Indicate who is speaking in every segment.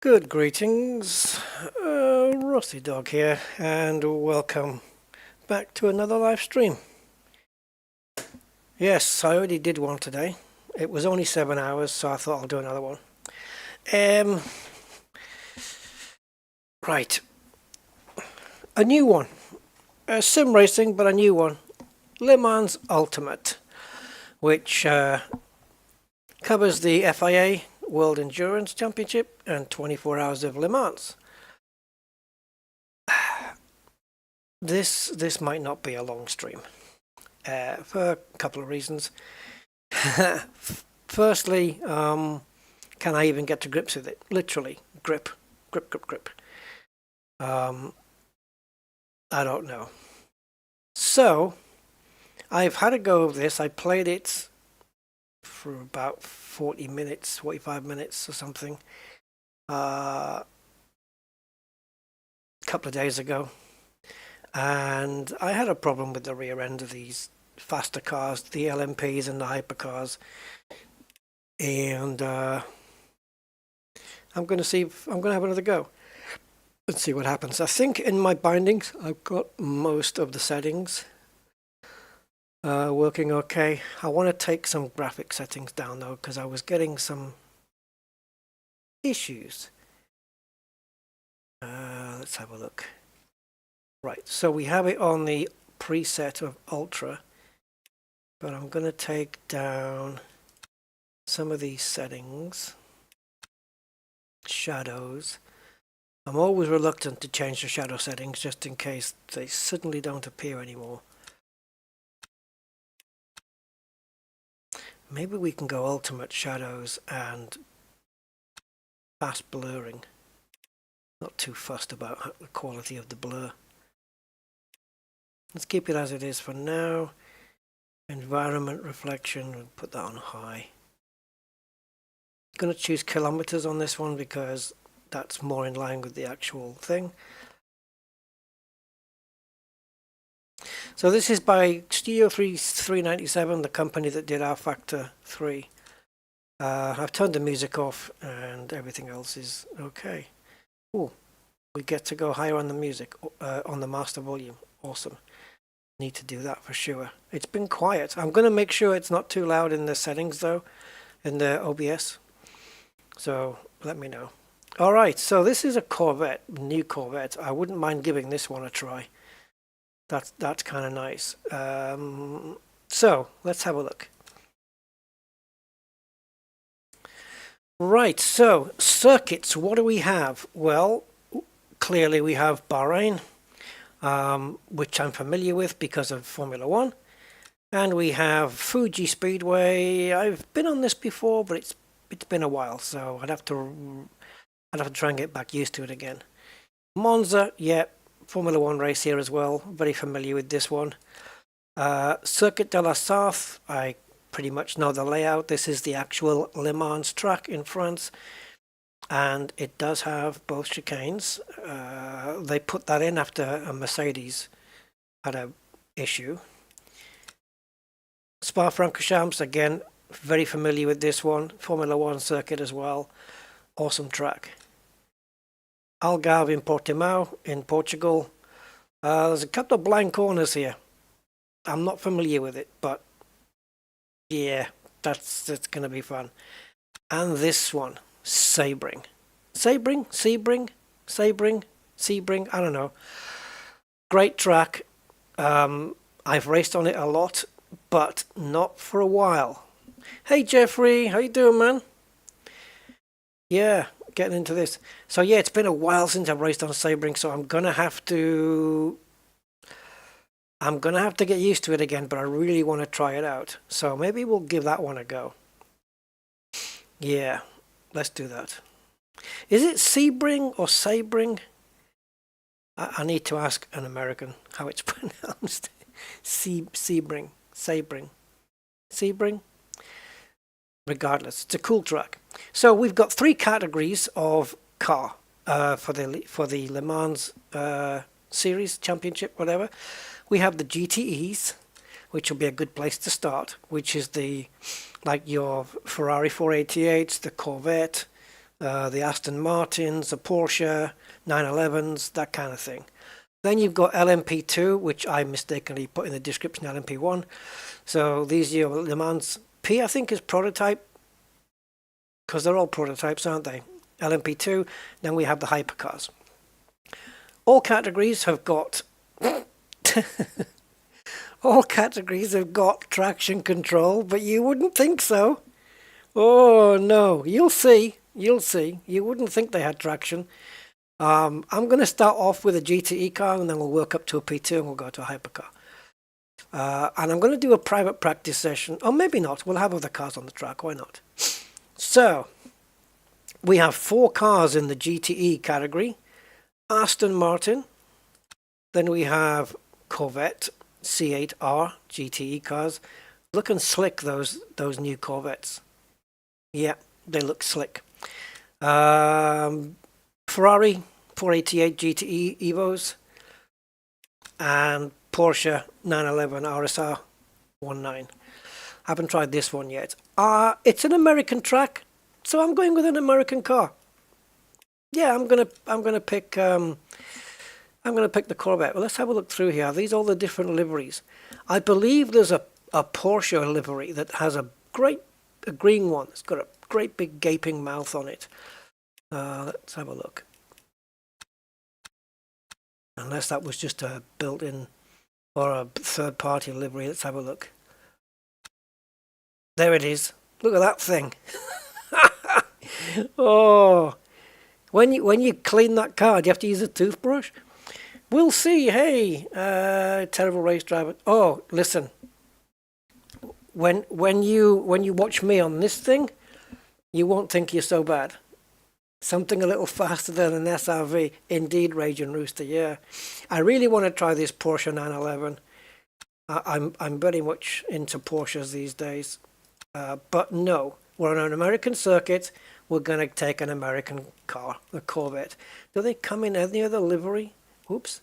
Speaker 1: Good greetings, Rusty Dog here, and welcome back to another live stream. Yes, I already did one today. It was only 7 hours, so I thought I'll do another one. Right, a new one, sim racing, but a new one, Le Mans Ultimate, which covers the FIA World Endurance Championship and 24 hours of Le Mans. This might not be a long stream for a couple of reasons. Firstly, can I even get to grips with it? Literally, grip. I don't know. So, I've had a go of this. I played it for about 40 minutes, 45 minutes or something, a couple of days ago, and I had a problem with the rear end of these faster cars, the LMPs and the hypercars, and I'm going to have another go and see what happens. I think in my bindings I've got most of the settings working okay. I want to take some graphic settings down though, because I was getting some issues. Let's have a look. Right, so we have it on the preset of Ultra, but I'm going to take down some of these settings. Shadows. I'm always reluctant to change the shadow settings just in case they suddenly don't appear anymore. Maybe we can go ultimate shadows and fast blurring. Not too fussed about the quality of the blur. Let's keep it as it is for now. Environment reflection, we'll put that on high. I'm going to choose kilometers on this one because that's more in line with the actual thing. So this is by Studio 397, the company that did R Factor 3. I've turned the music off and everything else is okay. Oh, we get to go higher on the music, on the master volume. Awesome. Need to do that for sure. It's been quiet. I'm going to make sure it's not too loud in the settings though, in the OBS. So let me know. Alright, so this is a Corvette, new Corvette. I wouldn't mind giving this one a try. That's kind of nice. So let's have a look. Right, so circuits, what do we have? Well, clearly we have Bahrain, which I'm familiar with because of Formula 1. And we have Fuji Speedway. I've been on this before, but it's been a while, so I'd have to try and get back used to it again. Monza, yeah, Formula 1 race here as well. Very familiar with this one. Circuit de la Sarthe, I pretty much know the layout. This is the actual Le Mans track in France. And it does have both chicanes. They put that in after a Mercedes had an issue. Spa-Francorchamps, again, very familiar with this one. Formula 1 circuit as well. Awesome track. Algarve in Portimao in Portugal. There's a couple of blind corners here. I'm not familiar with it, but yeah, that's going to be fun. And this one, Sebring, I don't know. Great track. I've raced on it a lot, but not for a while. Hey Jeffrey, how you doing, man? Yeah, getting into this. So yeah, it's been a while since I've raced on Sebring, so I'm gonna have to get used to it again, but I really want to try it out. So maybe we'll give that one a go. Yeah, let's do that. Is it Sebring or Sebring? I need to ask an American how it's pronounced. Sebring. Regardless, it's a cool track. So we've got 3 categories of car for the Le Mans series, championship, whatever. We have the GTEs, which will be a good place to start, which is like your Ferrari 488, the Corvette, the Aston Martins, the Porsche 911s, that kind of thing. Then you've got LMP2, which I mistakenly put in the description, LMP1. So these are Le Mans P, I think, is prototype, because they're all prototypes, aren't they? LMP2. Then we have the hypercars. All categories have got all categories have got traction control, but you wouldn't think so. Oh no, you'll see. You'll see. You wouldn't think they had traction. I'm going to start off with a GTE car, and then we'll work up to a P2, and we'll go to a hypercar. And I'm going to do a private practice session. Or maybe not. We'll have other cars on the track. Why not? So, we have 4 cars in the GTE category. Aston Martin. Then we have Corvette C8R GTE cars. Looking slick, those new Corvettes. Yeah, they look slick. Ferrari 488 GTE Evos. And Porsche 911 RSR 19. Haven't tried this one yet. It's an American track, so I'm going with an American car. Yeah, I'm gonna pick the Corvette. Well, let's have a look through here. Are these all the different liveries? I believe there's a Porsche livery that has a green one. It's got a great big gaping mouth on it. Let's have a look. Unless that was just a built-in or a third-party livery. Let's have a look. There it is. Look at that thing. Oh, when you clean that car, do you have to use a toothbrush? We'll see. Hey, terrible race driver. Oh, listen. When you watch me on this thing, you won't think you're so bad. Something a little faster than an SRV. Indeed, Raging Rooster, yeah. I really want to try this Porsche 911. I'm very much into Porsches these days. But no, we're on an American circuit. We're going to take an American car, the Corvette. Do they come in any other livery? Oops.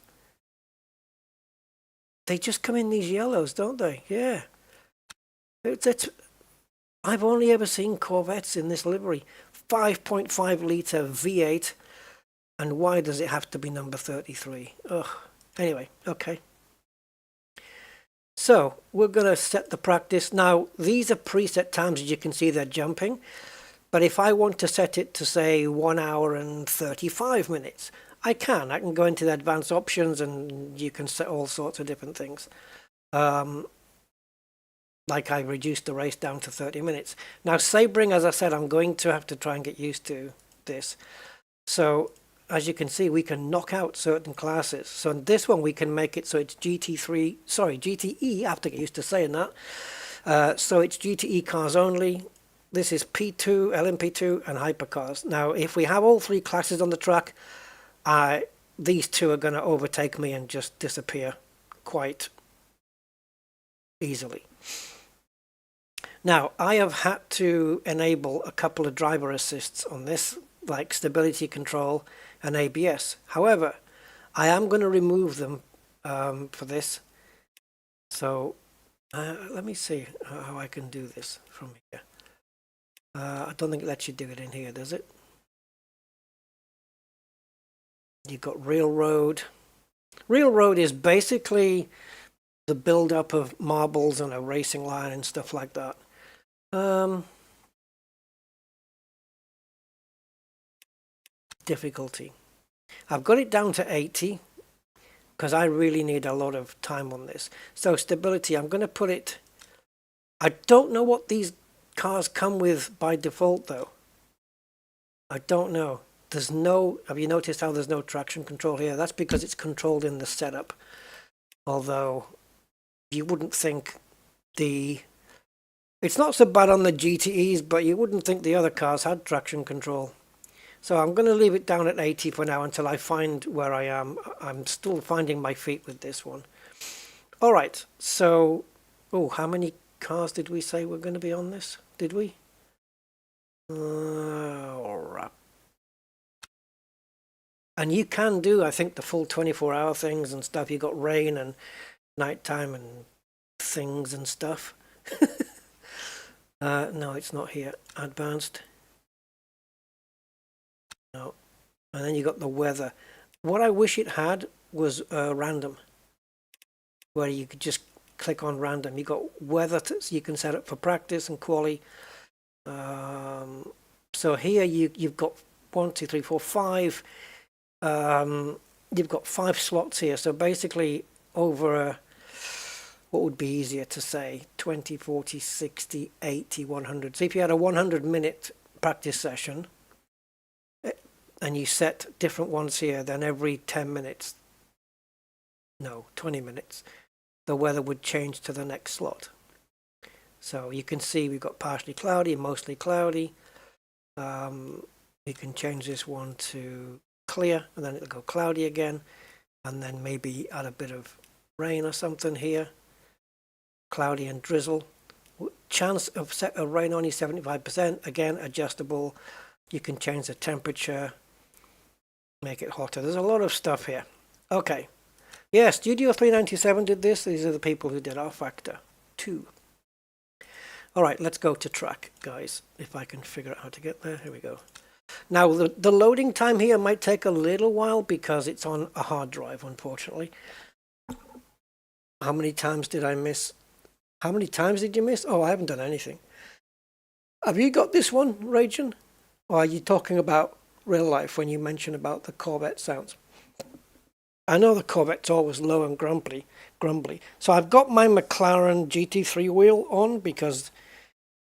Speaker 1: They just come in these yellows, don't they? Yeah. I've only ever seen Corvettes in this livery. 5.5 litre V8, and why does it have to be number 33? Ugh. Anyway, okay. So we're going to set the practice. Now, these are preset times. As you can see, they're jumping. But if I want to set it to, say, 1 hour and 35 minutes, I can go into the advanced options, and you can set all sorts of different things. Like I reduced the race down to 30 minutes. Now, Sabring, as I said, I'm going to have to try and get used to this. So, as you can see, we can knock out certain classes. So, in this one, we can make it so it's GTE, I have to get used to saying that. So, it's GTE cars only. This is P2, LMP2, and hypercars. Now, if we have all 3 classes on the track, these 2 are going to overtake me and just disappear quite easily. Now, I have had to enable a couple of driver assists on this, like stability control and ABS. However, I am going to remove them for this. So, let me see how I can do this from here. I don't think it lets you do it in here, does it? You've got Railroad. Railroad is basically the build-up of marbles and a racing line and stuff like that. Difficulty. I've got it down to 80 because I really need a lot of time on this. So stability, I'm going to put it... I don't know what these cars come with by default though. I don't know. There's no... Have you noticed how there's no traction control here? That's because it's controlled in the setup. Although you wouldn't think the... It's not so bad on the GTEs, but you wouldn't think the other cars had traction control. So I'm going to leave it down at 80 for now until I find where I am. I'm still finding my feet with this one. All right, so... Oh, how many cars did we say were going to be on this? Did we? All right. And you can do, I think, the full 24-hour things and stuff. You've got rain and nighttime and things and stuff. No, it's not here. Advanced. And then you got the weather. What I wish it had was random, where you could just click on random. You got weather so you can set up for practice and quali. So here you've got 1, 2, 3, 4, 5. You've got 5 slots here. So basically over what would be easier to say, 20, 40, 60, 80, 100. So if you had a 100-minute practice session and you set different ones here, then every 10 minutes, no, 20 minutes, the weather would change to the next slot. So you can see we've got partially cloudy, mostly cloudy. You can change this one to clear, and then it'll go cloudy again, and then maybe add a bit of rain or something here. Cloudy and drizzle. Chance of rain only 75%. Again, adjustable. You can change the temperature, make it hotter. There's a lot of stuff here. Okay. Yeah, Studio 397 did this. These are the people who did R Factor 2. All right, let's go to track, guys. If I can figure out how to get there. Here we go. Now, the loading time here might take a little while because it's on a hard drive, unfortunately. How many times did I miss? How many times did you miss? Oh, I haven't done anything. Have you got this one, Rajan? Or are you talking about real life when you mention about the Corvette sounds? I know the Corvette's always low and grumbly. So I've got my McLaren GT3 wheel on because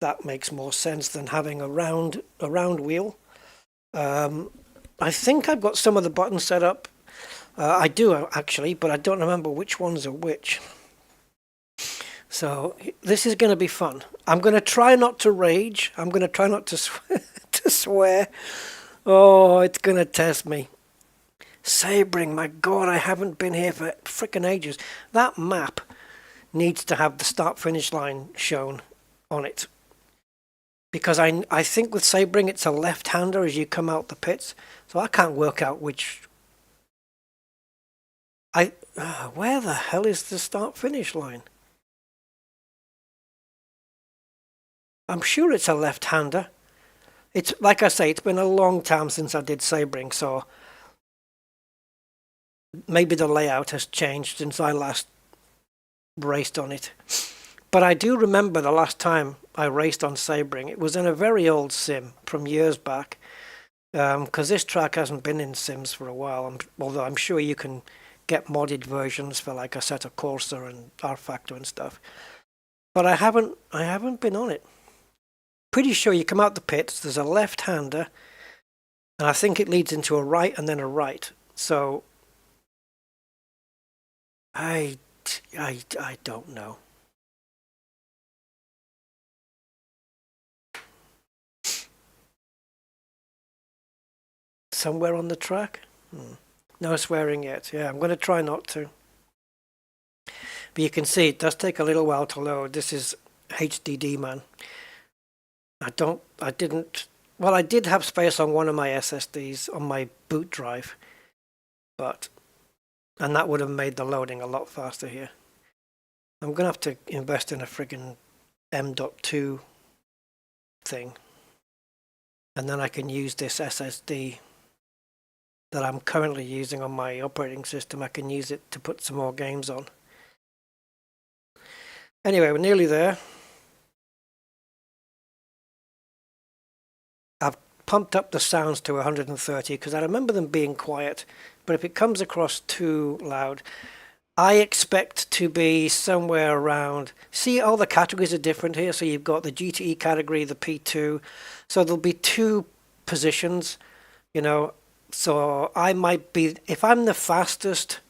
Speaker 1: that makes more sense than having a round wheel. I think I've got some of the buttons set up. I do actually, but I don't remember which ones are which. So this is going to be fun. I'm going to try not to rage. I'm going to try not to swear. Oh, it's going to test me. Sabring, my God, I haven't been here for frickin' ages. That map needs to have the start-finish line shown on it. Because I think with Sabring it's a left-hander as you come out the pits. So I can't work out which... where the hell is the start-finish line? I'm sure it's a left-hander. It's like I say, it's been a long time since I did Sabring, so maybe the layout has changed since I last raced on it. But I do remember the last time I raced on Sabring. It was in a very old sim from years back, because this track hasn't been in sims for a while. Although I'm sure you can get modded versions for like a set of Corsair and R Factor and stuff. But I haven't been on it. Pretty sure you come out the pits, there's a left-hander, and I think it leads into a right and then a right. So I don't know. Somewhere on the track? No swearing yet. Yeah, I'm going to try not to. But you can see it does take a little while to load. This is HDD, man. I did have space on one of my SSDs on my boot drive, and that would have made the loading a lot faster here. I'm going to have to invest in a friggin' M.2 thing, and then I can use this SSD that I'm currently using on my operating system. I can use it to put some more games on. Anyway, we're nearly there. I've pumped up the sounds to 130 because I remember them being quiet, but if it comes across too loud, I expect to be somewhere around... See, all the categories are different here. So you've got the GTE category, the P2. So there'll be 2 positions, you know. So I might be... If I'm the fastest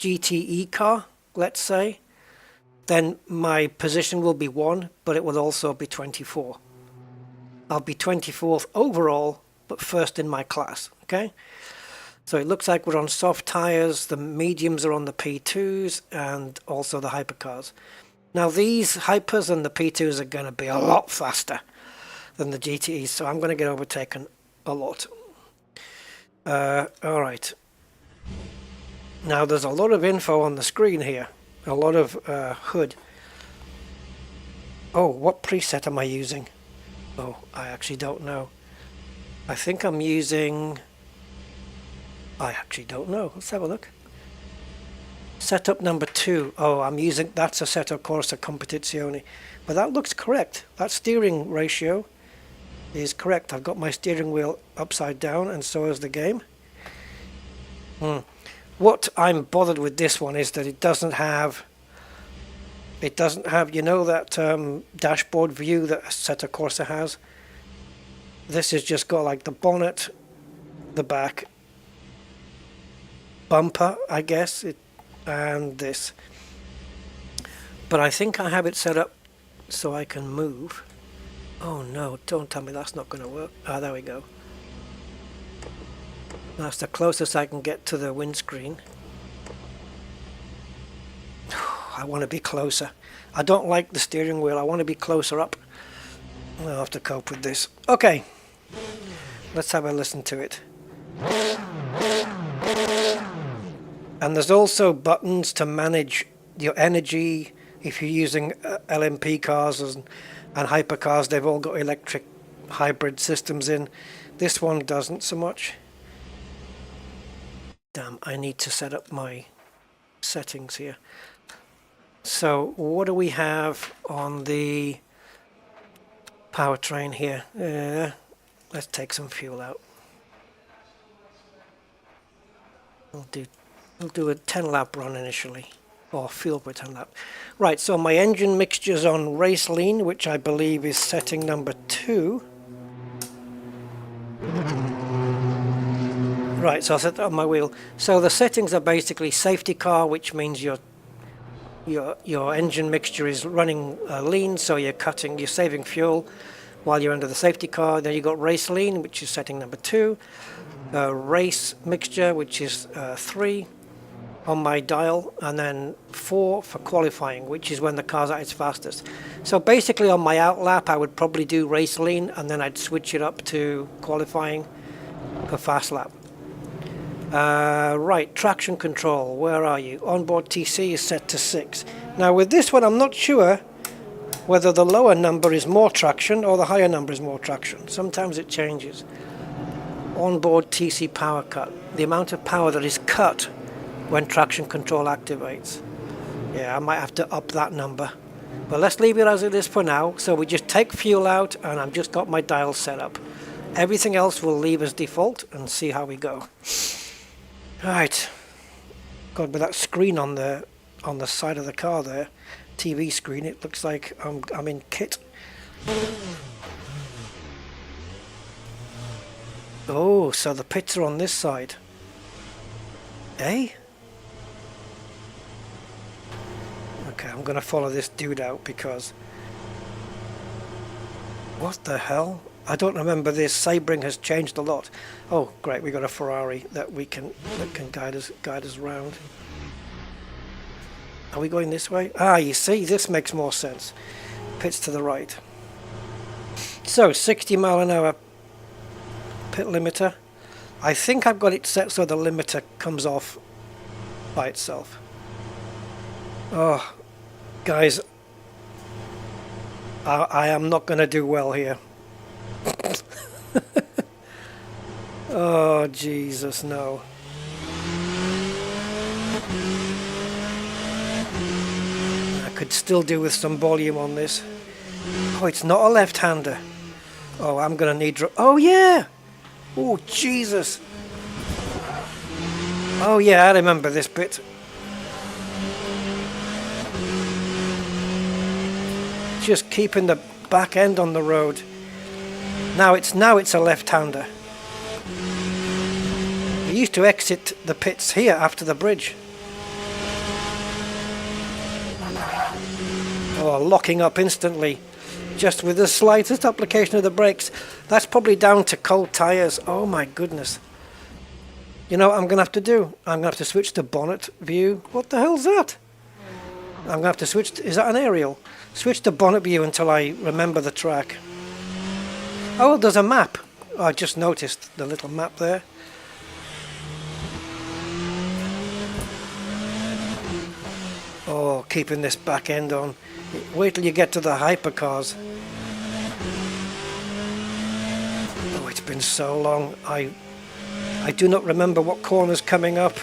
Speaker 1: GTE car, let's say, then my position will be 1, but it will also be 24. I'll be 24th overall, but first in my class, okay? So it looks like we're on soft tires, the mediums are on the P2s, and also the hypercars. Now these hypers and the P2s are going to be a lot faster than the GTEs, so I'm going to get overtaken a lot. Alright. Now there's a lot of info on the screen here, a lot of HUD. Oh, what preset am I using? Oh, I actually don't know. I think I'm using I actually don't know. Let's have a look. Setup number 2. Oh, I'm using, that's a Assetto Corsa Competizione. But that looks correct. That steering ratio is correct. I've got my steering wheel upside down, and so is the game. What I'm bothered with this one is that it doesn't have, you know, that dashboard view that Assetto Corsa has. This has just got like the bonnet, the back, bumper, I guess, and this. But I think I have it set up so I can move. Oh no, don't tell me that's not going to work. Ah, there we go. That's the closest I can get to the windscreen. I want to be closer. I don't like the steering wheel. I want to be closer up. I'll have to cope with this. Okay, let's have a listen to it. And there's also buttons to manage your energy. If you're using LMP cars and hypercars, they've all got electric hybrid systems in. This one doesn't so much. Damn, I need to set up my settings here. So what do we have on the powertrain here? Let's take some fuel out. We'll do a 10 lap run initially, or fuel per 10 lap. Right, so my engine mixture's on race lean, which I believe is setting number 2. Right, so I'll set that on my wheel. So the settings are basically safety car, which means your engine mixture is running lean, so you're saving fuel while you're under the safety car. Then you got race lean, which is setting number 2. Race mixture, which is 3 on my dial, and then 4 for qualifying, which is when the car's at its fastest. So basically on my out lap I would probably do race lean, and then I'd switch it up to qualifying for fast lap. Right, traction control, where are you? Onboard TC is set to 6. Now with this one I'm not sure whether the lower number is more traction or the higher number is more traction. Sometimes it changes. Onboard TC power cut, the amount of power that is cut when traction control activates. Yeah, I might have to up that number. But let's leave it as it is for now. So we just take fuel out, and I've just got my dial set up. Everything else we'll leave as default and see how we go. Right. God, with that screen on the side of the car there, TV screen, it looks like I'm in kit. Oh, so the pits are on this side. Eh? Okay, I'm going to follow this dude out because... What the hell? I don't remember this. Sebring has changed a lot. Oh, great, we got a Ferrari that can guide us around. Are we going this way? Ah, you see, this makes more sense. Pits to the right. So, 60 mile an hour pit limiter. I think I've got it set so the limiter comes off by itself. Oh, guys, I am not going to do well here. Oh, Jesus, no. I could still do with some volume on this. Oh, it's not a left-hander. Oh, I'm going to need... Oh, yeah! Oh, Jesus! Oh, yeah, I remember this bit. Just keeping the back end on the road. Now it's a left-hander. We used to exit the pits here after the bridge. Oh, locking up instantly, just with the slightest application of the brakes. That's probably down to cold tires. Oh my goodness. You know what I'm going to have to do? I'm going to have to switch to bonnet view. What the hell's that? I'm going to have to switch to, is that an aerial? Switch to bonnet view until I remember the track. Oh, there's a map. Oh, I just noticed the little map there. Oh, keeping this back end on. Wait till you get to the hypercars. Oh, it's been so long. I I do not remember what corner's coming up.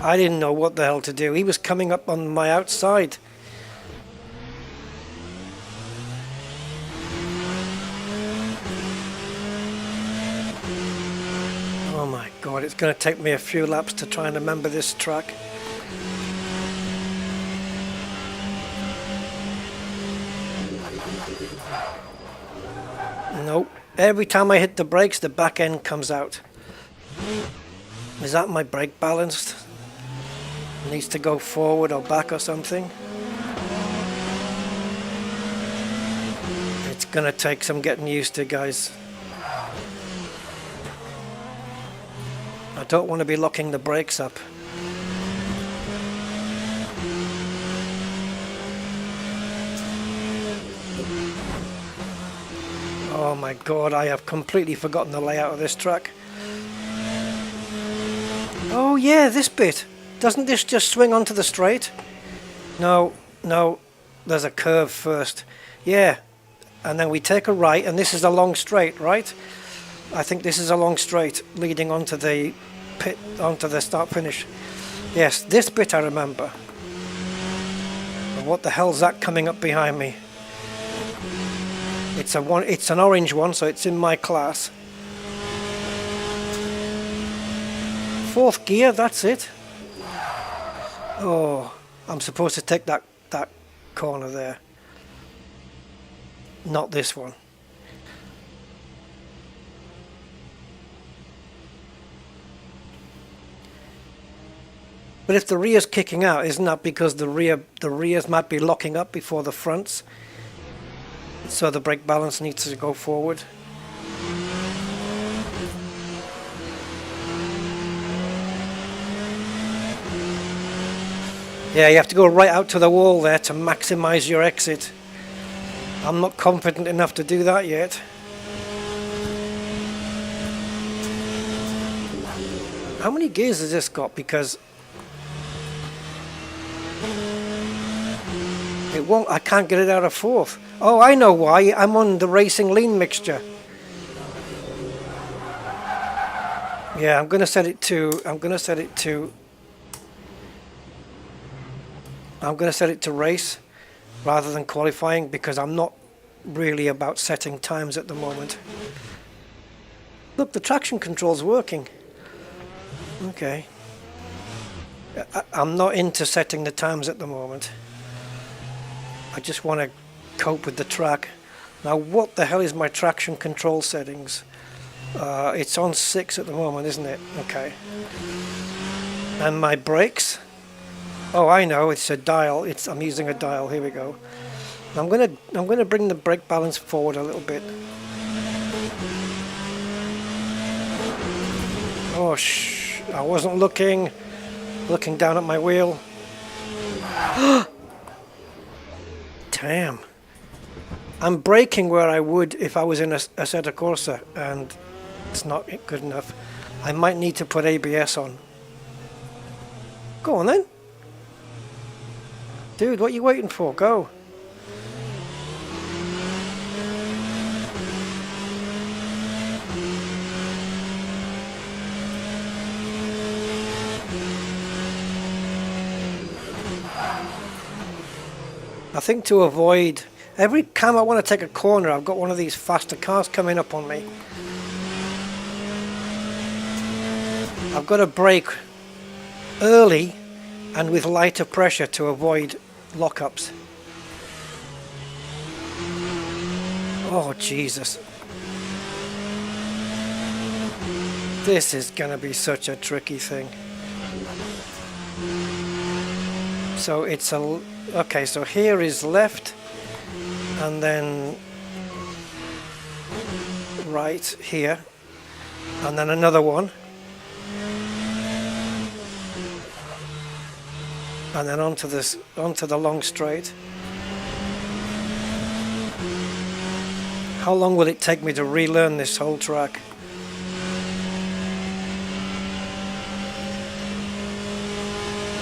Speaker 1: I didn't know what the hell to do. He was coming up on my outside. Oh my god, it's going to take me a few laps to try and remember this track. Nope. Every time I hit the brakes, the back end comes out. Is that my brake balanced? Needs to go forward or back or something. It's gonna take some getting used to, guys. I don't want to be locking the brakes up. Oh my god, I have completely forgotten the layout of this track. Oh yeah, this bit. Doesn't this just swing onto the straight? No, no, there's a curve first. Yeah, and then we take a right, and this is a long straight, right? I think this is a long straight leading onto the pit, onto the start finish. Yes, this bit I remember. But what the hell's that coming up behind me? It's an orange one, so it's in my class. Fourth gear, that's it. Oh, I'm supposed to take that corner there. Not this one. But if the rear's kicking out, isn't that because the rears might be locking up before the fronts? So the brake balance needs to go forward. Yeah, you have to go right out to the wall there to maximize your exit. I'm not confident enough to do that yet. How many gears has this got? Because it won't, I can't get it out of fourth. Oh, I know why. I'm on the racing lean mixture. Yeah, I'm gonna set it to race rather than qualifying, because I'm not really about setting times at the moment. Look, the traction control's working. Okay. I'm not into setting the times at the moment. I just want to cope with the track. Now, what the hell is my traction control settings? It's on 6 at the moment, isn't it? Okay. And my brakes? Oh, I know, it's a dial. I'm using a dial. Here we go. I'm gonna bring the brake balance forward a little bit. Oh, I wasn't looking down at my wheel. Damn. I'm braking where I would if I was in a Assetto Corsa, and it's not good enough. I might need to put ABS on. Go on then. Dude, what are you waiting for? Go. I think to avoid, every time I want to take a corner, I've got one of these faster cars coming up on me. I've got to brake early and with lighter pressure to avoid lockups. Oh, Jesus. This is going to be such a tricky thing. So it's a... Okay, so here is left, and then right here, and then another one, and then onto the long straight. How long will it take me to relearn this whole track?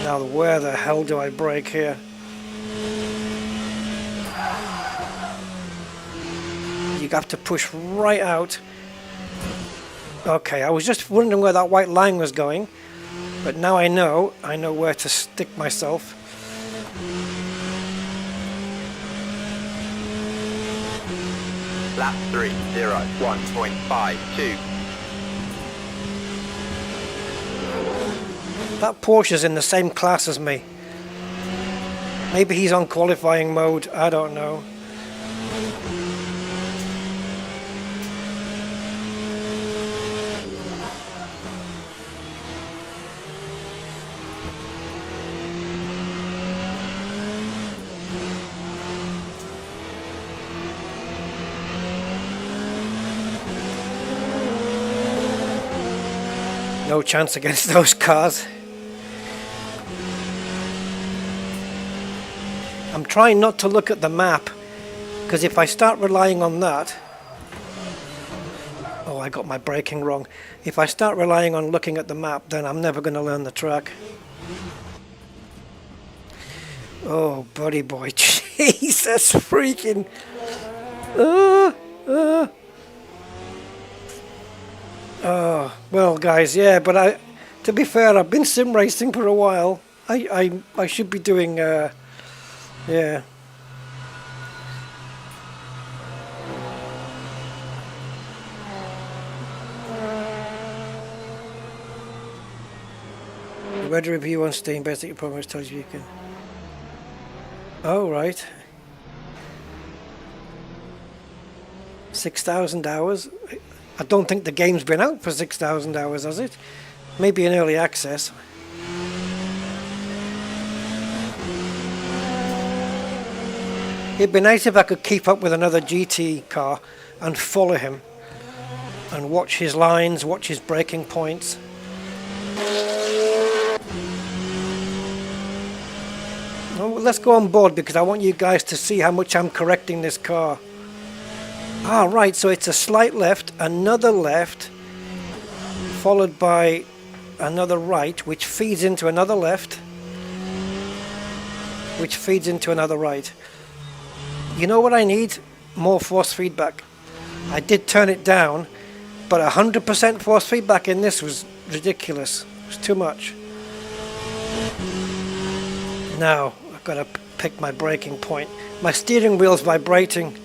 Speaker 1: Now, where the hell do I brake here? You have to push right out. Okay, I was just wondering where that white line was going, but now I know where to stick myself.
Speaker 2: Lap 3:01.52.
Speaker 1: That Porsche's in the same class as me. Maybe he's on qualifying mode, I don't know. No chance against those cars. I'm trying not to look at the map, because if I start relying on that... Oh, I got my braking wrong. If I start relying on looking at the map, then I'm never going to learn the track. Oh, buddy boy. Jesus freaking... Oh, well guys, yeah, but to be fair, I've been sim racing for a while. I should be doing, yeah. The weather review on Steam basically promise tells you can... Oh, right. 6,000 hours? I don't think the game's been out for 6,000 hours, has it? Maybe in early access. It'd be nice if I could keep up with another GT car and follow him and watch his lines, watch his braking points. Well, let's go on board because I want you guys to see how much I'm correcting this car. Ah, right, so it's a slight left, another left, followed by another right, which feeds into another left, which feeds into another right. You know what I need? More force feedback. I did turn it down, but 100% force feedback in this was ridiculous. It was too much. Now, I've got to pick my braking point. My steering wheel's vibrating.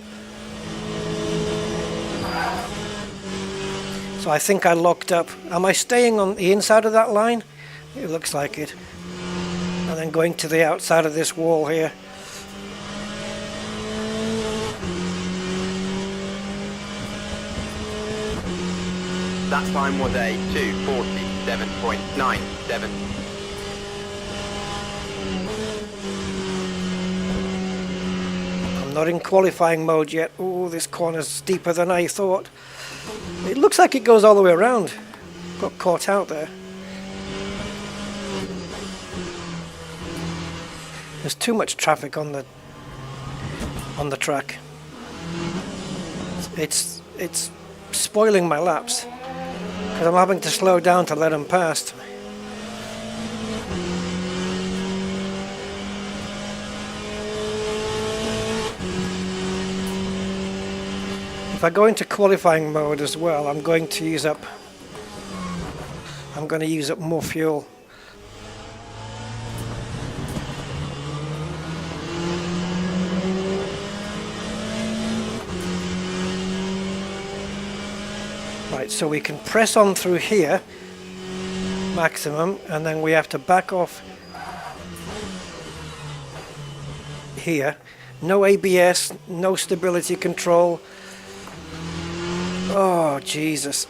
Speaker 1: So I think I locked up. Am I staying on the inside of that line? It looks like it. And then going to the outside of this wall here.
Speaker 2: That time was a 2:47.97.
Speaker 1: I'm not in qualifying mode yet. Oh, this corner's steeper than I thought. It looks like it goes all the way around. Got caught out there. There's too much traffic on the track. It's spoiling my laps because I'm having to slow down to let them past. If I go into qualifying mode as well, I'm going to use up more fuel. Right, so we can press on through here, maximum, and then we have to back off here. No ABS, no stability control. Oh, Jesus.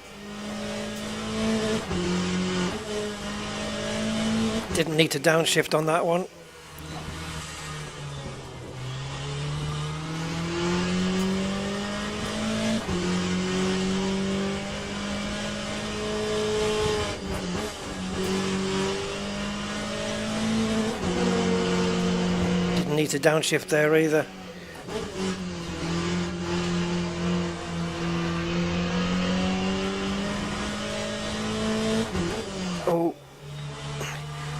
Speaker 1: Didn't need to downshift on that one. Didn't need to downshift there either. Oh,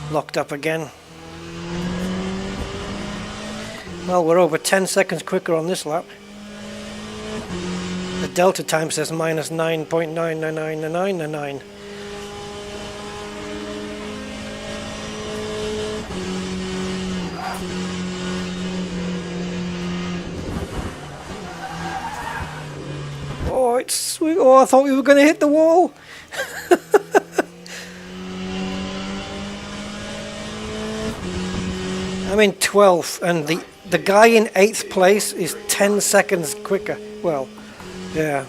Speaker 1: locked up again. Well, we're over 10 seconds quicker on this lap. delta time says minus 9.9999999. Oh, it's sweet. Oh, I thought we were going to hit the wall. I'm in 12th, and the guy in 8th place is 10 seconds quicker. Well, yeah.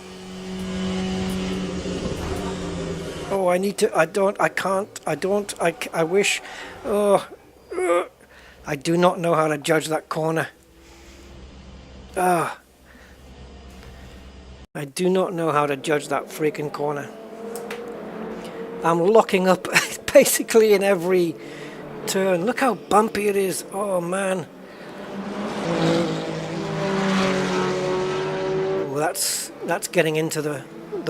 Speaker 1: Oh, I need to, I wish, I do not know how to judge that corner. I do not know how to judge that freaking corner. I'm locking up basically in every turn. Look how bumpy it is. Oh man. Well, that's getting into the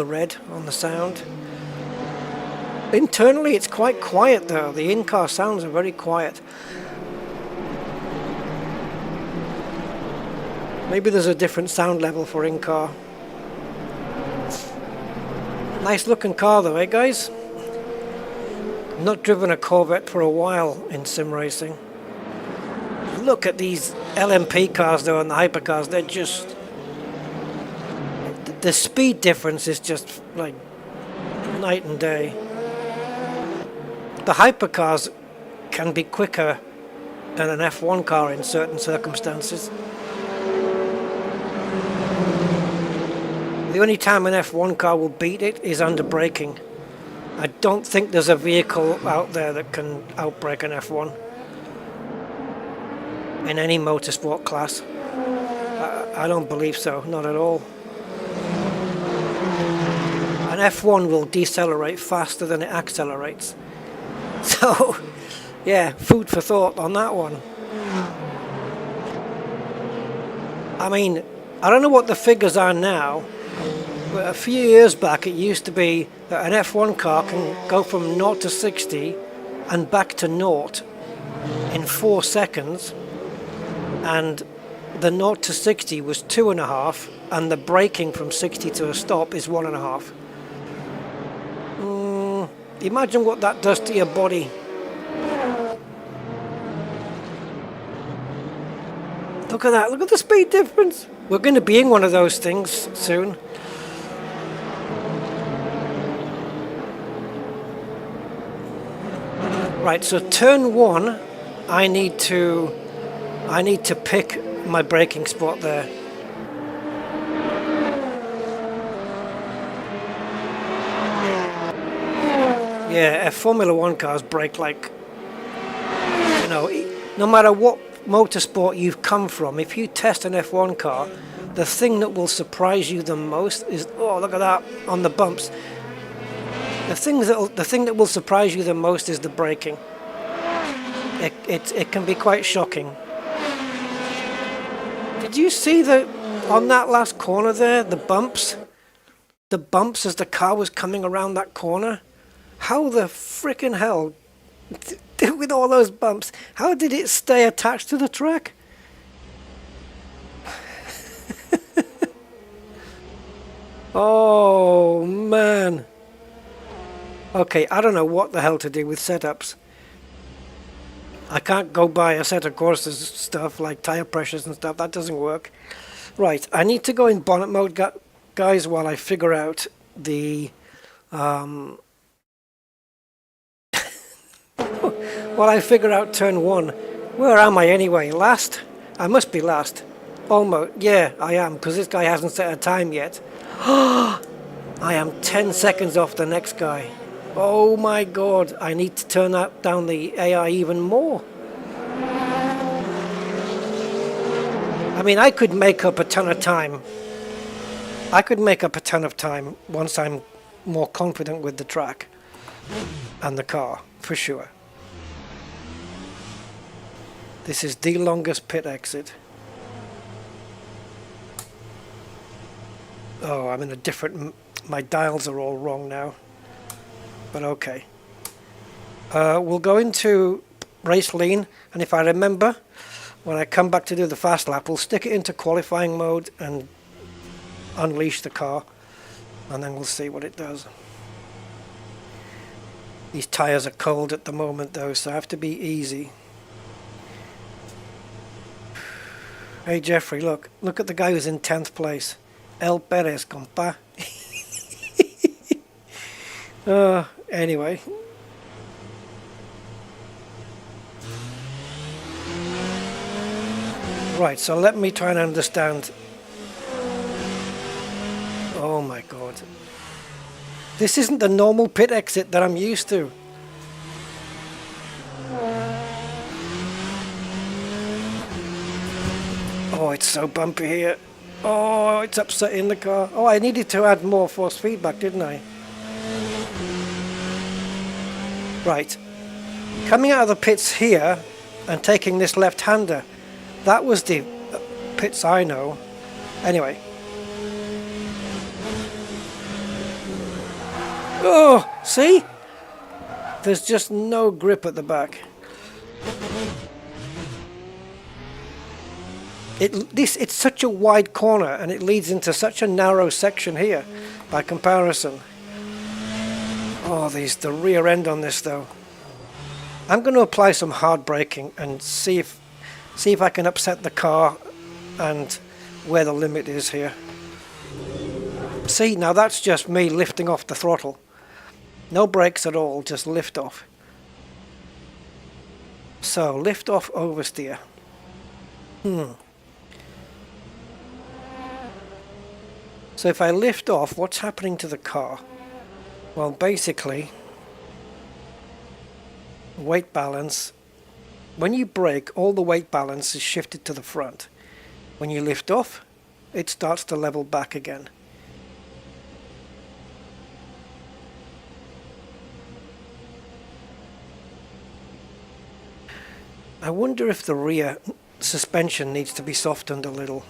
Speaker 1: red on the sound. Internally it's quite quiet though. The in-car sounds are very quiet. Maybe there's a different sound level for in-car. Nice looking car though, eh guys? Not driven a Corvette for a while in sim racing. Look at these LMP cars though and the hypercars, they're just... The speed difference is just like night and day. The hypercars can be quicker than an F1 car in certain circumstances. The only time an F1 car will beat it is under braking. I don't think there's a vehicle out there that can outbrake an F1 in any motorsport class. I don't believe so, not at all. An F1 will decelerate faster than it accelerates. So, yeah, food for thought on that one. I mean, I don't know what the figures are now, but a few years back it used to be that an F1 car can go from 0 to 60 and back to 0 in 4 seconds, and the 0 to 60 was 2.5, and the braking from 60 to a stop is 1.5. Imagine what that does to your body. Look at that, look at the speed difference. We're going to be in one of those things soon. Right, so turn 1, I need to pick my braking spot there. Yeah, Formula 1 cars brake like, you know, no matter what motorsport you've come from, if you test an F1 car, the thing that will surprise you the most is, oh, look at that on the bumps. The thing that will surprise you the most is the braking. It can be quite shocking. Did you see on that last corner there, the bumps? The bumps as the car was coming around that corner? How the frickin' hell, with all those bumps, how did it stay attached to the track? Oh man. Okay, I don't know what the hell to do with setups. I can't go buy a set of Corsair's stuff like tire pressures and stuff, that doesn't work. Right, I need to go in bonnet mode, guys, while I figure out the... while I figure out turn 1. Where am I anyway? Last? I must be last. Almost. Yeah, I am, because this guy hasn't set a time yet. I am 10 seconds off the next guy. Oh my god, I need to turn down the AI even more. I mean, I could make up a ton of time. I could make up a ton of time once I'm more confident with the track and the car, for sure. This is the longest pit exit. Oh, I'm in a different... My dials are all wrong now. But okay. We'll go into race lean, and if I remember, when I come back to do the fast lap, we'll stick it into qualifying mode and unleash the car, and then we'll see what it does. These tyres are cold at the moment though, so I have to be easy. Hey Jeffrey, look at the guy who's in 10th place. El Perez, compa. Anyway. Right, so let me try and understand. Oh my god. This isn't the normal pit exit that I'm used to. Oh, it's so bumpy here. Oh, it's upsetting the car. Oh, I needed to add more force feedback, didn't I? Right. Coming out of the pits here and taking this left-hander. That was the pits I know. Anyway. Oh, see? There's just no grip at the back. It's such a wide corner and it leads into such a narrow section here by comparison. Oh, the rear end on this though. I'm going to apply some hard braking and see if I can upset the car and where the limit is here. See, now that's just me lifting off the throttle. No brakes at all, just lift off. So, lift off, oversteer. So if I lift off, what's happening to the car? Well, basically, weight balance. When you brake, all the weight balance is shifted to the front. When you lift off, it starts to level back again. I wonder if the rear suspension needs to be softened a little.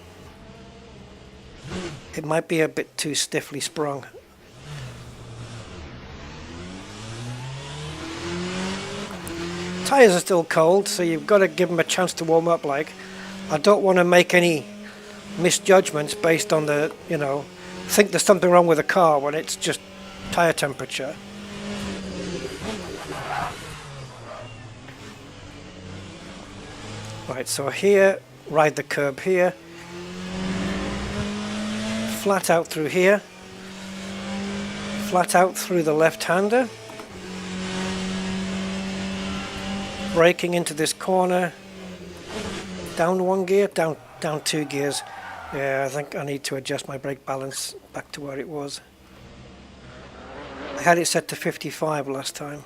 Speaker 1: It might be a bit too stiffly sprung. Tyres are still cold, so you've got to give them a chance to warm up. Like, I don't want to make any misjudgments based on the, think there's something wrong with the car when it's just tyre temperature. Right, so here, ride the curb here. Flat out through here. Flat out through the left-hander. Braking into this corner. Down one gear, down 2 gears. Yeah, I think I need to adjust my brake balance back to where it was. I had it set to 55 last time.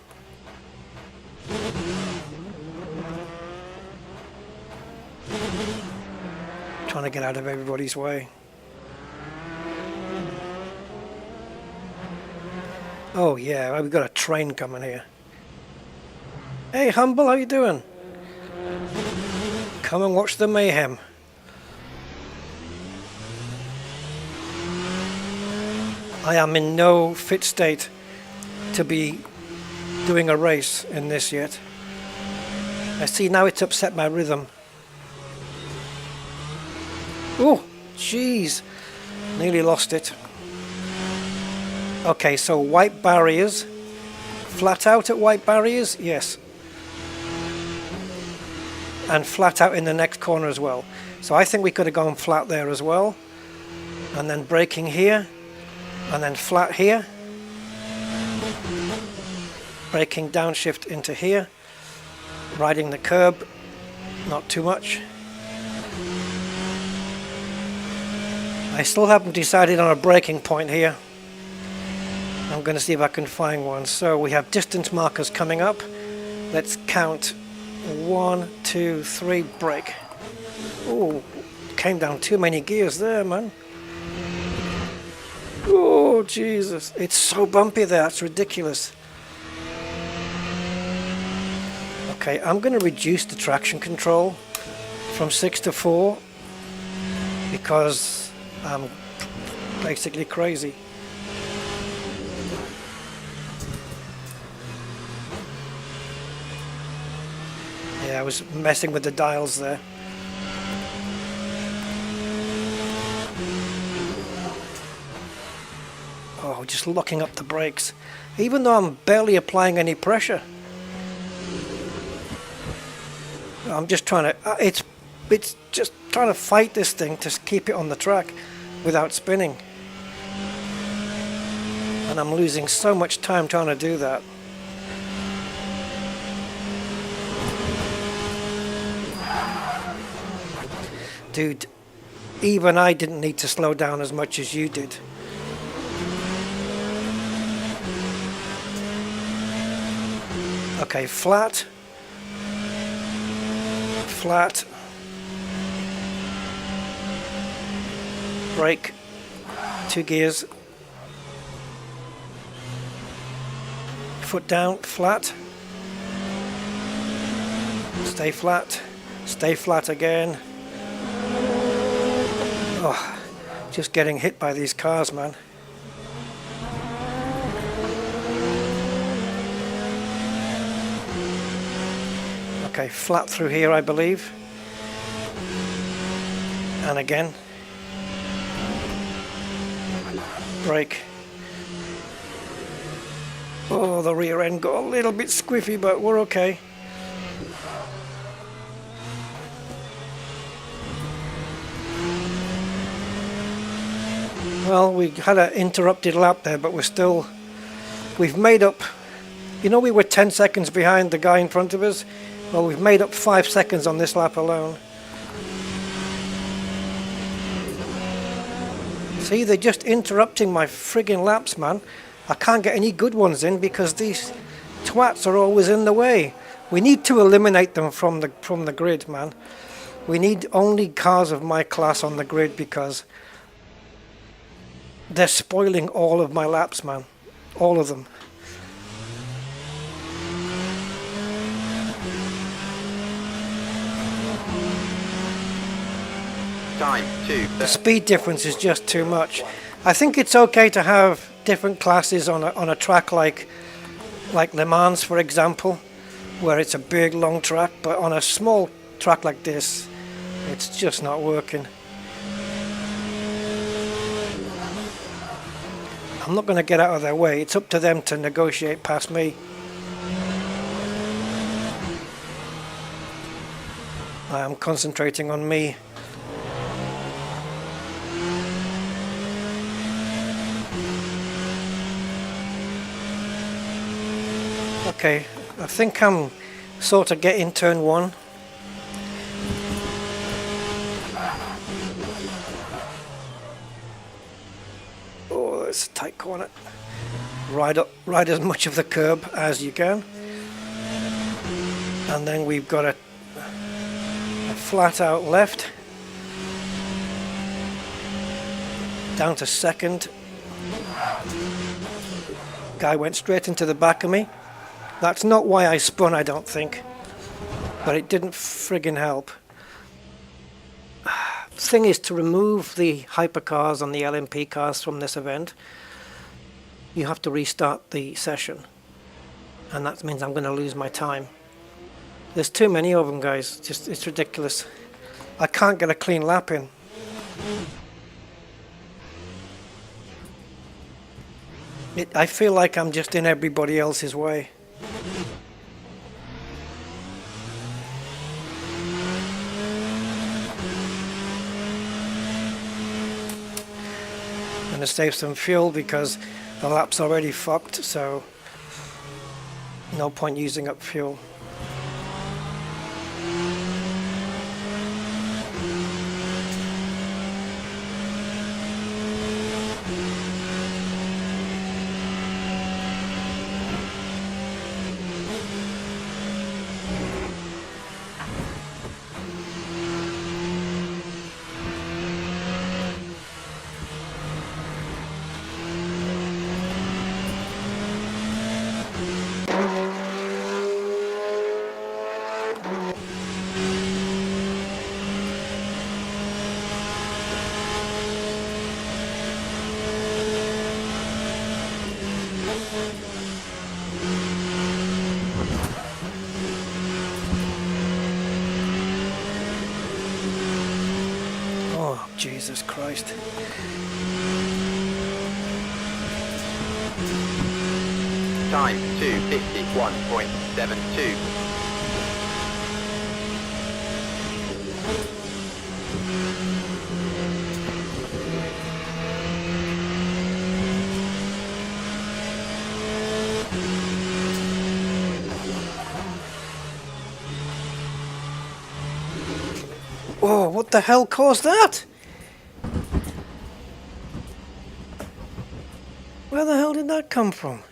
Speaker 1: Trying to get out of everybody's way. Oh yeah, we've got a train coming here. Hey Humble, how you doing? Come and watch the mayhem. I am in no fit state to be doing a race in this yet. I see now it's upset my rhythm. Oh, jeez. Nearly lost it. Okay, so white barriers. Flat out at white barriers? Yes. And flat out in the next corner as well. So I think we could have gone flat there as well. And then braking here. And then flat here. Braking downshift into here. Riding the curb. Not too much. I still haven't decided on a braking point here. I'm going to see if I can find one. So we have distance markers coming up. Let's count. 1, 2, 3, brake. Oh, came down too many gears there, man. Oh, Jesus. It's so bumpy there. It's ridiculous. Okay, I'm going to reduce the traction control from 6 to 4 because I'm basically crazy. Yeah, I was messing with the dials there. Oh, just locking up the brakes, even though I'm barely applying any pressure. I'm just trying to, it's just trying to fight this thing to keep it on the track without spinning. And I'm losing so much time trying to do that. Dude, even I didn't need to slow down as much as you did. Okay, flat. Flat. Brake. 2 gears. Foot down, flat. Stay flat. Stay flat again. Oh, just getting hit by these cars, man. Okay, flat through here, I believe. And again. Brake. Oh, the rear end got a little bit squiffy, but we're okay. Well, we had an interrupted lap there, but we've made up, you know, we were 10 seconds behind the guy in front of us. Well, we've made up 5 seconds on this lap alone. See, they're just interrupting my friggin' laps, man. I can't get any good ones in because these twats are always in the way. We need to eliminate them from the grid, man. We need only cars of my class on the grid because they're spoiling all of my laps, man. All of them.
Speaker 2: Time, 2.
Speaker 1: The speed difference is just too much. I think it's okay to have different classes on a track like Le Mans, for example, where it's a big long track, but on a small track like this, it's just not working. I'm not going to get out of their way. It's up to them to negotiate past me. I am concentrating on me. Okay, I think I'm sort of getting turn 1. Oh, it's a tight corner. Ride as much of the curb as you can. And then we've got a flat out left. Down to second. Guy went straight into the back of me. That's not why I spun, I don't think. But it didn't friggin' help. The thing is, to remove the hypercars and the LMP cars from this event, you have to restart the session. And that means I'm going to lose my time. There's too many of them, guys. It's ridiculous. I can't get a clean lap in. I feel like I'm just in everybody else's way. I'm going to save some fuel because the lap's already fucked, so no point using up fuel. Jesus Christ.
Speaker 2: Time 2:51.72.
Speaker 1: Oh, what the hell caused that? Where the hell did that come from?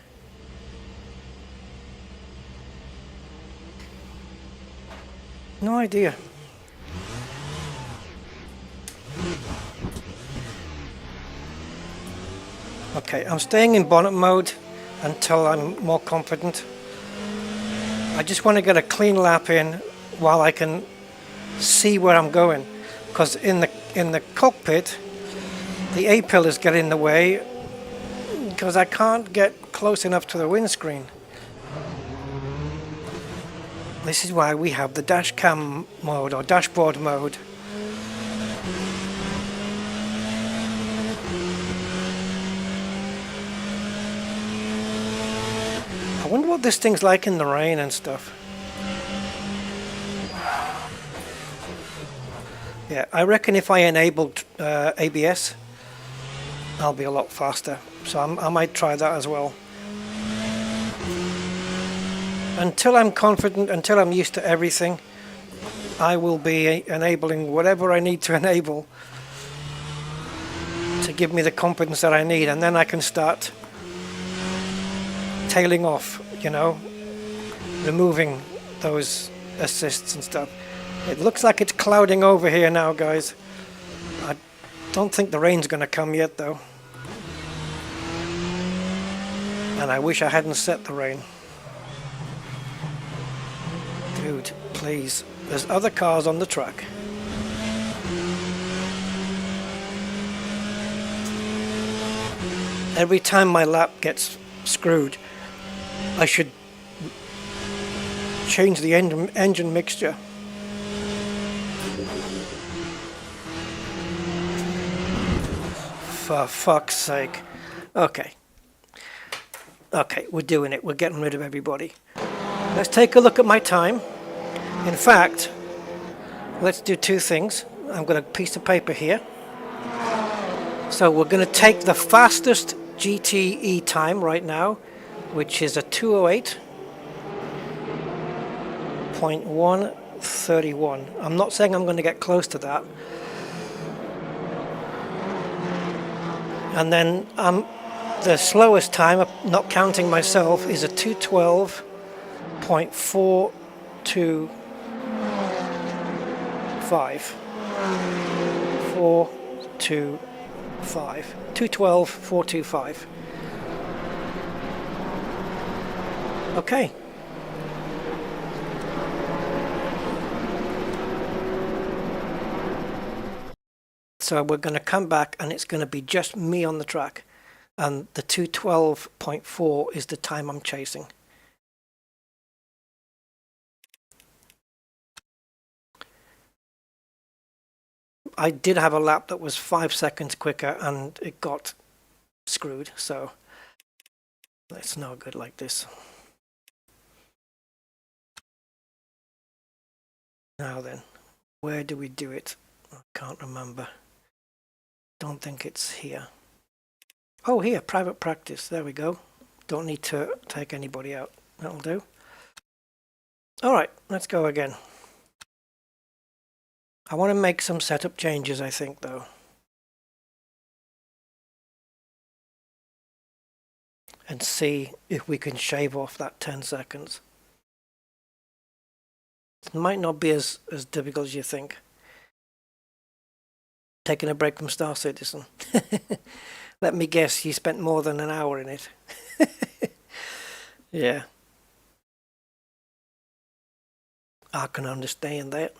Speaker 1: No idea. Okay, I'm staying in bonnet mode until I'm more confident. I just want to get a clean lap in while I can see where I'm going, because in the cockpit the A pillars get in the way because I can't get close enough to the windscreen. This is why we have the dash cam mode or dashboard mode. I wonder what this thing's like in the rain and stuff. Yeah, I reckon if I enabled ABS, I'll be a lot faster. So I might try that as well. Until I'm confident, until I'm used to everything, I will be enabling whatever I need to enable to give me the confidence that I need, and then I can start tailing off, you know, removing those assists and stuff. It looks like it's clouding over here now, guys. I don't think the rain's going to come yet, though. And I wish I hadn't set the rain. Dude, please. There's other cars on the track. Every time my lap gets screwed, I should change the engine mixture. For fuck's sake. Okay. Okay, we're doing it. We're getting rid of everybody. Let's take a look at my time. In fact, let's do two things. I've got a piece of paper here. So we're going to take the fastest GTE time right now, which is a 208.131. I'm not saying I'm going to get close to that. And then the slowest time, not counting myself, is a 212.425. 425. 212.425. Okay. So we're going to come back and it's going to be just me on the track. And the 212.4 is the time I'm chasing. I did have a lap that was 5 seconds quicker and it got screwed, so it's no good like this. Now then, where do we do it? I can't remember. Don't think it's here. Oh, here, private practice. There we go. Don't need to take anybody out. That'll do. All right, let's go again. I want to make some setup changes, I think, though. And see if we can shave off that 10 seconds. It might not be as difficult as you think. Taking a break from Star Citizen. Let me guess, you spent more than an hour in it. Yeah. I can understand that.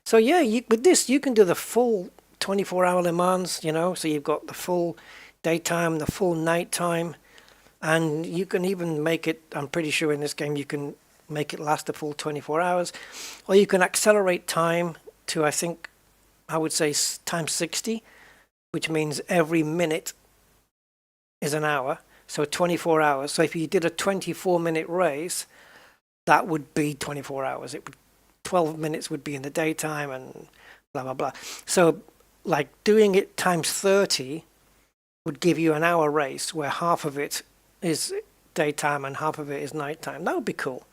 Speaker 1: So yeah, with this you can do the full 24-hour Le Mans, you know, so you've got the full daytime, the full nighttime, and you can even make it, I'm pretty sure in this game you can make it last the full 24 hours, or you can accelerate time to, I think, I would say times 60, which means every minute is an hour, So 24 hours. So if you did a 24-minute race, that would be 24 hours. 12 minutes would be in the daytime and blah, blah, blah. So like doing it times 30 would give you an hour race where half of it is daytime and half of it is nighttime. That would be cool.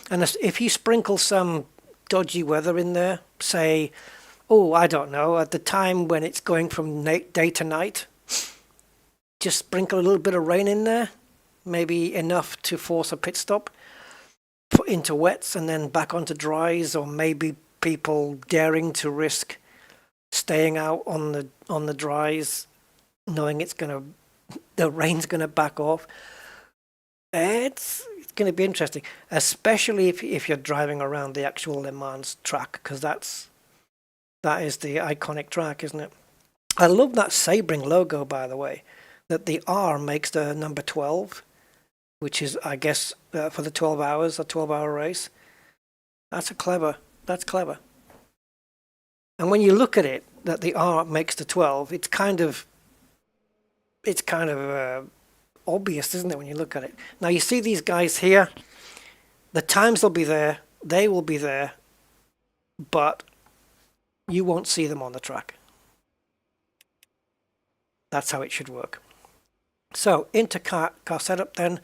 Speaker 1: And if you sprinkle some dodgy weather in there, say, oh, I don't know, at the time when it's going from day to night, just sprinkle a little bit of rain in there, maybe enough to force a pit stop, put into wets and then back onto dries, or maybe people daring to risk staying out on the dries, knowing the rain's gonna back off. It's going to be interesting, especially if you're driving around the actual Le Mans track, because that is the iconic track, isn't it? I love that Sebring logo, by the way, that the R makes the number 12, which is, I guess, for the 12 hours, a 12-hour race. That's clever. And when you look at it, that the R makes the 12, it's kind of obvious, isn't it, when you look at it? Now you see these guys here, the times will be there, they will be there, but you won't see them on the track. That's how it should work. So into car setup then.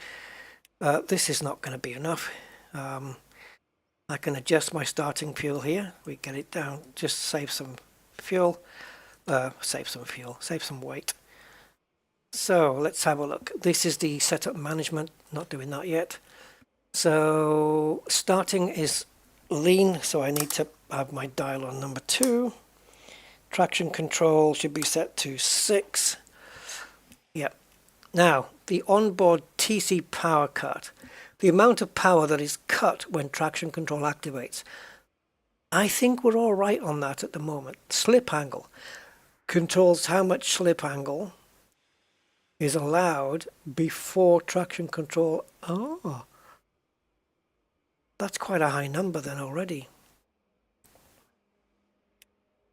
Speaker 1: This is not going to be enough. I can adjust my starting fuel here. We get it down, just save some fuel, save some weight. So let's have a look. This is the setup management, not doing that yet. So starting is lean, so I need to have my dial on number 2. Traction control should be set to 6. Yep. Now, the onboard TC power cut. The amount of power that is cut when traction control activates. I think we're all right on that at the moment. Slip angle controls how much slip angle is allowed before traction control. Oh, that's quite a high number then already.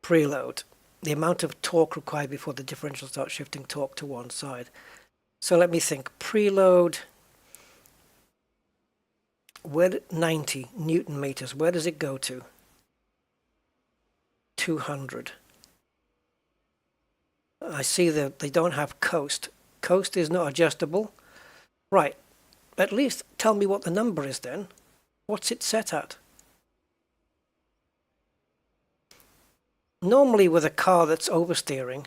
Speaker 1: Preload, the amount of torque required before the differential starts shifting torque to one side. So let me think. Preload, 90 Newton meters, where does it go to? 200. I see that they don't have coast. Coast is not adjustable. Right, at least tell me what the number is then. What's it set at? Normally with a car that's oversteering,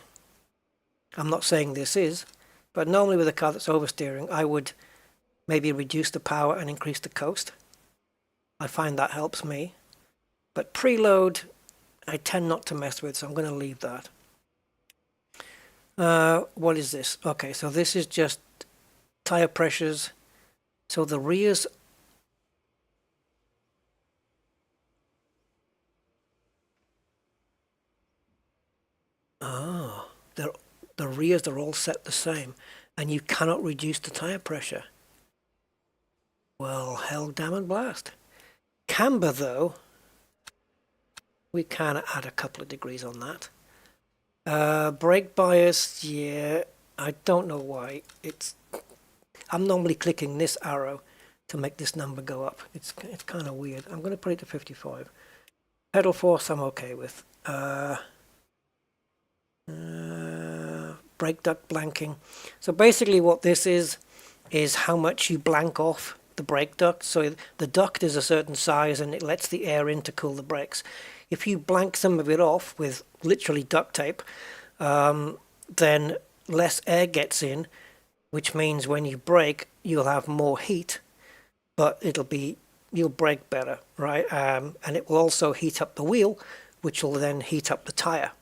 Speaker 1: I'm not saying this is, but normally with a car that's oversteering, I would maybe reduce the power and increase the coast. I find that helps me. But preload, I tend not to mess with, so I'm going to leave that. What is this? Okay, so this is just tire pressures. So the rears, the rears are all set the same, and you cannot reduce the tire pressure. Well, hell, damn and blast. Camber, though, we can add a couple of degrees on that. Brake bias, yeah, I don't know why. I'm normally clicking this arrow to make this number go up. It's kind of weird. I'm going to put it to 55. Pedal force, I'm okay with. Brake duct blanking. So basically what this is how much you blank off the brake duct. So the duct is a certain size and it lets the air in to cool the brakes. If you blank some of it off with literally duct tape, then less air gets in, which means when you brake, you'll have more heat, but you'll brake better, right? And it will also heat up the wheel, which will then heat up the tire.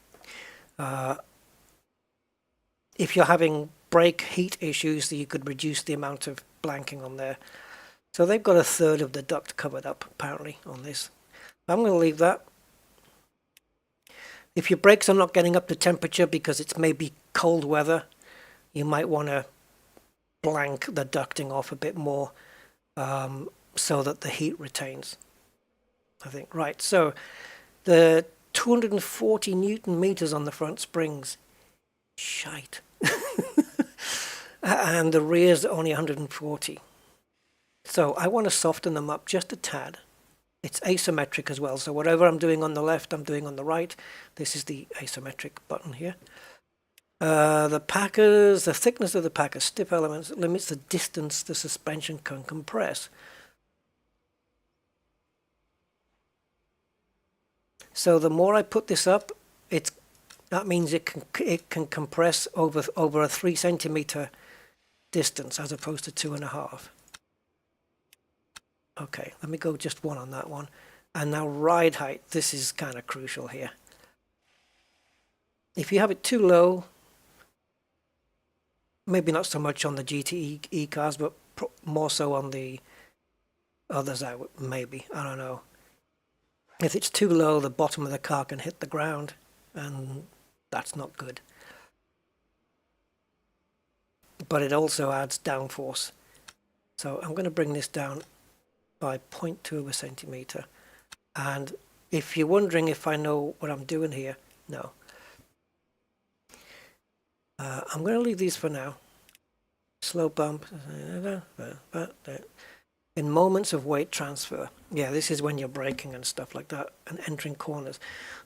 Speaker 1: If you're having brake heat issues, you could reduce the amount of blanking on there. So they've got a third of the duct covered up, apparently, on this. I'm going to leave that. If your brakes are not getting up to temperature because it's maybe cold weather, you might want to blank the ducting off a bit more so that the heat retains, I think. Right, so the 240 Newton meters on the front springs. Shite. and the rear's only 140. So I want to soften them up just a tad. It's asymmetric as well, so whatever I'm doing on the left, I'm doing on the right. This is the asymmetric button here. The thickness of the Packer's stiff elements limits the distance the suspension can compress. So the more I put this up, that means it can compress over a 3 centimeter distance as opposed to 2.5. Okay, let me go just 1 on that one. And now ride height. This is kind of crucial here. If you have it too low, maybe not so much on the GTE cars, but more so on the others, maybe. I don't know. If it's too low, the bottom of the car can hit the ground, and that's not good. But it also adds downforce. So I'm going to bring this down by 0.2 of a centimeter. And if you're wondering if I know what I'm doing here, no. I'm going to leave these for now. Slow bump. In moments of weight transfer. Yeah, this is when you're braking and stuff like that and entering corners.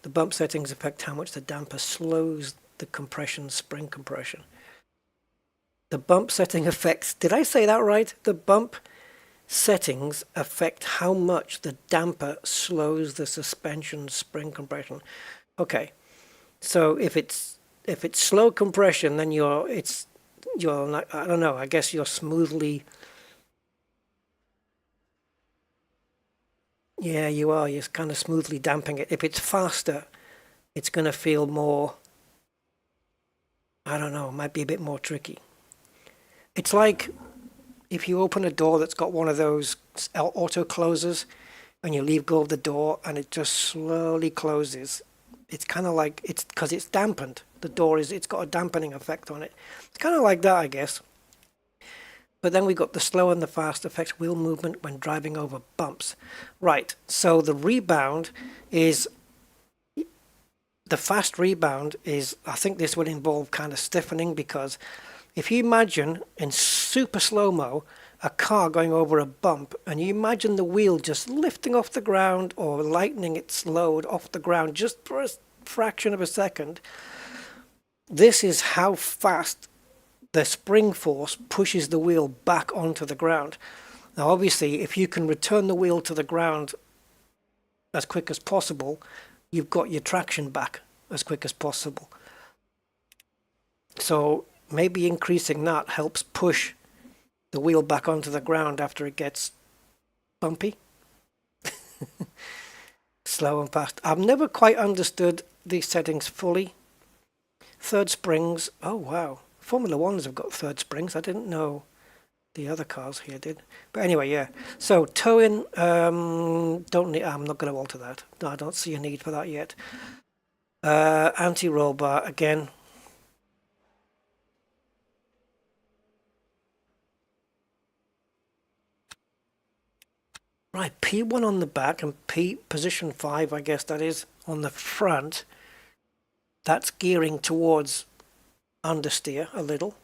Speaker 1: The bump settings affect how much the damper slows the compression, spring compression. The bump setting affects, did I say that right? The bump settings affect how much the damper slows the suspension spring compression. Okay, so if it's slow compression, then you're not, I don't know, I guess you're smoothly. Yeah, you are. You're kind of smoothly damping it. If it's faster, it's going to feel more, I don't know, might be a bit more tricky. It's like if you open a door that's got one of those auto closers and you leave go of the door and it just slowly closes. It's kind of like, it's because it's dampened. The door it's got a dampening effect on it. It's kind of like that, I guess. But then we got the slow and the fast affects wheel movement when driving over bumps. Right, so the rebound is, the fast rebound is, I think this would involve kind of stiffening, because if you imagine in super slow-mo a car going over a bump and you imagine the wheel just lifting off the ground or lightening its load off the ground just for a fraction of a second, this is how fast the spring force pushes the wheel back onto the ground. Now obviously if you can return the wheel to the ground as quick as possible, you've got your traction back as quick as possible. So maybe increasing that helps push the wheel back onto the ground after it gets bumpy. Slow and fast. I've never quite understood these settings fully. Third springs, oh wow. Formula Ones have got third springs. I didn't know the other cars here did. But anyway, yeah. So towing, don't need, I'm not going to alter that. No, I don't see a need for that yet. Anti-roll bar, again. Right, P1 on the back and position 5, I guess that is, on the front. That's gearing towards understeer a little,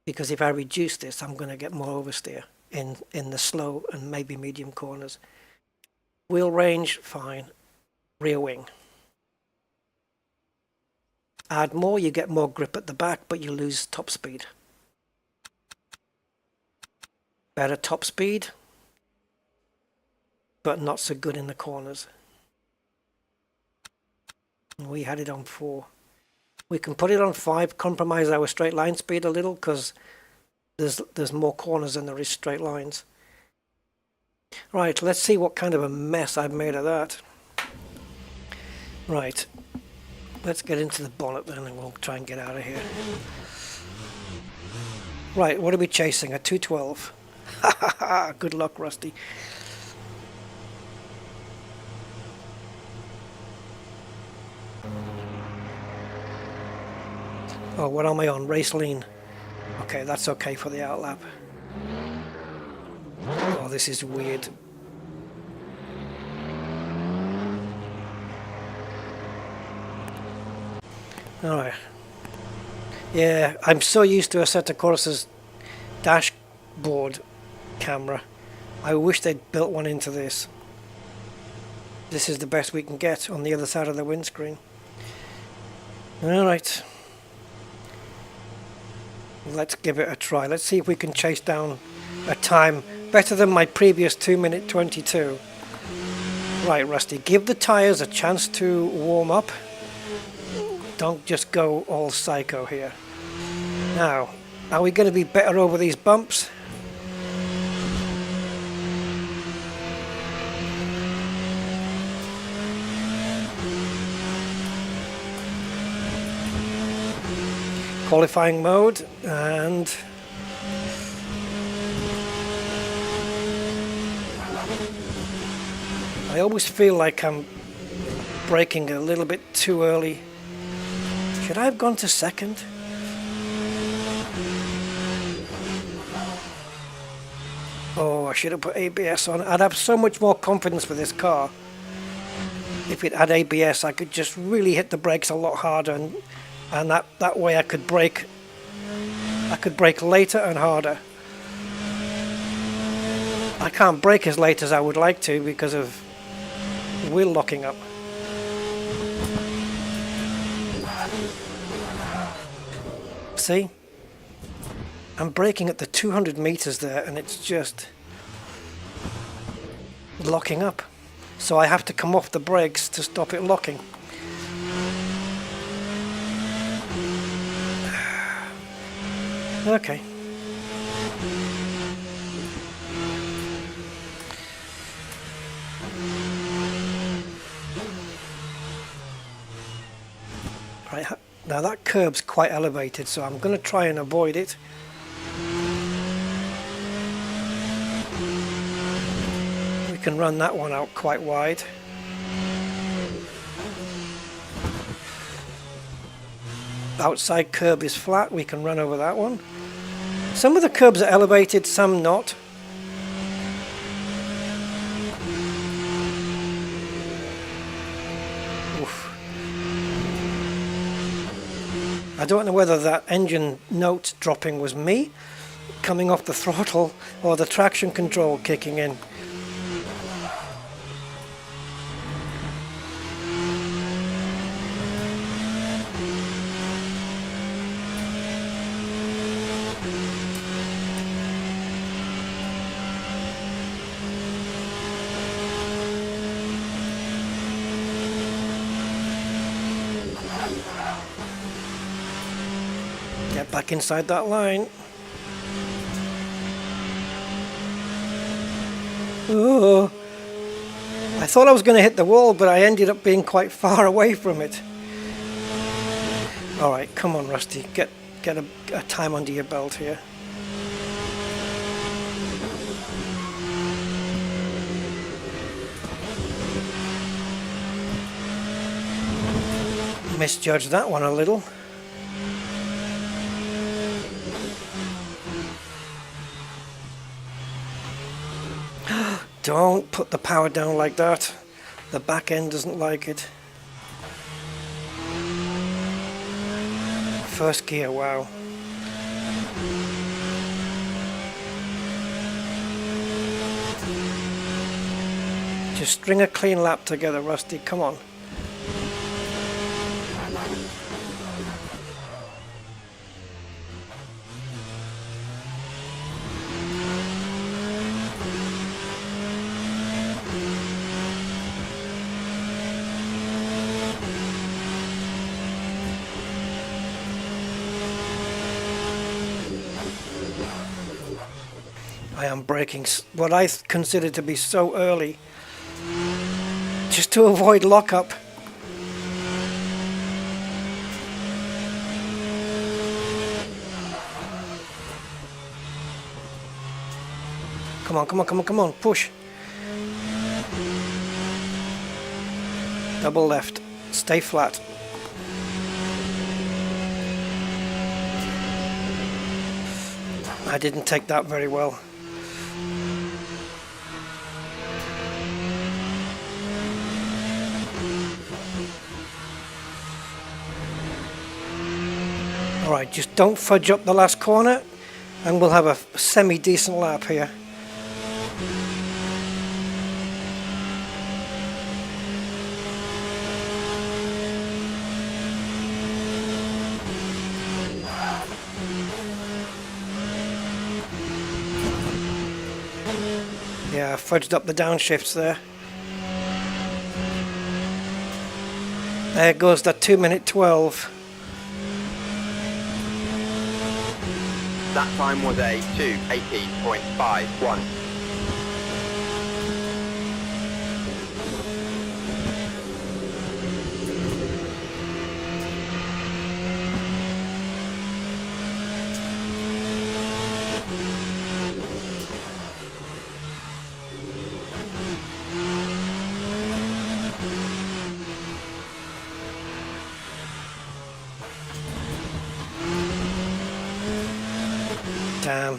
Speaker 1: because if I reduce this I'm going to get more oversteer in the slow and maybe medium corners. Wheel range, fine. Rear wing. Add more, you get more grip at the back, but you lose top speed. Better top speed, but not so good in the corners. We had it on 4. We can put it on 5, compromise our straight line speed a little, because there's more corners than there is straight lines. Right, let's see what kind of a mess I've made of that. Right, let's get into the bonnet then and we'll try and get out of here. Right, what are we chasing? A 212. Ha ha ha, good luck, Rusty. Oh, what am I on? Race lean. Okay, that's okay for the outlap. Oh, this is weird. Alright. Yeah, I'm so used to Assetto Corsa's dashboard camera. I wish they'd built one into this. This is the best we can get on the other side of the windscreen. Alright. Let's give it a try. Let's see if we can chase down a time better than my previous 2:22. Right, Rusty, give the tyres a chance to warm up. Don't just go all psycho here. Now, are we going to be better over these bumps? Qualifying mode, and I always feel like I'm braking a little bit too early. Should I have gone to second? Oh, I should have put ABS on. I'd have so much more confidence with this car. If it had ABS, I could just really hit the brakes a lot harder, and that way I could brake later and harder. I can't brake as late as I would like to because of wheel locking up. See? I'm braking at the 200 meters there and it's just locking up. So I have to come off the brakes to stop it locking. Okay. Right, now that curb's quite elevated, so I'm going to try and avoid it. We can run that one out quite wide. Outside curb is flat, we can run over that one. Some of the curbs are elevated, some not. Oof. I don't know whether that engine note dropping was me coming off the throttle or the traction control kicking in. Get back inside that line. Oh, I thought I was going to hit the wall, but I ended up being quite far away from it. All right, come on, Rusty, get a time under your belt here. Misjudged that one a little. Don't put the power down like that. The back end doesn't like it. First gear, wow. Just string a clean lap together, Rusty, come on. I am braking what I consider to be so early, just to avoid lockup. Come on, come on, come on, come on, push. Double left, stay flat. I didn't take that very well. Alright, just don't fudge up the last corner and we'll have a semi-decent lap here. Yeah, I fudged up the downshifts there. There goes that 2:12.
Speaker 2: That time was a 2:18.51.
Speaker 1: Damn.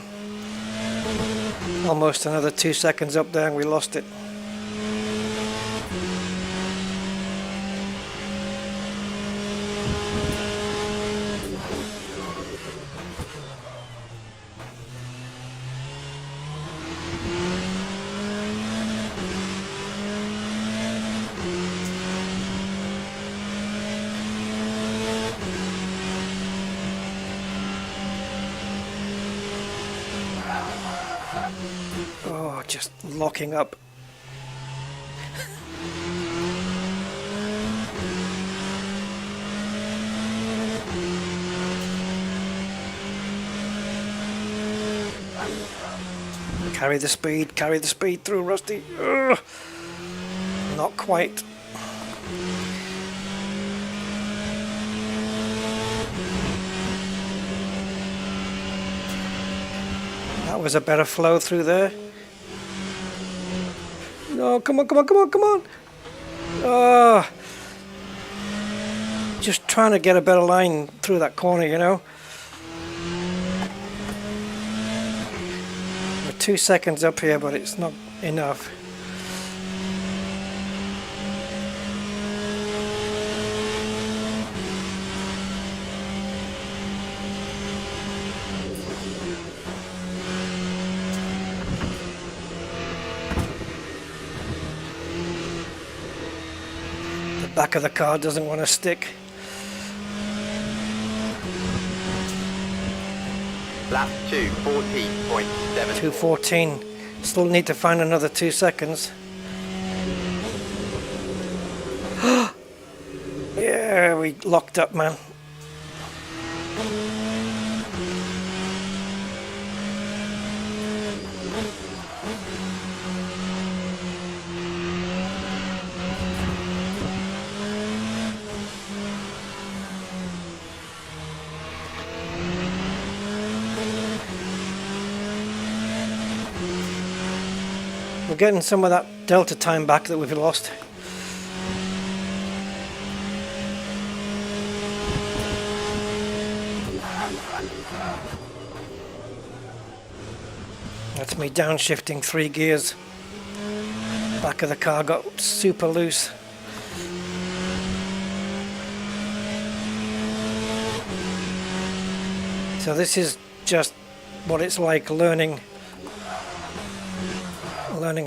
Speaker 1: Almost another 2 seconds up there and we lost it. Oh, just locking up. Carry the speed through, Rusty. Ugh. Not quite. That was a better flow through there. No, come on, come on, come on, come on. Oh, just trying to get a better line through that corner, you know. We're 2 seconds up here, but it's not enough. Back of the car doesn't want to stick.
Speaker 2: Lap 2:14.7.
Speaker 1: 2:14. Still need to find another 2 seconds. Yeah, we locked up, man. We're getting some of that delta time back that we've lost. That's me downshifting 3 gears. Back of the car got super loose. So this is just what it's like learning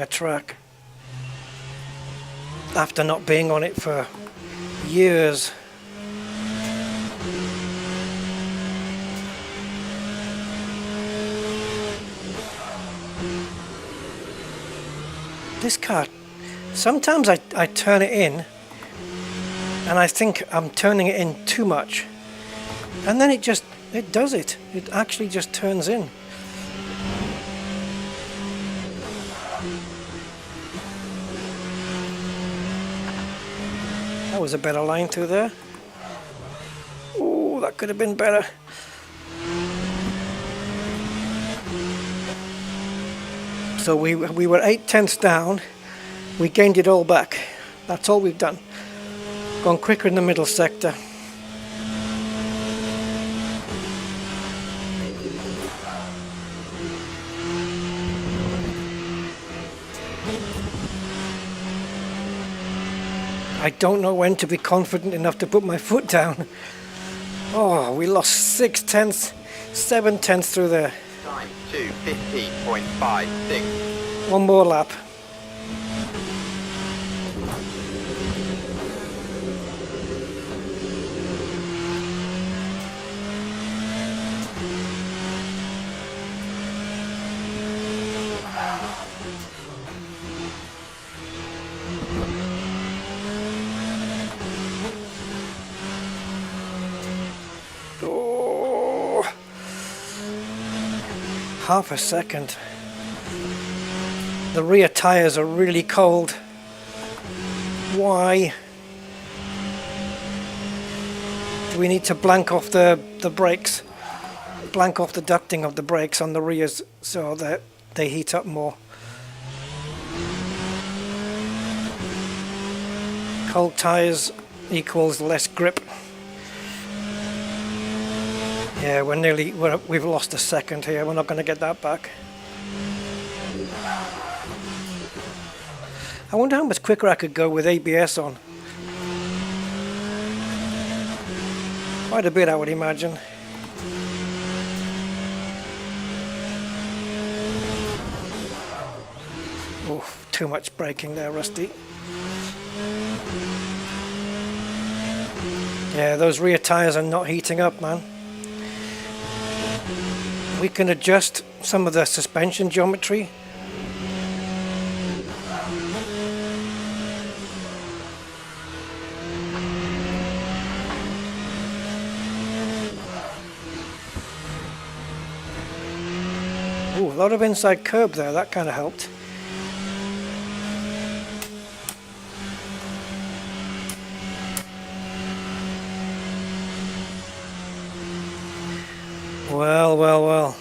Speaker 1: a track after not being on it for years. This car, sometimes I turn it in and I think I'm turning it in too much, and then it does it. It actually just turns in. That was a better line through there. Ooh, that could have been better. So we were 8/10 down. We gained it all back. That's all we've done. Gone quicker in the middle sector. I don't know when to be confident enough to put my foot down. Oh, we lost 6 tenths, 7 tenths through there.
Speaker 2: Time 2:15.56.
Speaker 1: One more lap. Oh, half a second. The rear tires are really cold. Why? Do we need to blank off the brakes? Blank off the ducting of the brakes on the rears so that they heat up more. Cold tires equals less grip. Yeah, we've lost a second here. We're not going to get that back. I wonder how much quicker I could go with ABS on. Quite a bit, I would imagine. Oof, too much braking there, Rusty. Yeah, those rear tires are not heating up, man. We can adjust some of the suspension geometry. Ooh, a lot of inside curb there, that kind of helped. Well.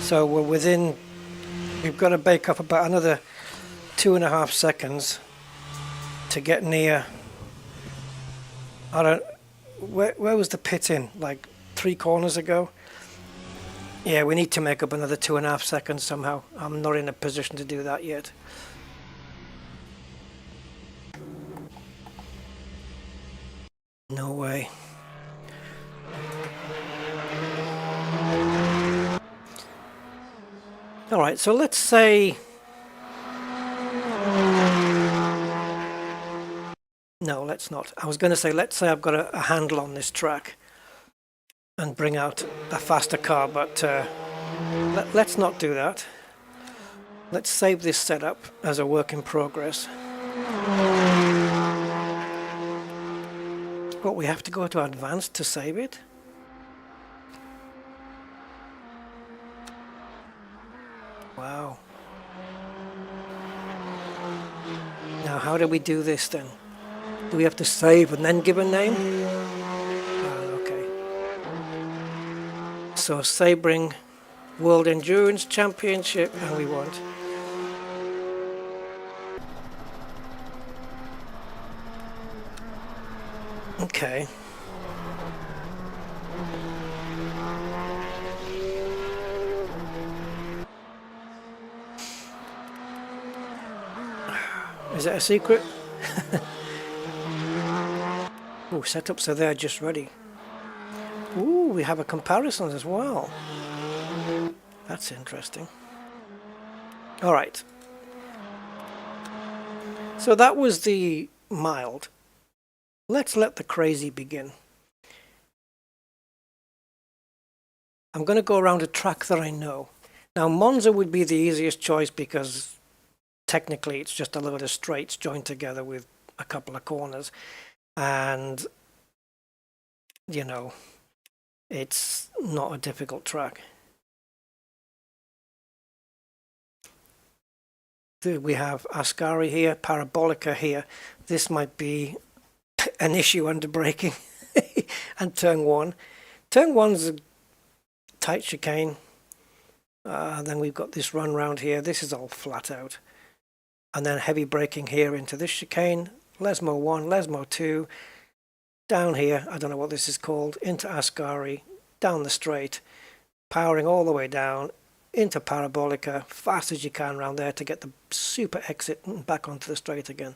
Speaker 1: So we've got to bake up about another 2.5 seconds to get near, where was the pit in? Like 3 corners ago? Yeah, we need to make up another 2.5 seconds somehow. I'm not in a position to do that yet. No way. Alright, so let's say... No, let's not. I was going to say, let's say I've got a handle on this track and bring out a faster car, but let's not do that. Let's save this setup as a work in progress. But we have to go to advanced to save it? Wow. Now how do we do this then? Do we have to save and then give a name? Okay. So Sebring World Endurance Championship, and we want. Okay. Is it a secret? Oh, setups are there just ready. Ooh, we have a comparison as well. That's interesting. Alright. So that was the mild. Let's let the crazy begin. I'm going to go around a track that I know. Now Monza would be the easiest choice because technically it's just a load of straights joined together with a couple of corners. And, you know, it's not a difficult track. We have Ascari here, Parabolica here. This might be an issue under braking. And turn 1. Turn 1's a tight chicane. Then we've got this run round here. This is all flat out. And then heavy braking here into this chicane. Lesmo 1, Lesmo 2. Down here, I don't know what this is called, into Ascari, down the straight. Powering all the way down into Parabolica, fast as you can around there to get the super exit and back onto the straight again.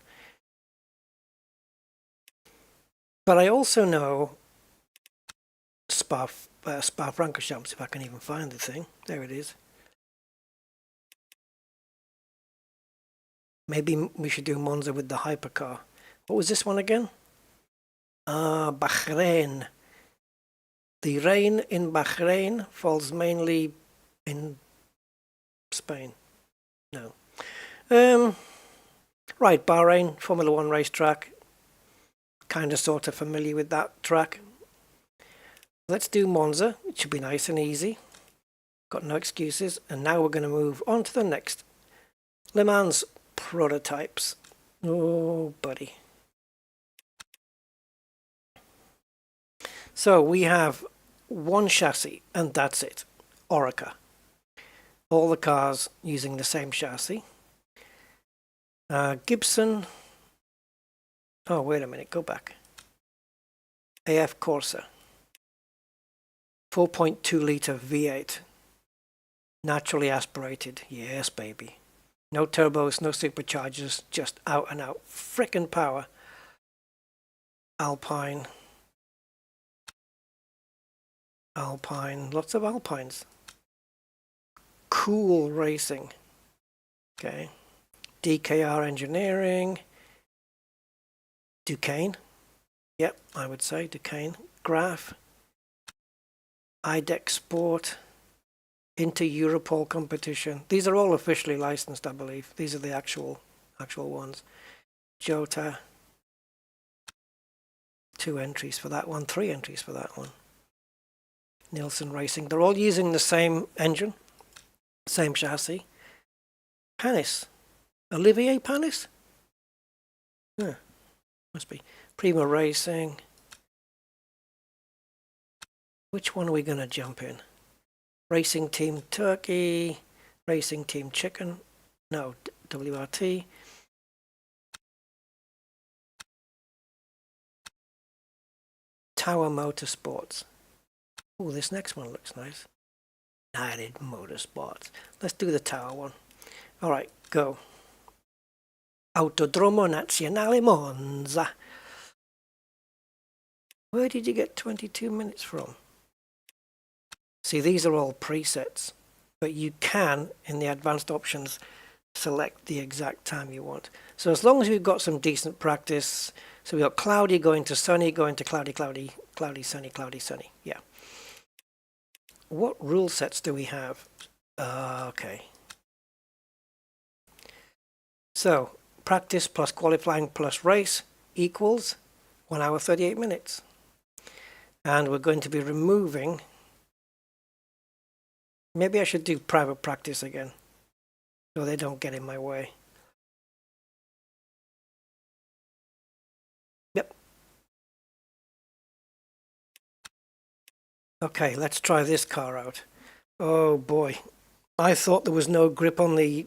Speaker 1: But I also know Spa-Francorchamps, if I can even find the thing. There it is. Maybe we should do Monza with the hypercar. What was this one again? Bahrain. The rain in Bahrain falls mainly in Spain. No. Right, Bahrain, Formula One racetrack. Kind of sort of familiar with that track. Let's do Monza. It should be nice and easy. Got no excuses. And now we're going to move on to the next. Le Mans prototypes. Oh, buddy. So we have one chassis and that's it. Orica. All the cars using the same chassis. Gibson. Oh, wait a minute. Go back. AF Corsair. 4.2 litre V8. Naturally aspirated. Yes, baby. No turbos, no superchargers. Just out and out frickin' power. Alpine. Alpine. Lots of Alpines. Cool Racing. Okay. DKR Engineering. Duquesne. Yep, I would say Duquesne. Graph. IDEX Sport. Inter-Europol competition. These are all officially licensed, I believe. These are the actual ones. Jota. 2 entries for that one. 3 entries for that one. Nielsen Racing. They're all using the same engine. Same chassis. Panis. Olivier Panis? Yeah. Must be. Prima Racing. Which one are we going to jump in? Racing Team Turkey. Racing Team Chicken. No, WRT. Tower Motorsports. Oh, this next one looks nice. United Motorsports. Let's do the Tower one. All right, go. Autodromo Nazionale Monza. Where did you get 22 minutes from? See, these are all presets, but you can, in the advanced options, select the exact time you want. So as long as we've got some decent practice, so we've got cloudy going to sunny, going to cloudy, cloudy, cloudy, sunny, cloudy, sunny. Yeah. What rule sets do we have? Okay. So, practice plus qualifying plus race equals 1 hour 38 minutes. And we're going to be removing... Maybe I should do private practice again, so they don't get in my way. Yep. Okay, let's try this car out. Oh boy, I thought there was no grip on the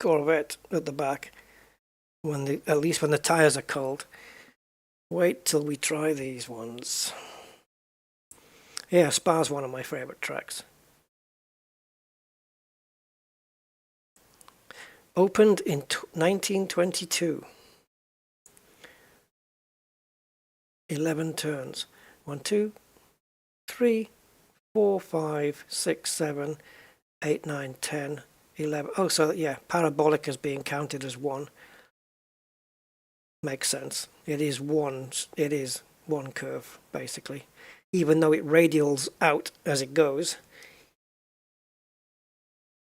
Speaker 1: Corvette at the back, at least when the tires are cold. Wait till we try these ones. Yeah, Spa's one of my favorite tracks. Opened in 1922. 11 turns. 1, 2, 3, 4, 5, 6, 7, 8, 9, 10, 11. Oh, so yeah, parabolic is being counted as 1. Makes sense. It is one curve, basically. Even though it radials out as it goes.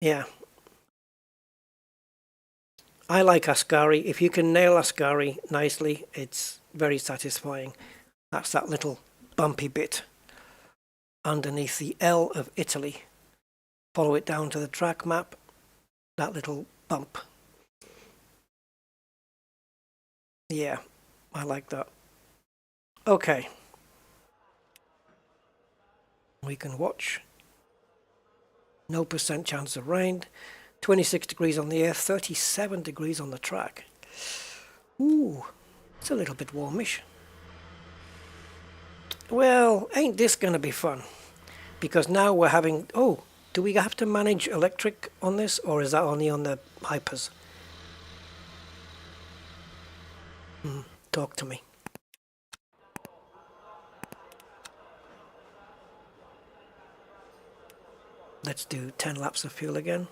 Speaker 1: Yeah. I like Ascari. If you can nail Ascari nicely, it's very satisfying. That's that little bumpy bit underneath the L of Italy. Follow it down to the track map. That little bump. Yeah, I like that. Okay. We can watch. No % chance of rain. 26 degrees on the air, 37 degrees on the track. Ooh, it's a little bit warmish. Well, ain't this gonna be fun? Because now we're having... Oh, do we have to manage electric on this, or is that only on the Hypers? Talk to me. Let's do 10 laps of fuel again.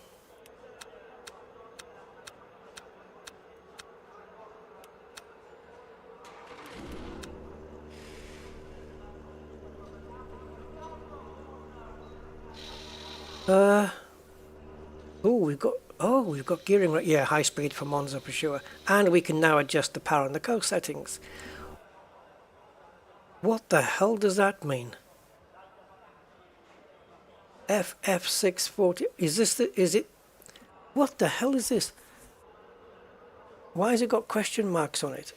Speaker 1: We've got gearing right. Yeah, high speed for Monza for sure. And we can now adjust the power and the coast settings. What the hell does that mean? FF640. Is it? What the hell is this? Why has it got question marks on it?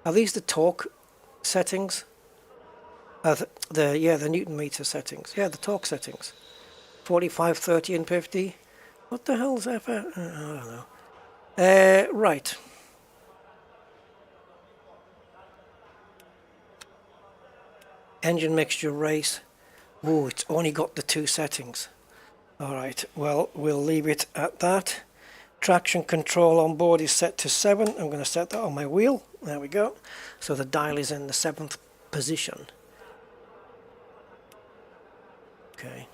Speaker 1: Are these the torque settings? The Newton meter settings. Yeah, the torque settings. 45, 30 and 50. What the hell's FF? I don't know. Right. Engine mixture race. Oh, it's only got the 2 settings. Alright, well, we'll leave it at that. Traction control on board is set to 7. I'm going to set that on my wheel. There we go. So the dial is in the 7th position. Okay.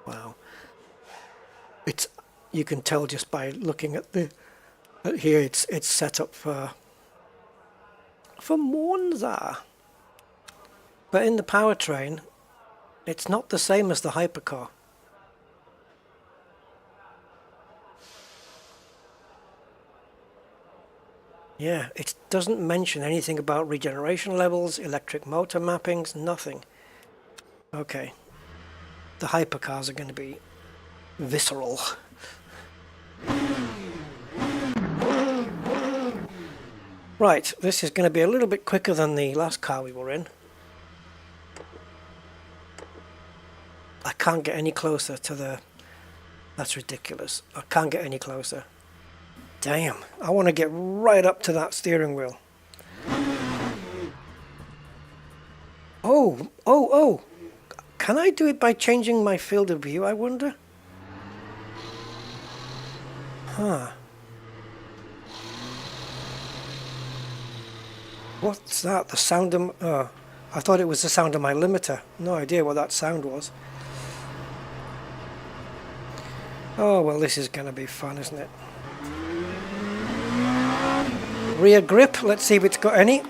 Speaker 1: Wow. You can tell just by looking at here it's set up for Monza. But in the powertrain, it's not the same as the hypercar. Yeah, it doesn't mention anything about regeneration levels, electric motor mappings, nothing. Okay. The hypercars are going to be visceral. Right, this is going to be a little bit quicker than the last car we were in. I can't get any closer to the... That's ridiculous. I can't get any closer. Damn, I want to get right up to that steering wheel. Oh! Can I do it by changing my field of view, I wonder? Huh. What's that? The sound of... Oh, I thought it was the sound of my limiter. No idea what that sound was. Oh, well, this is going to be fun, isn't it? Rear grip, let's see if it's got any.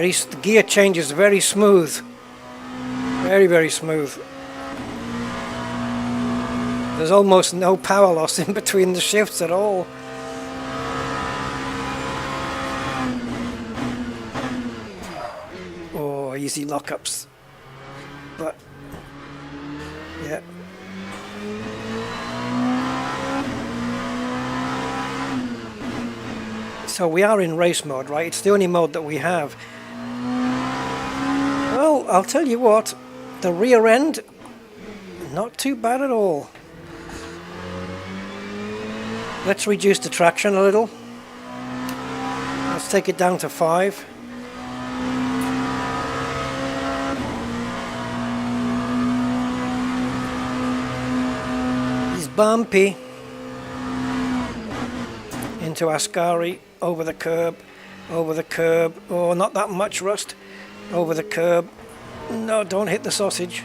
Speaker 1: The gear change is very smooth. Very, very smooth. There's almost no power loss in between the shifts at all. Oh, easy lockups. But, yeah. So we are in race mode, right? It's the only mode that we have. Well, I'll tell you what, the rear end, not too bad at all. Let's reduce the traction a little. Let's take it down to 5. He's bumpy. Into Ascari, over the curb. Oh, not that much rust. Over the curb. No, don't hit the sausage.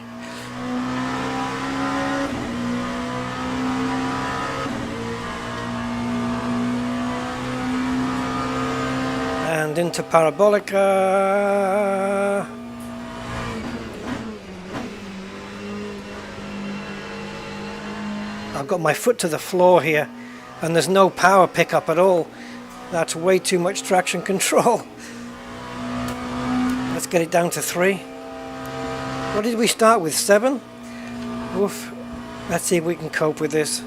Speaker 1: And into Parabolica. I've got my foot to the floor here and there's no power pickup at all. That's way too much traction control. Let's get it down to 3. What did we start with? 7? Oof. Let's see if we can cope with this.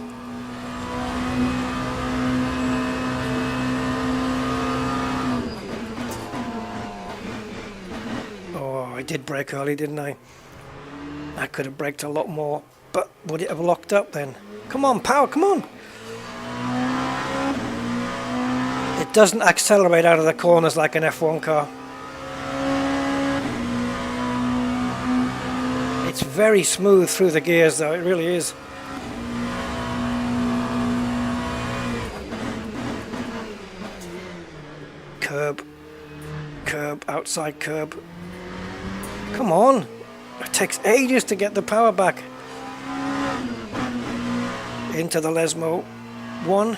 Speaker 1: Oh, I did brake early, didn't I? I could have braked a lot more, but would it have locked up then? Come on, power, come on! doesn't accelerate out of the corners like an F1 car. It's very smooth through the gears though, it really is. Curb, curb, outside curb. Come on, it takes ages to get the power back. Into the Lesmo 1.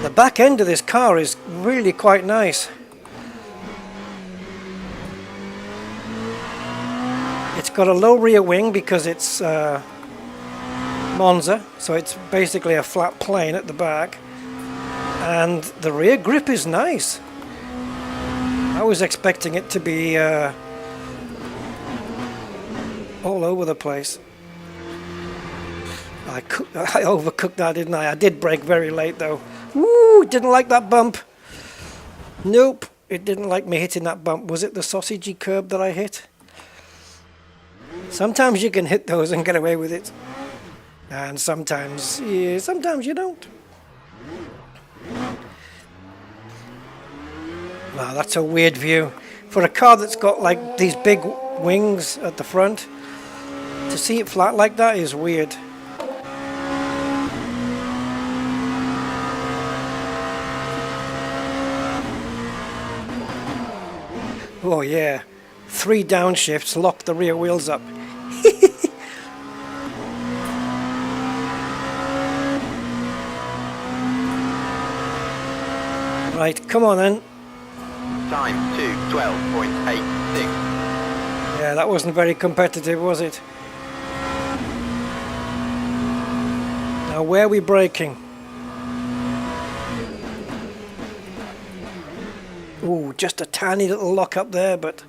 Speaker 1: The back end of this car is really quite nice. It's got a low rear wing because it's Monza, so it's basically a flat plane at the back. And the rear grip is nice. I was expecting it to be all over the place. I overcooked that, didn't I? I did brake very late though. Woo! Didn't like that bump. Nope, it didn't like me hitting that bump. Was it the sausagey curb that I hit? Sometimes you can hit those and get away with it. And sometimes, yeah, sometimes you don't. Wow, that's a weird view. For a car that's got like these big wings at the front, to see it flat like that is weird. Oh yeah, 3 downshifts lock the rear wheels up. Right, come on then.
Speaker 2: Time 2:12.86.
Speaker 1: Yeah, that wasn't very competitive, was it? Now where are we braking? Ooh, just a tiny little lock up there, but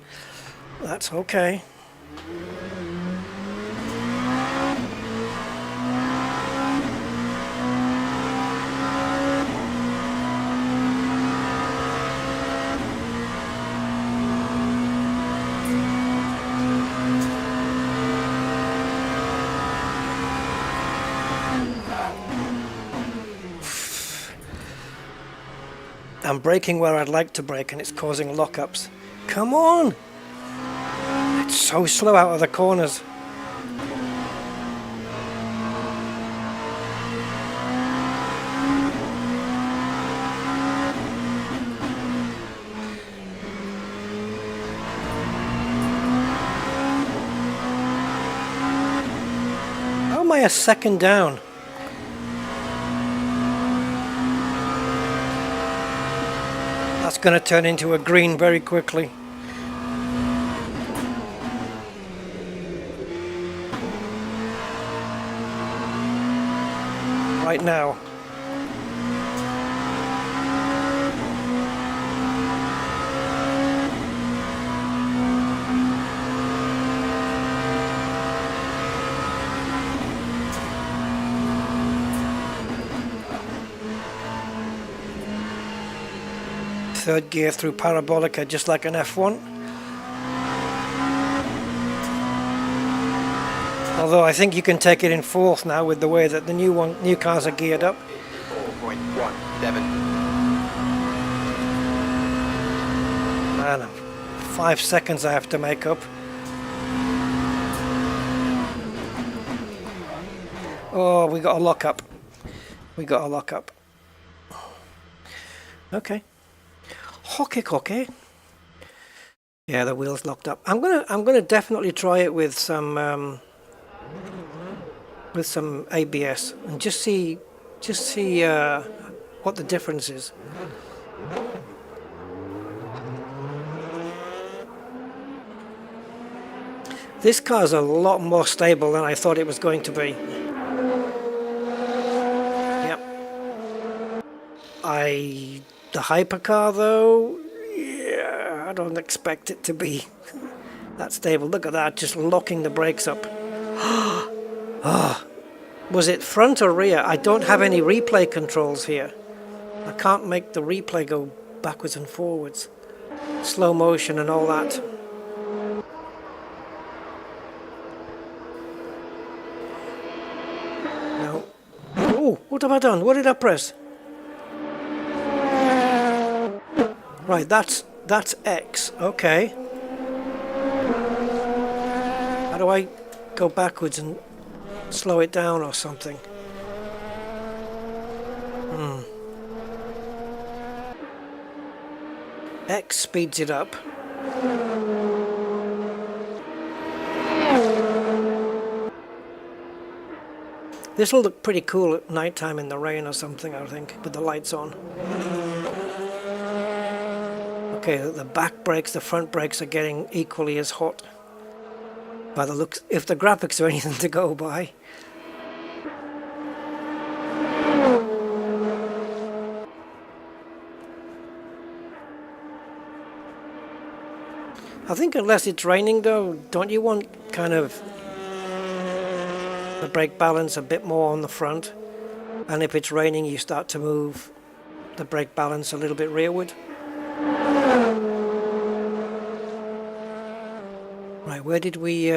Speaker 1: that's okay. I'm braking where I'd like to brake and it's causing lockups. Come on! It's so slow out of the corners. How am I a second down? That's going to turn into a green very quickly. Right now. Third gear through parabolica, just like an F1. Although I think you can take it in fourth now with the way that the new cars are geared up.
Speaker 2: 4.17.
Speaker 1: Man, 5 seconds I have to make up. Oh, we got a lock up. We got a lock up. Okay. Hockey. Yeah, the wheel's locked up. I'm gonna definitely try it with some ABS and just see what the difference is. This car's a lot more stable than I thought it was going to be. Yep. The hypercar though, yeah, I don't expect it to be that stable. Look at that, just locking the brakes up. Oh, was it front or rear? I don't have any replay controls here. I can't make the replay go backwards and forwards. Slow motion and all that. No. Oh, what have I done? What did I press? Right, that's X. Okay. How do I go backwards and slow it down or something? X speeds it up. This will look pretty cool at night time in the rain or something, I think, with the lights on. Okay, the back brakes, the front brakes are getting equally as hot. By the looks, if the graphics are anything to go by. I think unless it's raining though, don't you want kind of the brake balance a bit more on the front? And if it's raining, you start to move the brake balance a little bit rearward. Right, where did we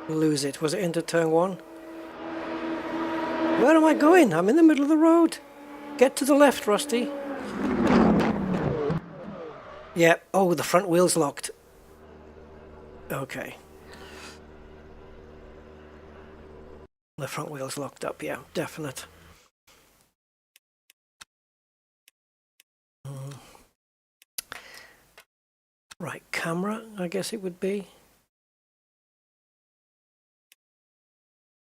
Speaker 1: lose it? Was it into turn 1? Where am I going? I'm in the middle of the road. Get to the left, Rusty. Yeah, oh, the front wheel's locked. Okay. The front wheel's locked up, yeah, definite. Right, camera, I guess it would be.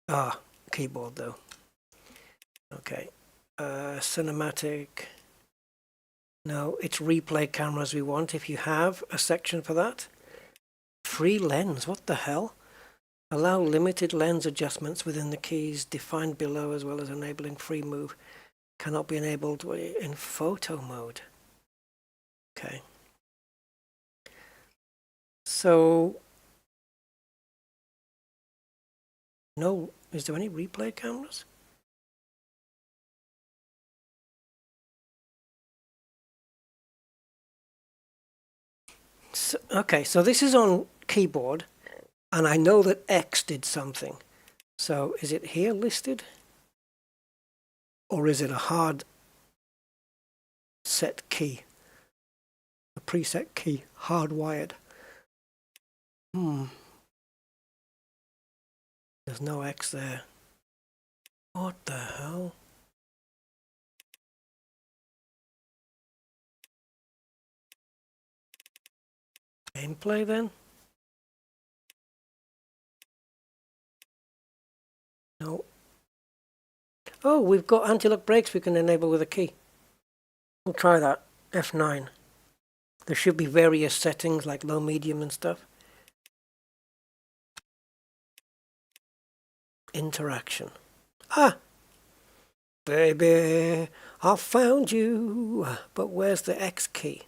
Speaker 1: Ah, keyboard though. Okay. Cinematic. No, it's replay cameras we want if you have a section for that. Free lens, what the hell? Allow limited lens adjustments within the keys defined below as well as enabling free move. Cannot be enabled in photo mode. Okay. So, no, is there any replay cameras? So, okay, so this is on keyboard, and I know that X did something. So is it here listed? Or is it a hard set key? A preset key, hardwired. There's no X there. What the hell? Gameplay then? No. Oh, we've got anti-lock brakes we can enable with a key. We'll try that. F9. There should be various settings like low, medium and stuff. Interaction. Ah! Baby, I found you. But where's the X key?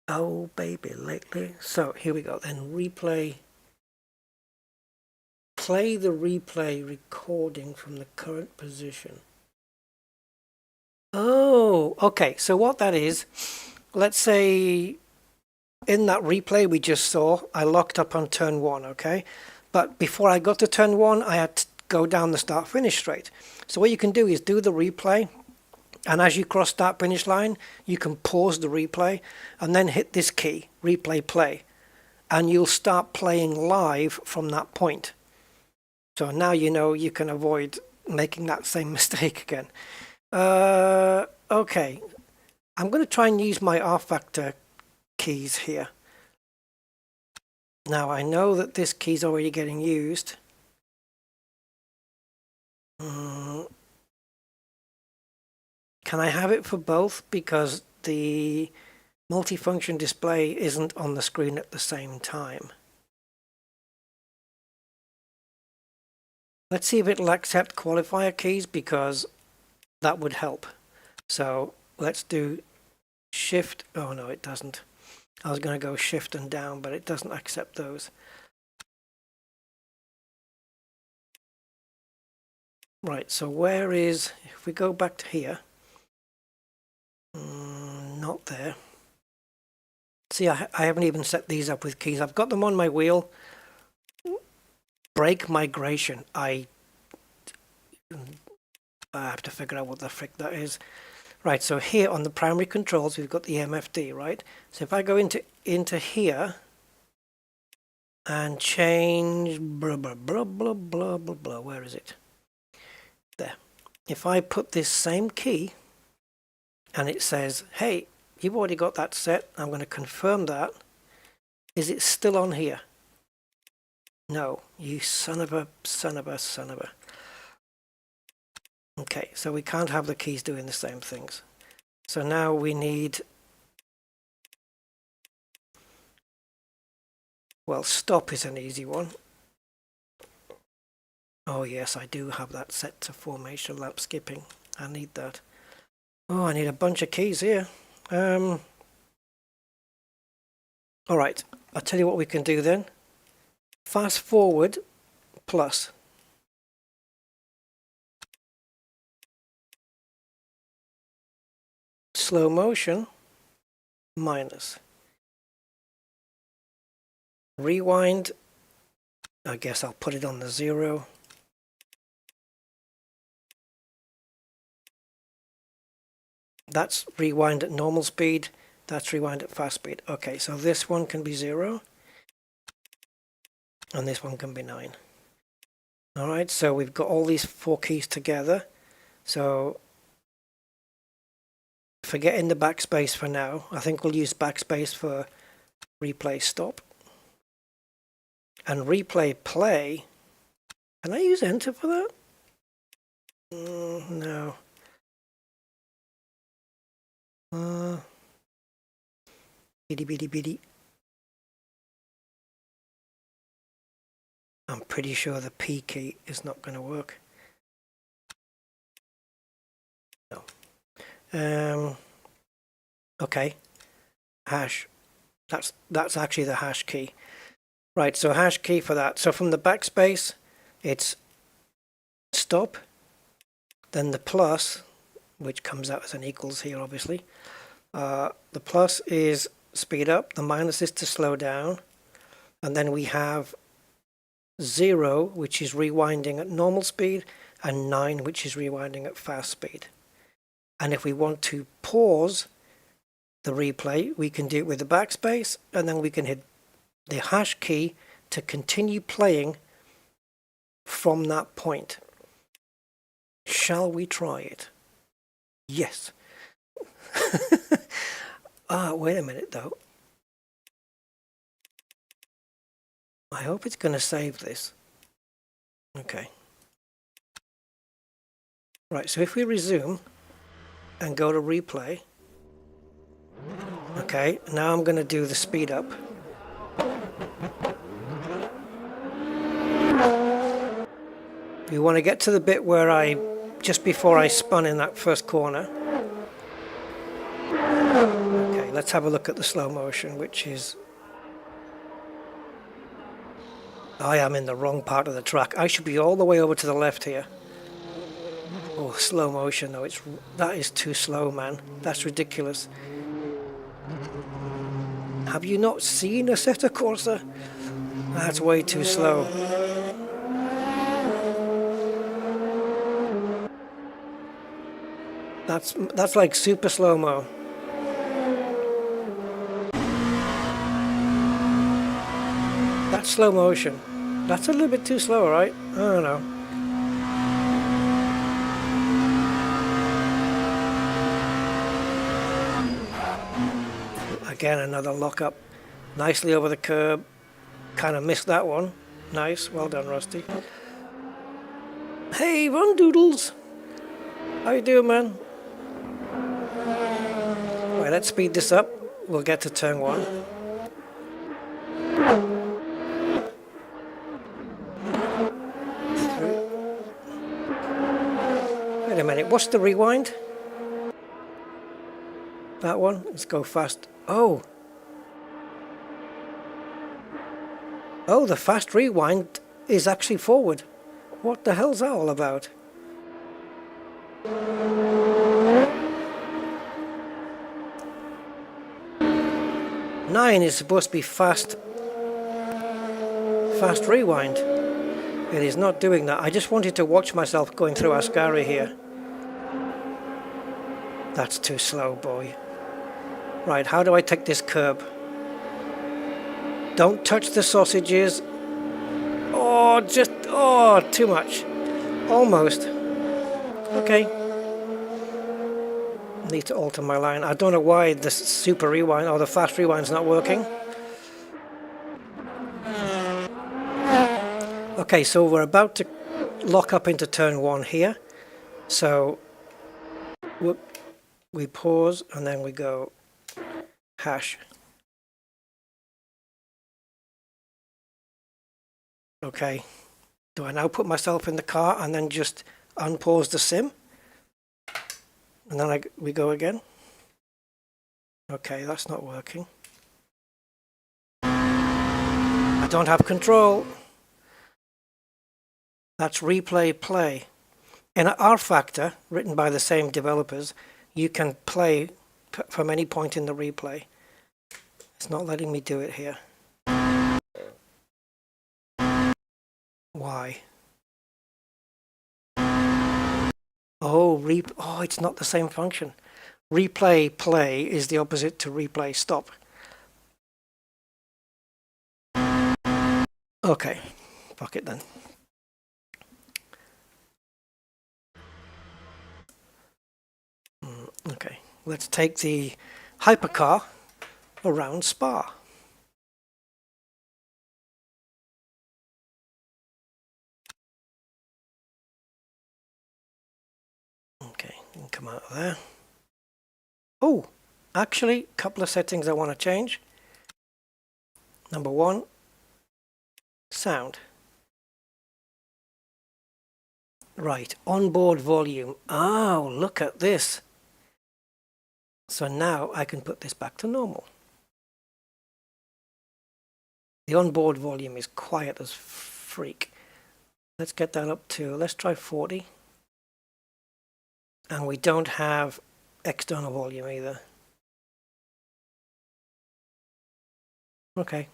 Speaker 1: Oh, baby, lately. So, here we go then. Replay. Play the replay recording from the current position. Oh, okay. So what that is, let's say in that replay we just saw, I locked up on turn 1, okay? But before I got to turn 1, I had to go down the start-finish straight. So what you can do is do the replay, and as you cross start-finish line, you can pause the replay, and then hit this key, replay play, and you'll start playing live from that point. So now you know you can avoid making that same mistake again. Okay, I'm going to try and use my R-Factor keys here. Now I know that this key's already getting used. Can I have it for both? Because the multifunction display isn't on the screen at the same time. Let's see if it'll accept qualifier keys, because that would help. So let's do shift. Oh no, it doesn't. I was going to go shift and down, but it doesn't accept those. Right, so where is, if we go back to here, not there. See, I haven't even set these up with keys. I've got them on my wheel. Brake migration. I have to figure out what the frick that is. Right, so here on the primary controls, we've got the MFD, right? So if I go into here and change blah, blah, blah, blah, blah, blah, blah, where is it? There. If I put this same key and it says, hey, you've already got that set, I'm going to confirm that. Is it still on here? No, you son of a. Okay, so we can't have the keys doing the same things. So now we need, well, stop is an easy one. Oh yes, I do have that set to formation lap skipping. I need that. Oh, I need a bunch of keys here. All right, I'll tell you what we can do then. Fast forward plus. Slow motion minus. Rewind, I guess I'll put it on the 0. That's rewind at normal speed, that's rewind at fast speed. Okay, so this one can be 0 and this one can be 9. Alright, so we've got all these 4 keys together. So forgetting the backspace for now. I think we'll use backspace for replay stop. And replay play. Can I use enter for that? No. Biddy. I'm pretty sure the P key is not going to work. No. Okay. Hash. That's actually the hash key. Right, so hash key for that. So from the backspace, it's stop, then the plus, which comes out as an equals here, obviously. The plus is speed up, the minus is to slow down, and then we have 0, which is rewinding at normal speed, and 9, which is rewinding at fast speed. And if we want to pause the replay, we can do it with the backspace, and then we can hit the hash key to continue playing from that point. Shall we try it? Yes. Wait a minute though. I hope it's going to save this. Okay. Right, so if we resume and go to replay. Okay, now I'm going to do the speed up. We want to get to the bit where just before I spun in that first corner. Okay, let's have a look at the slow motion, which is... I am in the wrong part of the track. I should be all the way over to the left here. Oh, slow motion though, that is too slow, man. That's ridiculous. Have you not seen a set of Corsair? That's way too slow. That's like super slow-mo. That's slow motion. That's a little bit too slow, right? I don't know. Again, another lock-up. Nicely over the curb. Kind of missed that one. Nice. Well done, Rusty. Hey, Run Doodles! How you doing, man? Right, let's speed this up. We'll get to turn 1. Wait a minute, what's the rewind? That one? Let's go fast. Oh! Oh, the fast rewind is actually forward. What the hell's that all about? Nine is supposed to be fast rewind. It is not doing that. I just wanted to watch myself going through Ascari here. That's too slow, boy. Right, how do I take this curb? Don't touch the sausages. Oh, too much. Almost. Okay. Need to alter my line. I don't know why the super rewind or the fast rewind's not working. Okay, so we're about to lock up into turn 1 here. So we pause and then we go hash. Okay. Do I now put myself in the car and then just unpause the sim? And then we go again? Okay, that's not working. I don't have control. That's replay play. In an R Factor, written by the same developers, you can play from any point in the replay. It's not letting me do it here. Why? Oh, it's not the same function. Replay play is the opposite to replay stop. Okay, fuck it then. Okay, let's take the hypercar around Spa. Okay, you can come out of there. Oh, actually, a couple of settings I want to change. Number 1, sound. Right, onboard volume. Oh, look at this. So now I can put this back to normal. The onboard volume is quiet as freak. Let's get that up to, let's try 40. And we don't have external volume either. Okay.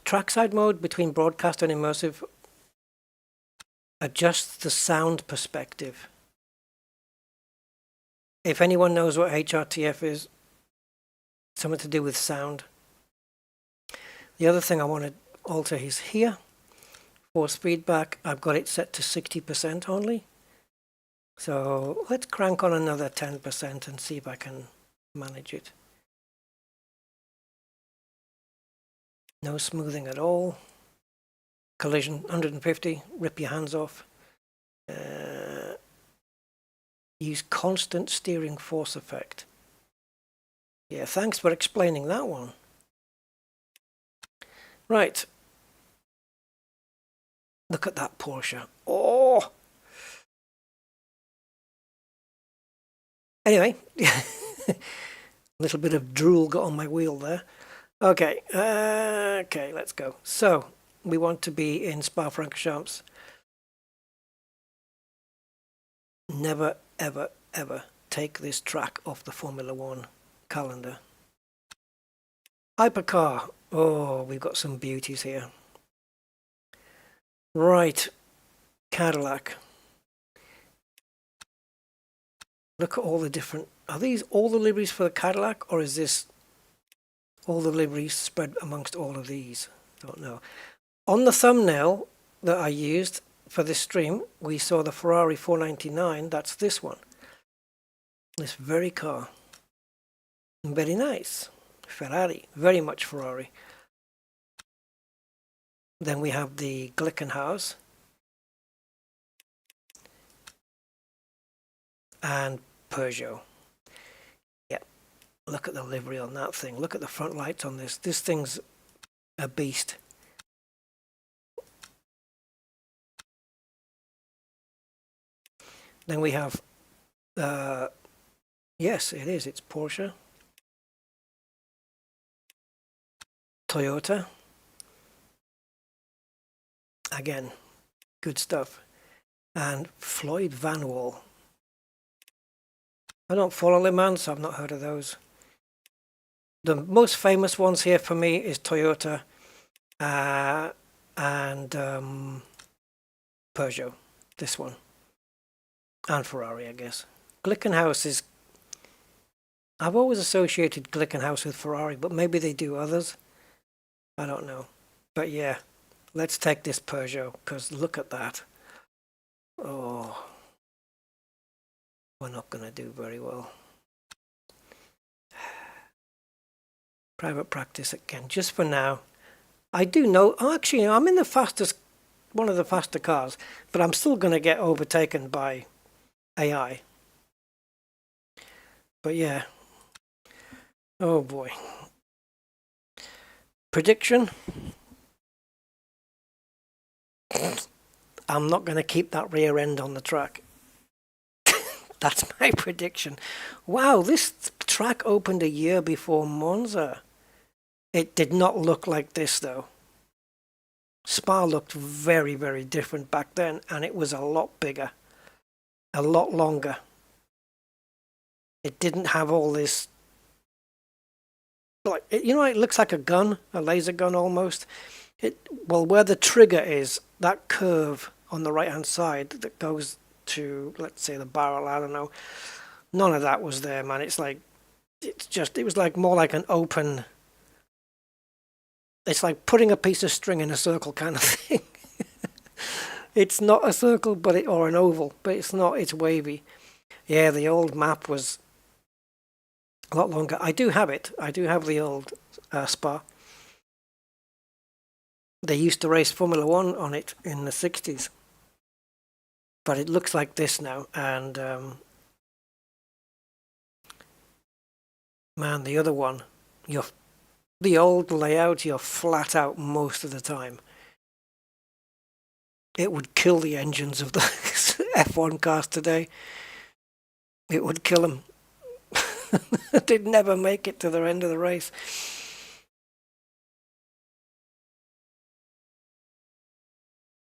Speaker 1: Trackside mode between broadcast and immersive. Adjust the sound perspective. If anyone knows what HRTF is, something to do with sound. The other thing I want to alter is here. Force feedback, I've got it set to 60% only. So let's crank on another 10% and see if I can manage it. No smoothing at all. Collision 150, rip your hands off. Use constant steering force effect. Yeah, thanks for explaining that one. Right. Look at that Porsche. Oh! Anyway, a little bit of drool got on my wheel there. Okay, okay, let's go. So, we want to be in Spa-Francorchamps. Never, ever, ever take this track off the Formula 1 calendar. Hypercar. Oh, we've got some beauties here. Right, Cadillac. Look at all the different... Are these all the liveries for the Cadillac, or is this all the liveries spread amongst all of these? Don't know. On the thumbnail that I used for this stream, we saw the Ferrari 499. That's this one. This very car. Very nice. Ferrari. Very much Ferrari. Then we have the Glickenhaus. And Peugeot. Yeah. Look at the livery on that thing. Look at the front lights on this. This thing's a beast. Then we have, yes, it is. It's Porsche, Toyota. Again, good stuff. And Floyd Van Wall. I don't follow Le Mans, so I've not heard of those. The most famous ones here for me is Toyota and Peugeot. This one. And Ferrari, I guess. Glickenhaus is... I've always associated Glickenhaus with Ferrari, but maybe they do others. I don't know. But yeah, let's take this Peugeot, because look at that. Oh, we're not going to do very well. Private practice again, just for now. I do know, actually, I'm in the fastest, one of the faster cars, but I'm still going to get overtaken by AI. But yeah. Oh boy. Prediction? I'm not going to keep that rear end on the track. That's my prediction. Wow, this track opened a year before Monza. It did not look like this though. Spa looked very, very different back then, and it was a lot bigger, a lot longer. It didn't have all this, like, you know, it looks like a gun, a laser gun almost. Well, where the trigger is, that curve on the right hand side that goes to, let's say, the barrel, I don't know, none of that was there, man. It's like, it was like more like an open, it's like putting a piece of string in a circle kind of thing. It's not a circle, but or an oval, but it's not, it's wavy. Yeah, the old map was a lot longer. I do have it. I do have the old Spa. They used to race Formula 1 on it in the 60s. But it looks like this now, and man, the other one, the old layout, you're flat out most of the time. It would kill the engines of the F1 cars today. It would kill them. They'd never make it to the end of the race.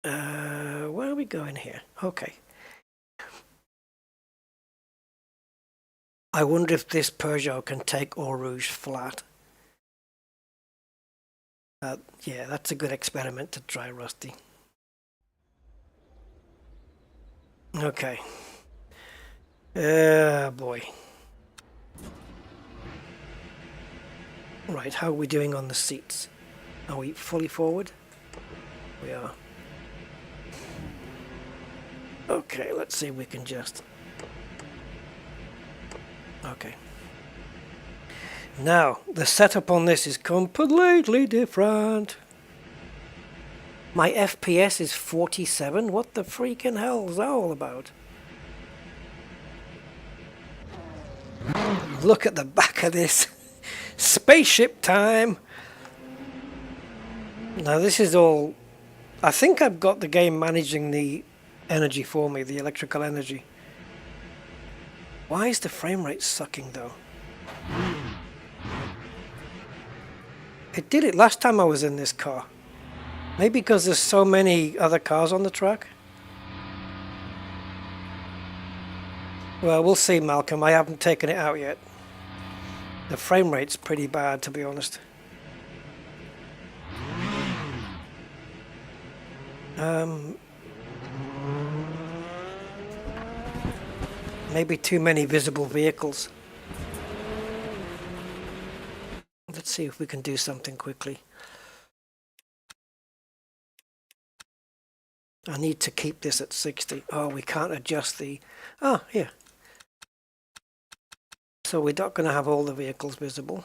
Speaker 1: Where are we going here? Okay. I wonder if this Peugeot can take Eau Rouge flat. Yeah, that's a good experiment to try, Rusty. Okay. Boy. Right, how are we doing on the seats? Are we fully forward? We are. Okay, let's see if we can just... Okay. Now, the setup on this is completely different. My FPS is 47. What the freaking hell is that all about? Look at the back of this. Spaceship time! Now this is all... I think I've got the game managing the energy for me, the electrical energy. Why is the frame rate sucking though? It did it last time I was in this car. Maybe because there's so many other cars on the track? Well, we'll see, Malcolm. I haven't taken it out yet. The frame rate's pretty bad, to be honest. Maybe too many visible vehicles. Let's see if we can do something quickly. I need to keep this at 60. Oh, we can't adjust the... Oh, here. So we're not going to have all the vehicles visible.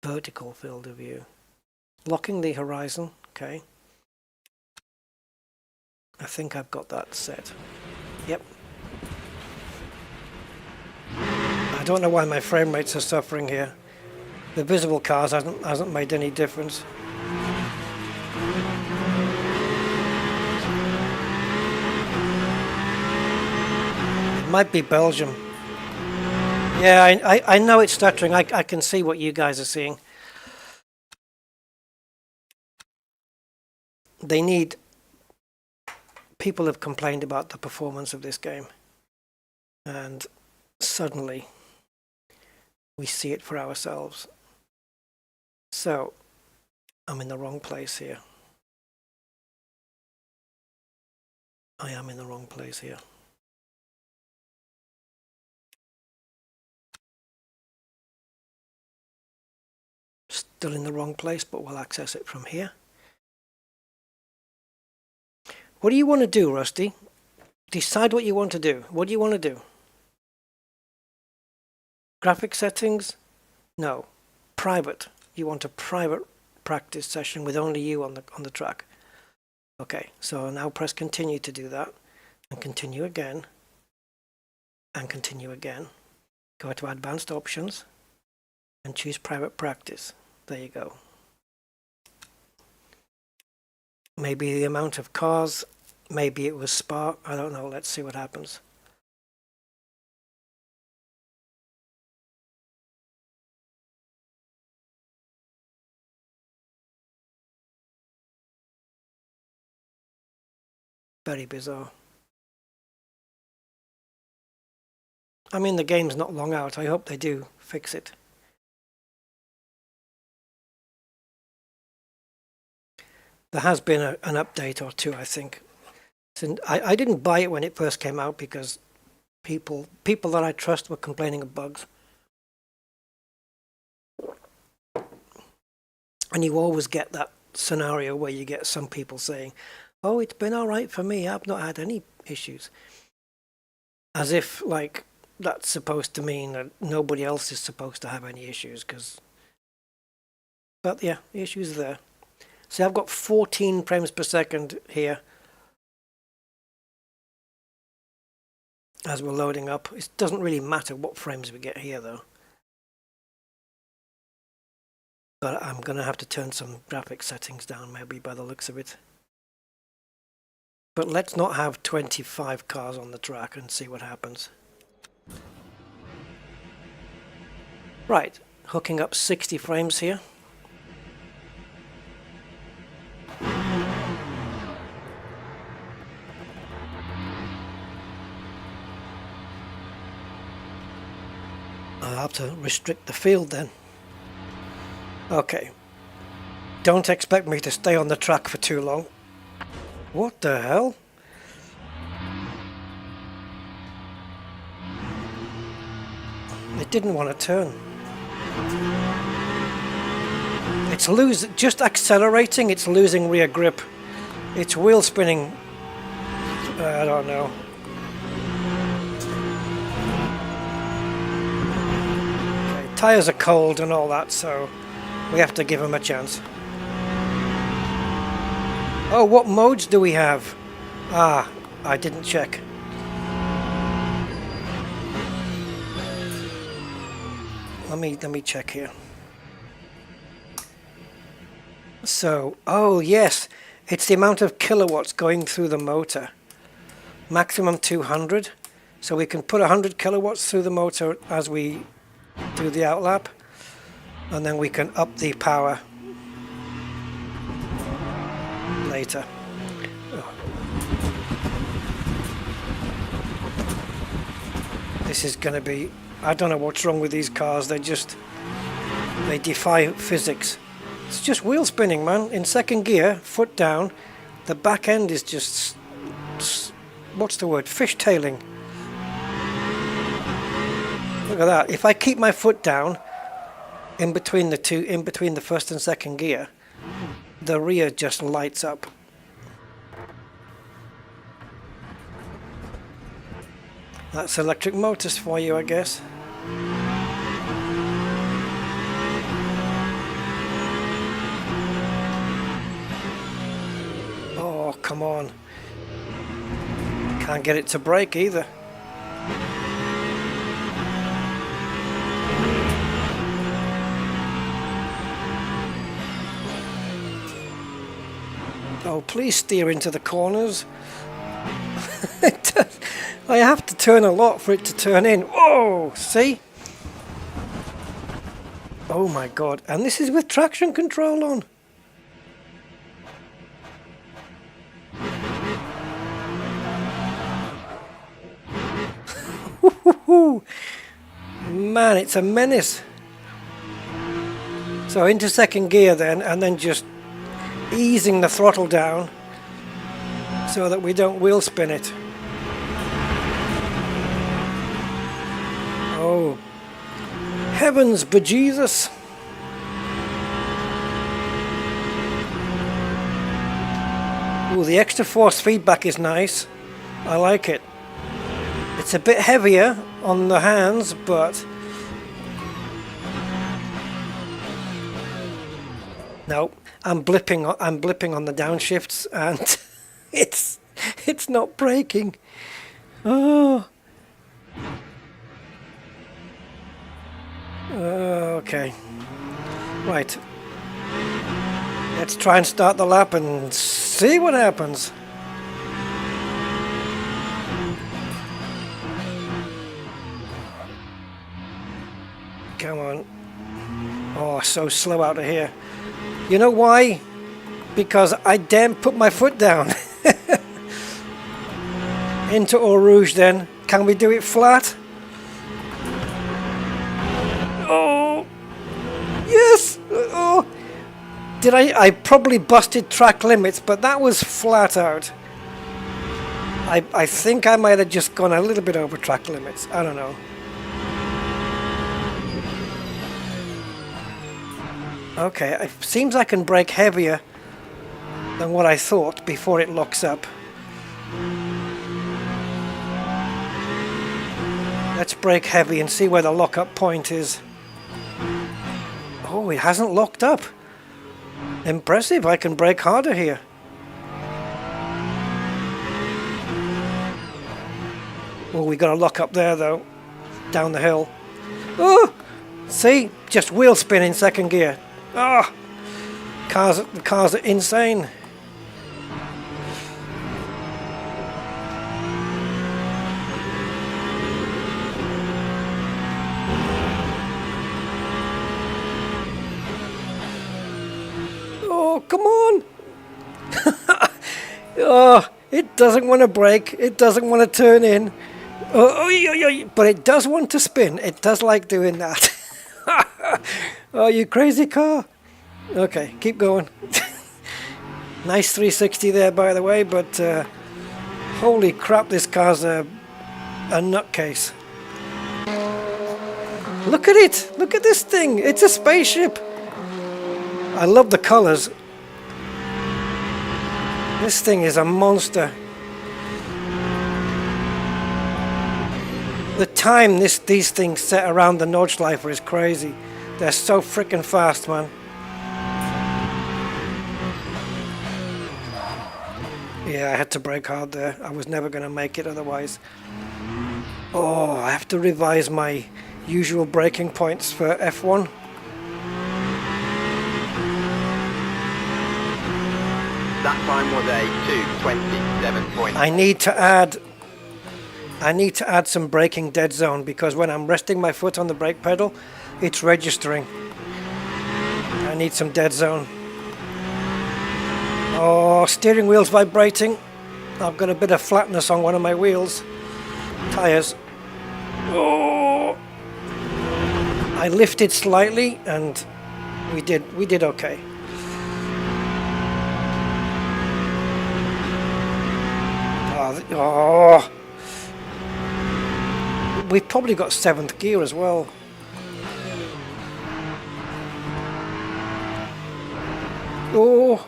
Speaker 1: Vertical field of view. Locking the horizon. Okay. I think I've got that set. Yep. I don't know why my frame rates are suffering here. The visible cars hasn't made any difference. It might be Belgium. Yeah, I know it's stuttering. I can see what you guys are seeing. They need... People have complained about the performance of this game. And suddenly, we see it for ourselves. So, I'm in the wrong place here. I am in the wrong place here. Still in the wrong place, but we'll access it from here. What do you want to do, Rusty? Decide what you want to do. What do you want to do? Graphic settings? No. Private. You want a private practice session with only you on the track. Okay, so now press continue to do that, and continue again, and continue again. Go to advanced options and choose private practice. There you go. Maybe the amount of cars, maybe it was Spa, I don't know, let's see what happens. Very bizarre. I mean, the game's not long out. I hope they do fix it. There has been an update or two, I think. I didn't buy it when it first came out because people that I trust were complaining of bugs. And you always get that scenario where you get some people saying, oh, it's been all right for me, I've not had any issues. As if, like, that's supposed to mean that nobody else is supposed to have any issues, but yeah, the issues are there. So I've got 14 frames per second here as we're loading up. It doesn't really matter what frames we get here, though. But I'm going to have to turn some graphic settings down, maybe, by the looks of it. But let's not have 25 cars on the track and see what happens. Right, hooking up 60 frames here. I'll have to restrict the field then. Okay. Don't expect me to stay on the track for too long. What the hell? It didn't want to turn. It's just accelerating, it's losing rear grip. It's wheel spinning. I don't know. Okay, tires are cold and all that, so we have to give them a chance. Oh, what modes do we have? Ah, I didn't check. Let me check here. So, oh yes, it's the amount of kilowatts going through the motor. Maximum 200. So we can put 100 kilowatts through the motor as we do the outlap, and then we can up the power later. Oh. This is going to be, I don't know what's wrong with these cars, they defy physics. It's just wheel spinning, man. In second gear, foot down, the back end is just, what's the word, fishtailing. Look at that. If I keep my foot down in between the first and second gear, the rear just lights up. That's electric motors for you, I guess. Oh, come on. Can't get it to brake either. Oh, please steer into the corners. I have to turn a lot for it to turn in. Whoa, see? Oh my god. And this is with traction control on. Man, it's a menace. So into second gear then, and then just easing the throttle down so that we don't wheel spin it. Oh, heavens bejesus. Ooh, the extra force feedback is nice. I like it. It's a bit heavier on the hands, but no, I'm blipping on the downshifts, and it's not braking. Oh. Okay. Right. Let's try and start the lap and see what happens. Come on. Oh, so slow out of here. You know why? Because I daren't put my foot down. Into Eau Rouge then. Can we do it flat? Oh! Yes! Oh! Did I probably busted track limits, but that was flat out. I think I might have just gone a little bit over track limits. I don't know. Okay, it seems I can brake heavier than what I thought before it locks up. Let's brake heavy and see where the lock-up point is. Oh, it hasn't locked up. Impressive, I can brake harder here. Oh, we got a lock up there though, down the hill. Oh, see, just wheel spin in second gear. Ah, the cars are insane. Oh, come on. Oh, it doesn't want to brake. It doesn't want to turn in. Oh, but it does want to spin. It does like doing that. Oh, you crazy car. Okay, keep going. Nice 360 there, by the way, but holy crap, this car's a nutcase. Look at it. Look at this thing. It's a spaceship. I love the colors. This thing is a monster. The time these things set around the Nordschleifer is crazy. They're so freaking fast, man. Yeah, I had to brake hard there. I was never going to make it otherwise. Oh, I have to revise my usual braking points for F1.
Speaker 2: That time was a 2:27.8.
Speaker 1: I need to add some braking dead zone, because when I'm resting my foot on the brake pedal, it's registering. I need some dead zone. Oh, steering wheel's vibrating. I've got a bit of flatness on one of my wheels. Tires. Oh! I lifted slightly and we did okay. Oh, we've probably got 7th gear as well. Oh.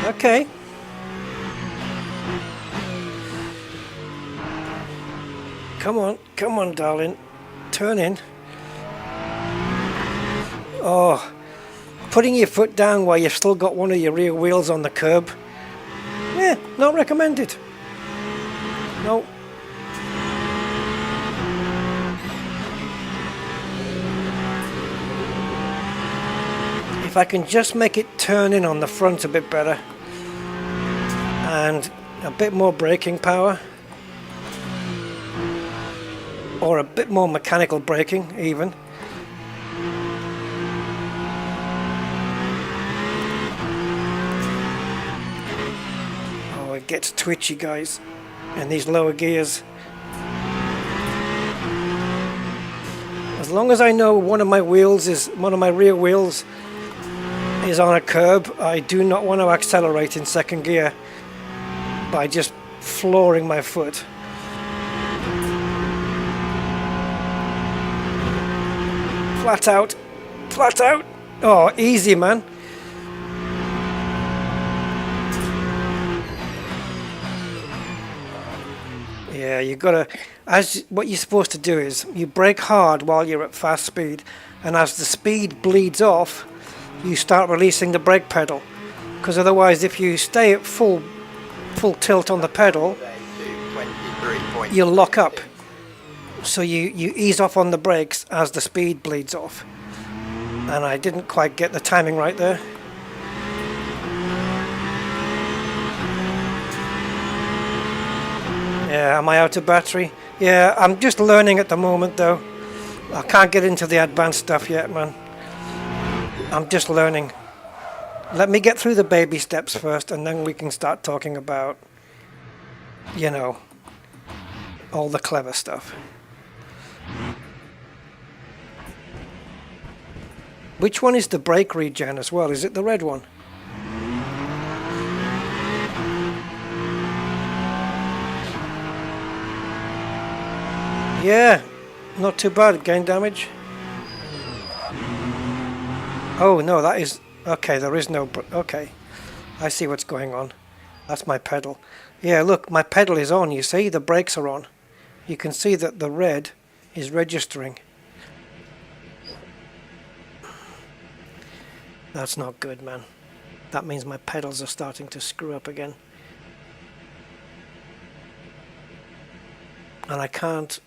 Speaker 1: Okay. Come on, darling. Turn in. Oh. Putting your foot down while you've still got one of your rear wheels on the curb. Yeah, not recommended. No. If I can just make it turn in on the front a bit better and a bit more braking power, or a bit more mechanical braking even. Oh, it gets twitchy, guys, in these lower gears. As As long as I know one of my rear wheels is on a curb, I do not want to accelerate in second gear by just flooring my foot. Flat out, flat out. Oh, easy, man. Yeah, you gotta, what you're supposed to do is you brake hard while you're at fast speed, and as the speed bleeds off, you start releasing the brake pedal. Because otherwise, if you stay at full tilt on the pedal, you'll lock up. So you ease off on the brakes as the speed bleeds off. And I didn't quite get the timing right there. Yeah, am I out of battery? Yeah, I'm just learning at the moment though. I can't get into the advanced stuff yet, man. I'm just learning. Let me get through the baby steps first, and then we can start talking about, you know, all the clever stuff. Which one is the brake regen as well? Is it the red one? Yeah, not too bad. Gain damage. Oh no, that is okay. There is no. Okay, I see what's going on. That's my pedal. Yeah, look, my pedal is on. You see, the brakes are on. You can see that the red is registering. That's not good, man. That means my pedals are starting to screw up again. And I can't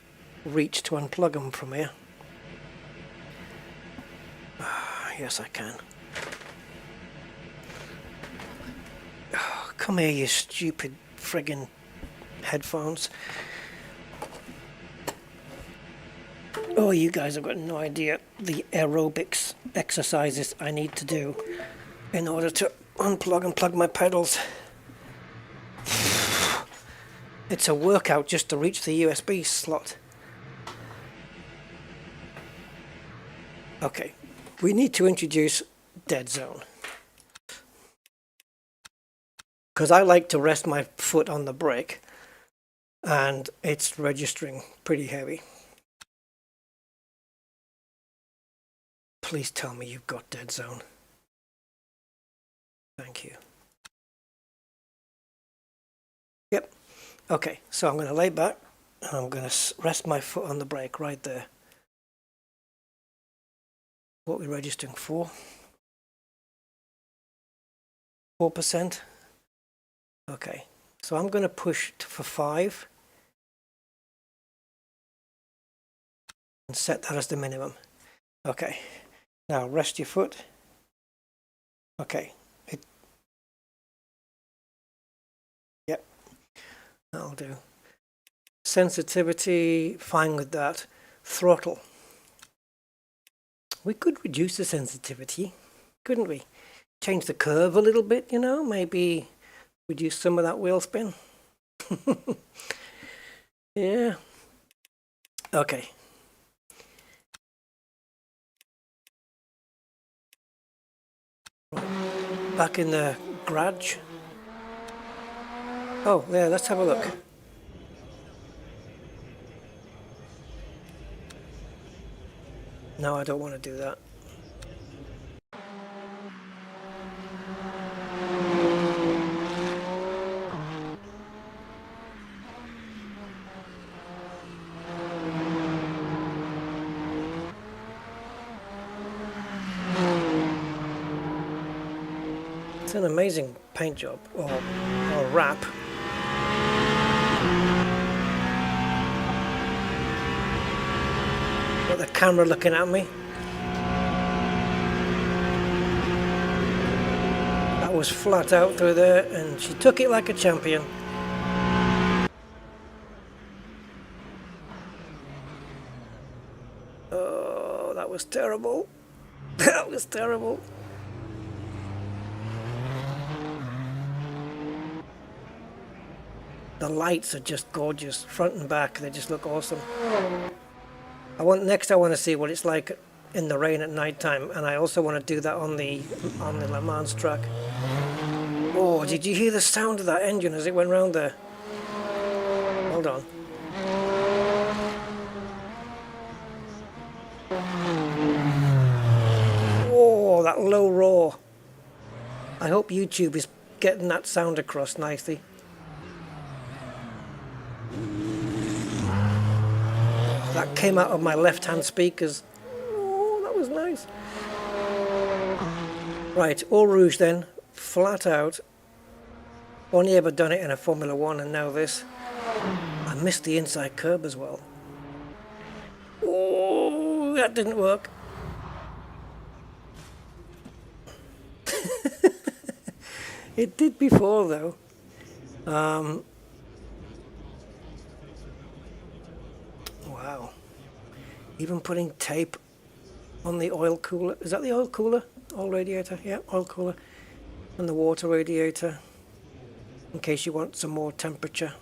Speaker 1: reach to unplug them from here. Yes, I can. Oh, come here, you stupid friggin' headphones. Oh, you guys have got no idea the aerobics exercises I need to do in order to unplug and plug my pedals. It's a workout just to reach the USB slot. Okay, we need to introduce dead zone. Because I like to rest my foot on the brake, and it's registering pretty heavy. Please tell me you've got dead zone. Thank you. Yep. Okay, so I'm going to lay back and I'm going to rest my foot on the brake right there. What are we registering for? 4%? Okay, so I'm going to push for 5 and set that as the minimum. Okay. Now rest your foot. Okay. Yep. That'll do. Sensitivity, fine with that. Throttle. We could reduce the sensitivity, couldn't we? Change the curve a little bit, you know, maybe reduce some of that wheel spin. Yeah. Okay. Back in the garage. Oh, yeah, let's have a look. No, I don't want to do that. It's an amazing paint job, or wrap. Got the camera looking at me. That was flat out through there, and she took it like a champion. Oh, that was terrible. That was terrible. The lights are just gorgeous, front and back, they just look awesome. I want to see what it's like in the rain at night time, and I also want to do that on the Le Mans track. Oh, did you hear the sound of that engine as it went round there? Hold on. Oh, that low roar. I hope YouTube is getting that sound across nicely. That came out of my left-hand speakers. Oh, that was nice. Right, Eau Rouge then, flat out. Only ever done it in a Formula 1 and now this. I missed the inside curb as well. Oh, that didn't work. It did before though. Wow. Even putting tape on the oil cooler. Is that the oil cooler? Oil radiator? Yeah, oil cooler. And the water radiator. In case you want some more temperature.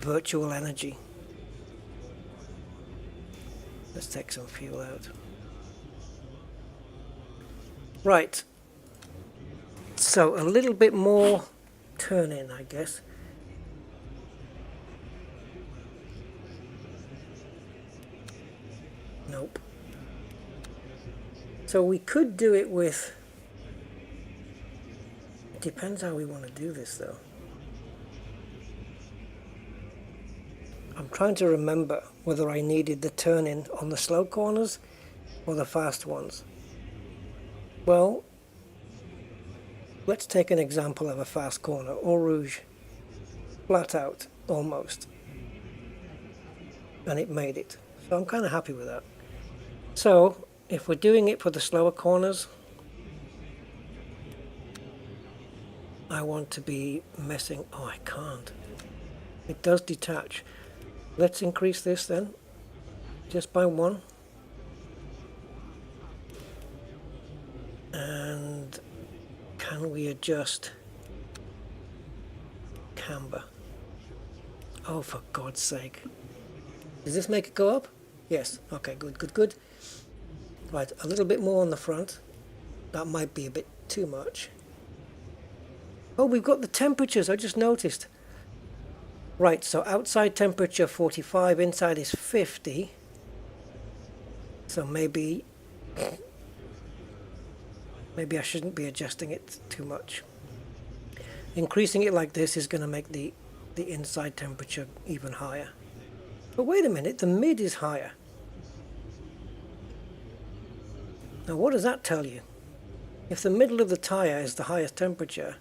Speaker 1: Virtual energy. Let's take some fuel out. Right. So a little bit more turn in, I guess. Nope. So we could do it with... It depends how we want to do this though. I'm trying to remember whether I needed the turn in on the slow corners or the fast ones. Well, let's take an example of a fast corner. Eau Rouge, flat out, almost. And it made it. So I'm kind of happy with that. So, if we're doing it for the slower corners, I want to be messing... Oh, I can't. It does detach. Let's increase this then, just by 1. And can we adjust camber? Oh, for God's sake. Does this make it go up? Yes. Okay, good, good, good. Right, a little bit more on the front. That might be a bit too much. Oh, we've got the temperatures, I just noticed. Right, so outside temperature 45, inside is 50. So maybe I shouldn't be adjusting it too much. Increasing it like this is going to make the inside temperature even higher. But wait a minute, the mid is higher. Now what does that tell you? If the middle of the tire is the highest temperature,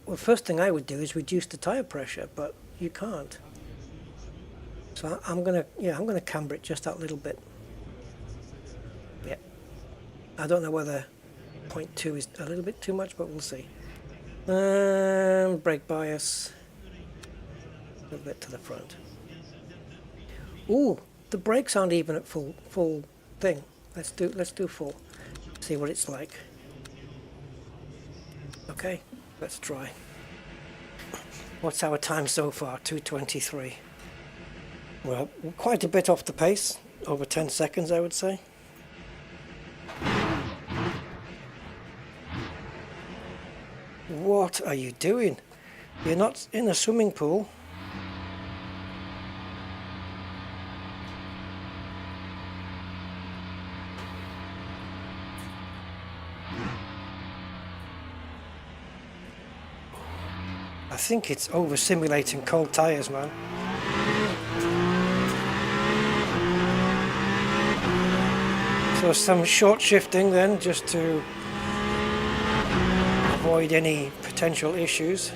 Speaker 1: well, first thing I would do is reduce the tire pressure, but you can't. So I'm gonna camber it just that little bit. Yeah. I don't know whether 0.2 is a little bit too much, but we'll see. Brake bias. A little bit to the front. Ooh, the brakes aren't even at full thing. Let's do full. See what it's like. Okay, let's try. What's our time so far? 2:23. Well, quite a bit off the pace. Over 10 seconds, I would say. What are you doing? You're not in a swimming pool. I think it's over simulating cold tires, man. So some short shifting then, just to avoid any potential issues.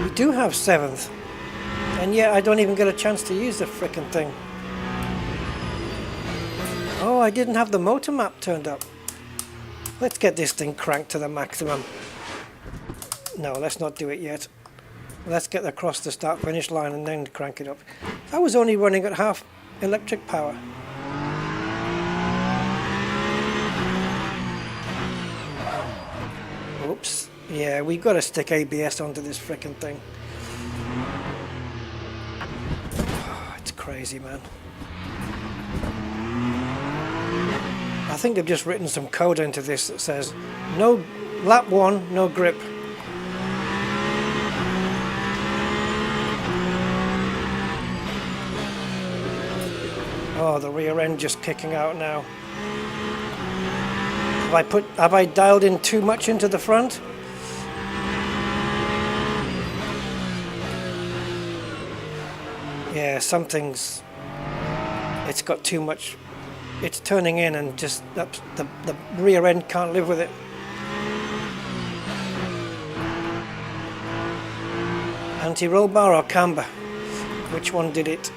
Speaker 1: We do have 7th, and yet I don't even get a chance to use the frickin' thing. Oh, I didn't have the motor map turned up. Let's get this thing cranked to the maximum. No, let's not do it yet. Let's get across the start-finish line and then crank it up. I was only running at half electric power. Yeah, we've got to stick ABS onto this frickin' thing. It's crazy, man. I think they've just written some code into this that says, no, lap 1, no grip. Oh, the rear end just kicking out now. Have I dialed in too much into the front? Yeah, it's got too much. It's turning in and just the rear end can't live with it. Anti-roll bar or camber? Which one did it?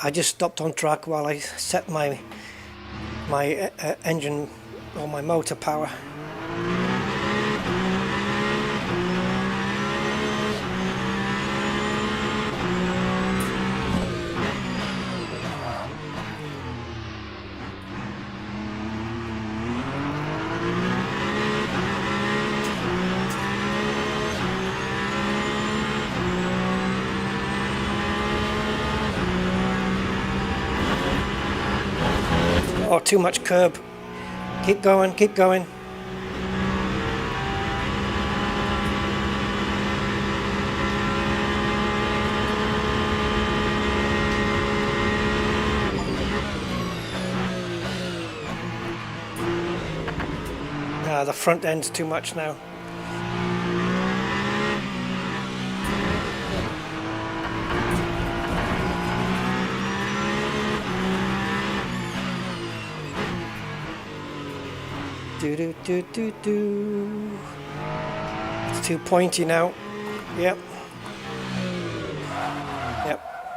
Speaker 1: I just stopped on track while I set my engine or my motor power. Oh, too much curb. Keep going, keep going. Ah, the front end's too much now. Do. It's too pointy now. Yep.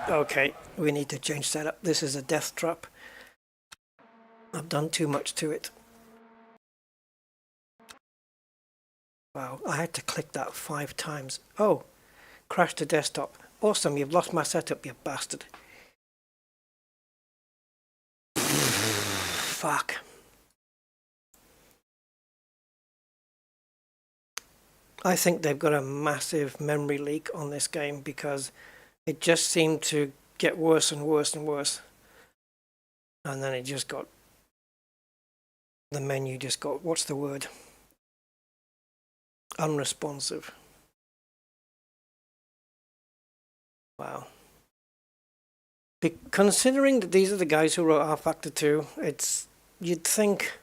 Speaker 1: Okay, we need to change setup. This is a death trap. I've done too much to it. Wow, I had to click that 5 times. Oh, crash the desktop. Awesome, you've lost my setup, you bastard. Fuck. I think they've got a massive memory leak on this game because it just seemed to get worse and worse and worse. And then it just got, the menu just got, what's the word? Unresponsive. Wow. Considering that these are the guys who wrote R Factor 2, you'd think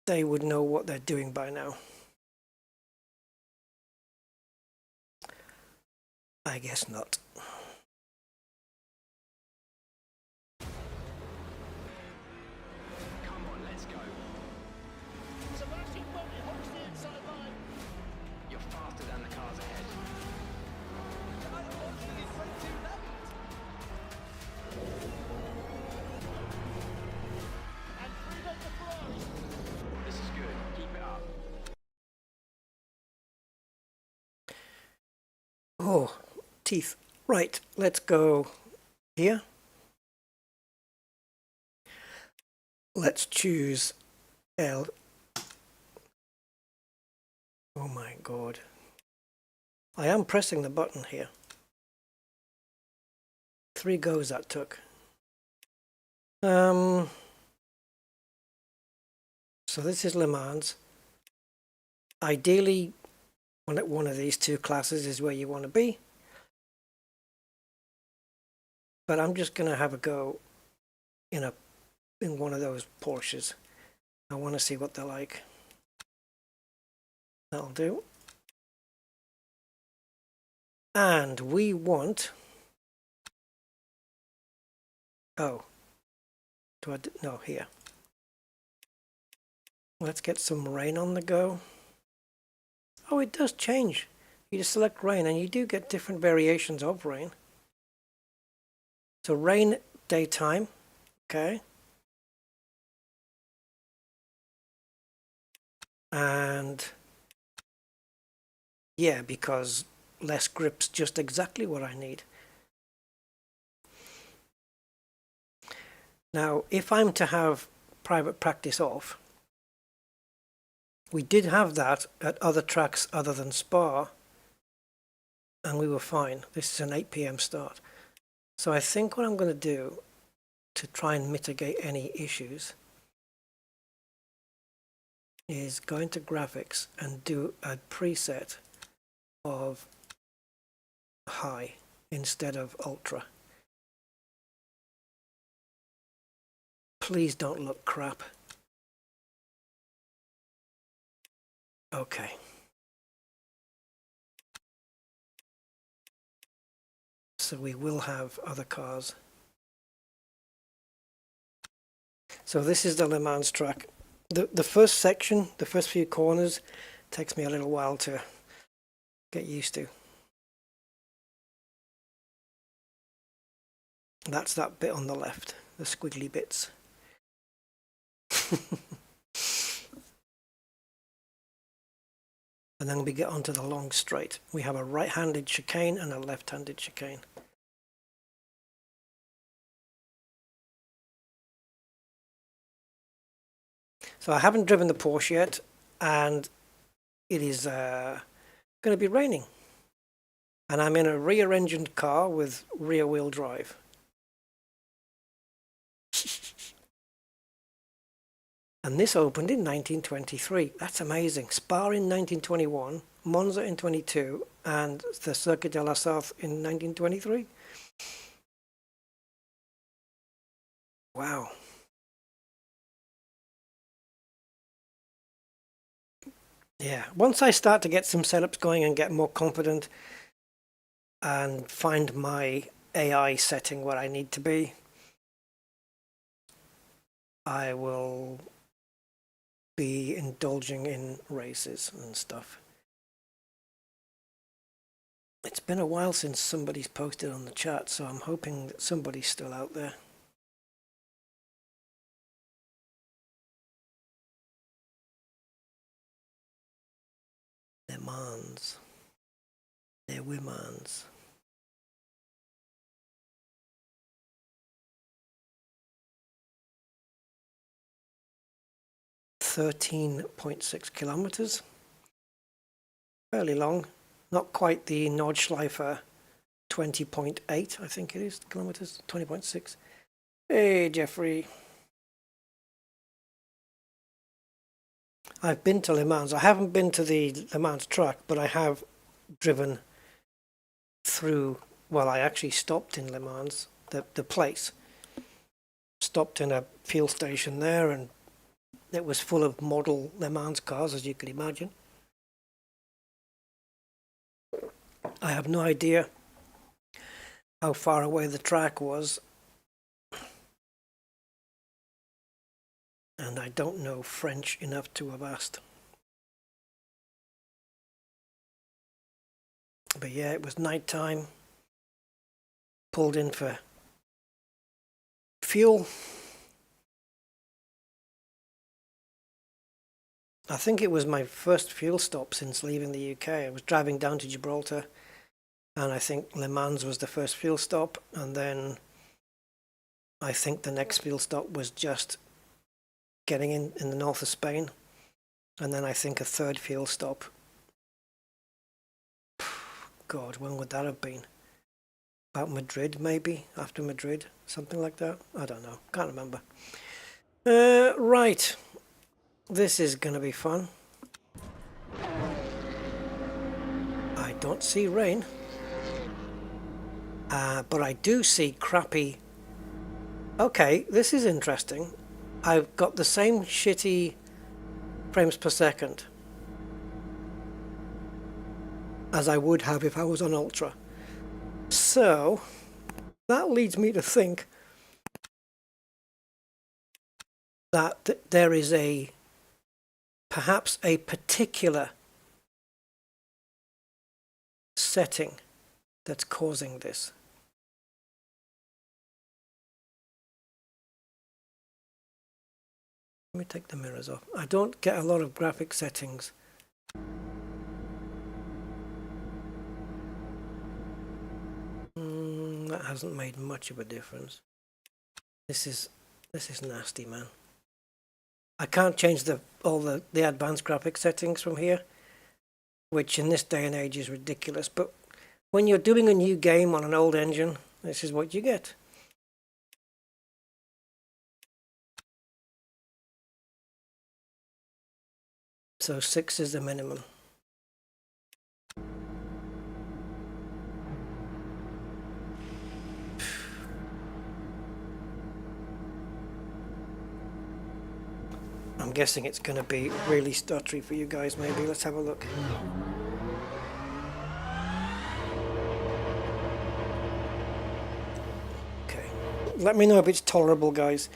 Speaker 1: they would know what they're doing by now. I guess not.
Speaker 2: Come on, let's go. You're faster than the cars ahead. This is good. Keep it up.
Speaker 1: Oh, teeth. Right, let's go here. Let's choose L. Oh my god. I am pressing the button here. 3 goes that took. So this is Le Mans. Ideally, one of these 2 classes is where you want to be. But I'm just going to have a go in one of those Porsches. I want to see what they're like. That'll do. And we want... Oh. No, here. Let's get some rain on the go. Oh, it does change. You just select rain, and you do get different variations of rain. So rain daytime, okay. And yeah, because less grip's just exactly what I need. Now, if I'm to have private practice off, we did have that at other tracks other than Spa, and we were fine. This is an 8 p.m. start. So I think what I'm going to do to try and mitigate any issues is go into graphics and do a preset of high instead of ultra. Please don't look crap. Okay. So we will have other cars. So this is the Le Mans track. The first section, the first few corners, takes me a little while to get used to. That's that bit on the left, the squiggly bits. And then we get onto the long straight. We have a right-handed chicane and a left-handed chicane. So I haven't driven the Porsche yet, and it is going to be raining. And I'm in a rear-engined car with rear-wheel drive. And this opened in 1923. That's amazing. Spa in 1921, Monza in 22, and the Circuit de la Sarthe in 1923. Wow. Yeah, once I start to get some setups going and get more confident and find my AI setting where I need to be, I will be indulging in races and stuff. It's been a while since somebody's posted on the chat, so I'm hoping that somebody's still out there. Le Mans. Le Mans. 13.6 kilometers. Fairly long. Not quite the Nordschleife 20.8, I think it is, kilometers, 20.6. Hey, Jeffrey. I've been to Le Mans. I haven't been to the Le Mans track, but I have driven through, well, I actually stopped in Le Mans, the place. Stopped in a fuel station there, and it was full of model Le Mans cars, as you can imagine. I have no idea how far away the track was, and I don't know French enough to have asked. But yeah, it was night time. Pulled in for fuel. I think it was my first fuel stop since leaving the UK. I was driving down to Gibraltar, and I think Le Mans was the first fuel stop, and then I think the next fuel stop was just getting in the north of Spain, and then I think a third fuel stop. God, when would that have been? About Madrid, maybe? After Madrid? Something like that? I don't know. Can't remember. Right. This is going to be fun. I don't see rain. But I do see crappy... Okay, this is interesting. I've got the same shitty frames per second as I would have if I was on Ultra. So, that leads me to think that there is perhaps a particular setting that's causing this. Let me take the mirrors off. I don't get a lot of graphic settings. That hasn't made much of a difference. This is nasty, man. I can't change all the advanced graphic settings from here, which in this day and age is ridiculous. But when you're doing a new game on an old engine, this is what you get. So 6 is the minimum. I'm guessing it's going to be really stuttery for you guys, maybe. Let's have a look. Okay. Let me know if it's tolerable, guys.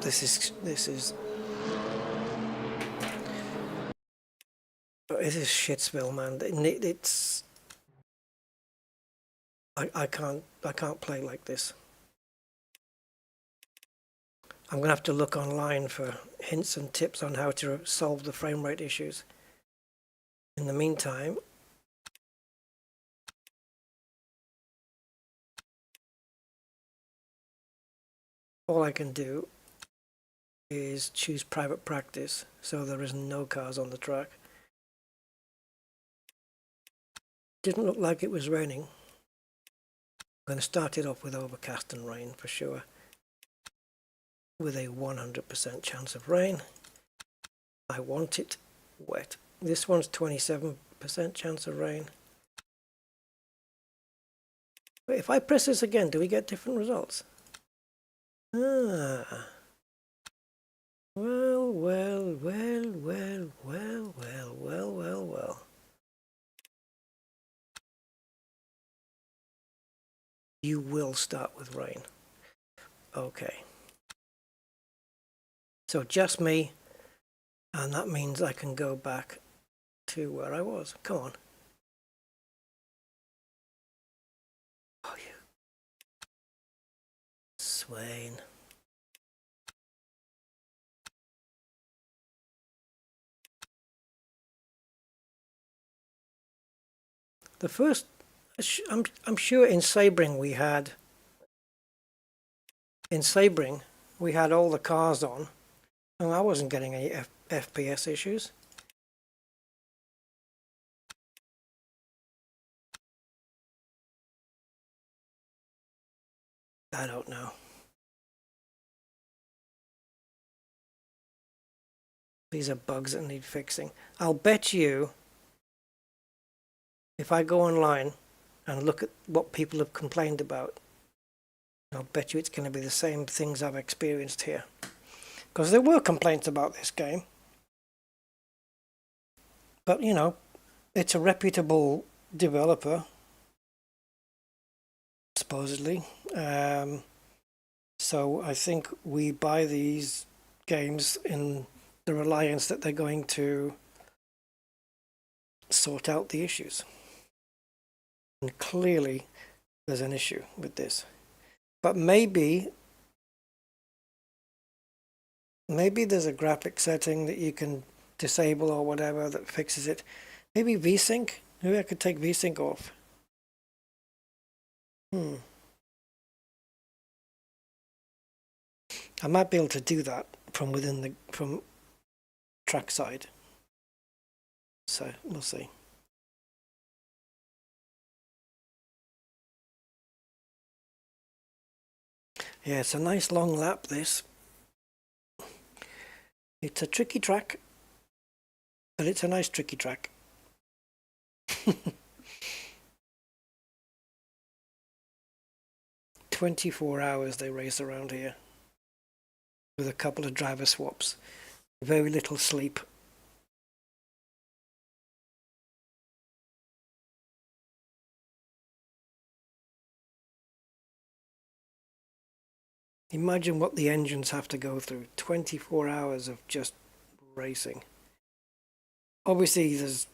Speaker 1: This is shitsville, man. It's I can't play like this. I'm gonna have to look online for hints and tips on how to solve the frame rate issues. In the meantime, all I can do is choose private practice, so there is no cars on the track. Didn't look like it was raining. I'm going to start it off with overcast and rain for sure, with a 100% chance of rain. I want it wet. This one's 27% chance of rain. But if I press this again, do we get different results? Ah. Well. You will start with rain. Okay. So just me, and that means I can go back to where I was. Come on. Oh, you Swain. The first, I'm sure in Sebring we had all the cars on, and I wasn't getting any FPS issues. I don't know. These are bugs that need fixing. I'll bet you, if I go online and look at what people have complained about, I'll bet you it's going to be the same things I've experienced here. Because there were complaints about this game. But, you know, it's a reputable developer, supposedly. So I think we buy these games in the reliance that they're going to sort out the issues. And clearly there's an issue with this. But maybe there's a graphic setting that you can disable or whatever that fixes it. Maybe VSync? Maybe I could take VSync off. I might be able to do that from trackside. So we'll see. Yeah, it's a nice long lap, this. It's a tricky track, but it's a nice tricky track. 24 hours they race around here with a couple of driver swaps. Very little sleep. Imagine what the engines have to go through. 24 hours of just racing. Obviously, there's,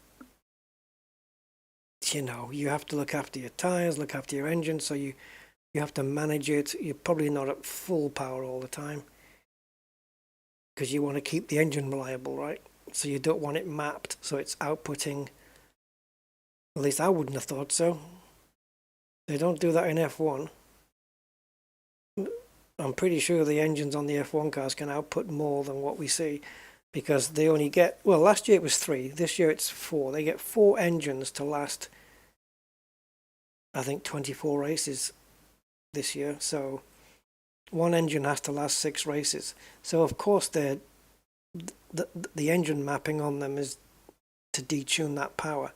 Speaker 1: you know, you have to look after your tires, look after your engine, so you have to manage it. You're probably not at full power all the time because you want to keep the engine reliable, right? So you don't want it mapped so it's outputting. At least I wouldn't have thought so. They don't do that in F1. I'm pretty sure the engines on the F1 cars can output more than what we see because they only get, well, last year it was 3, this year it's 4. They get 4 engines to last, I think, 24 races this year. So one engine has to last 6 races. So of course the engine mapping on them is to detune that power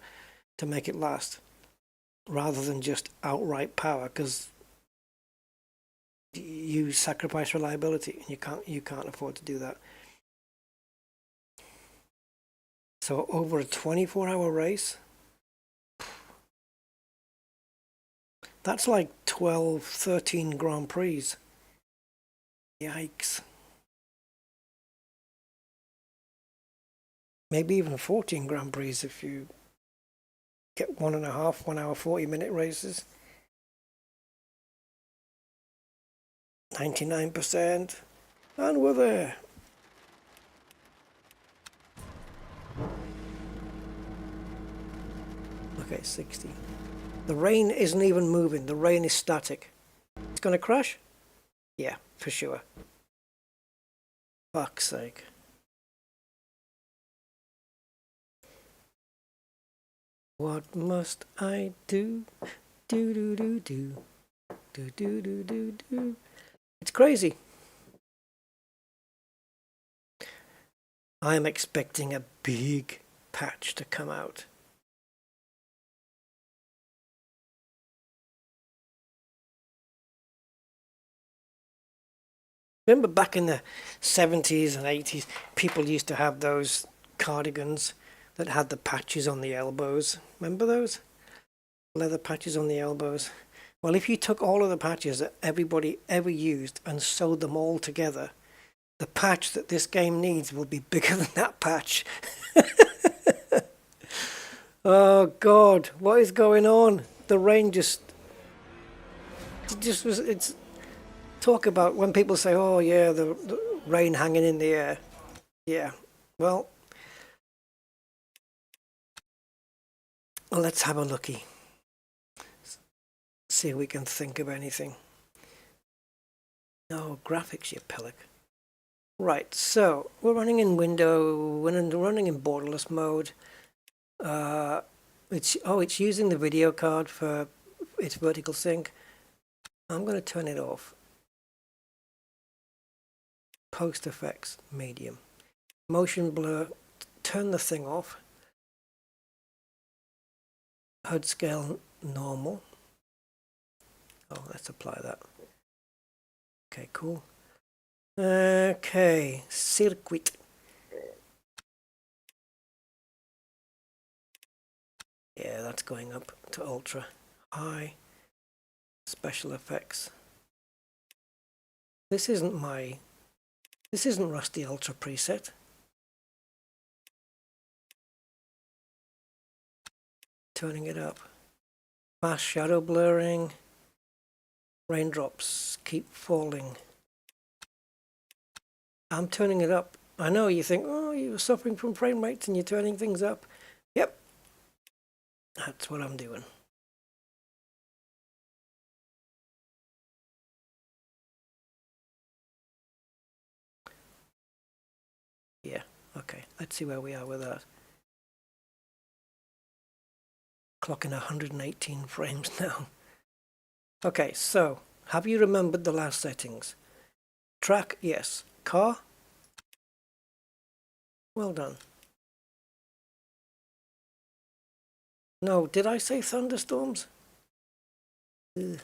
Speaker 1: to make it last rather than just outright power, because you sacrifice reliability and you can't afford to do that. So over a 24-hour race, that's like 12, 13 Grand Prix. Yikes. Maybe even 14 Grand Prix if you get 1.5, 1 hour, 40-minute races. 99%. And we're there. Okay, 60. The rain isn't even moving. The rain is static. It's going to crash? Yeah, for sure. Fuck's sake. What must I do? Do do do do. Do do do do do. It's crazy. I'm expecting a big patch to come out. Remember back in the 70s and 80s, people used to have those cardigans that had the patches on the elbows. Remember those? Leather patches on the elbows. Well, if you took all of the patches that everybody ever used and sewed them all together, the patch that this game needs will be bigger than that patch. Oh God, what is going on? The rain just was, it's, talk about when people say, oh yeah, the rain hanging in the air. Yeah, well, let's have a looky. See if we can think of anything. No graphics, you pillock. Right, so we're running in running in borderless mode. It's using the video card for its vertical sync. I'm going to turn it off. Post effects, medium. Motion blur, turn the thing off. HUD scale, normal. Oh, let's apply that. Okay, cool. Okay, circuit. Yeah, that's going up to ultra. High. Special effects. This isn't Rusty Ultra preset. Turning it up. Fast shadow blurring. Raindrops keep falling. I'm turning it up. I know you think, oh, you're suffering from frame rates and you're turning things up. Yep. That's what I'm doing. Yeah, okay. Let's see where we are with that. Clocking 118 frames now. Okay, so have you remembered the last settings? Track, yes. Car? Well done. No, did I say thunderstorms? Ugh.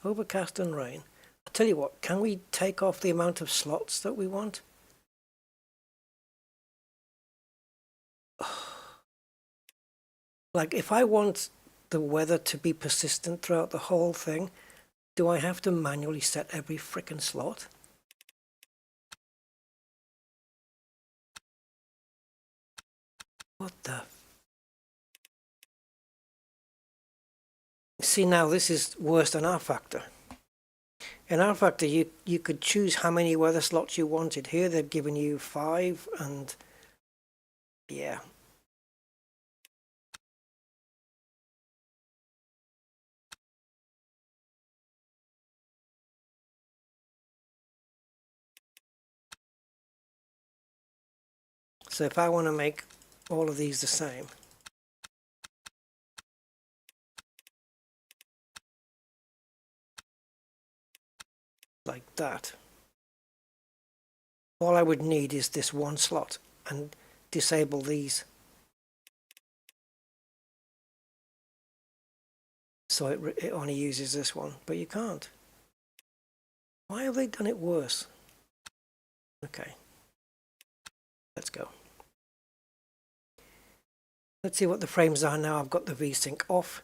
Speaker 1: Overcast and rain. I'll tell you what, can we take off the amount of slots that we want? Like if I want the weather to be persistent throughout the whole thing, do I have to manually set every frickin' slot? What the? See, now this is worse than R Factor. In R Factor, you could choose how many weather slots you wanted. Here they've given you 5, and yeah. So if I want to make all of these the same, like that, all I would need is this one slot and disable these. So it only uses this one, but you can't. Why have they done it worse? Okay, let's go. Let's see what the frames are now. I've got the VSync off,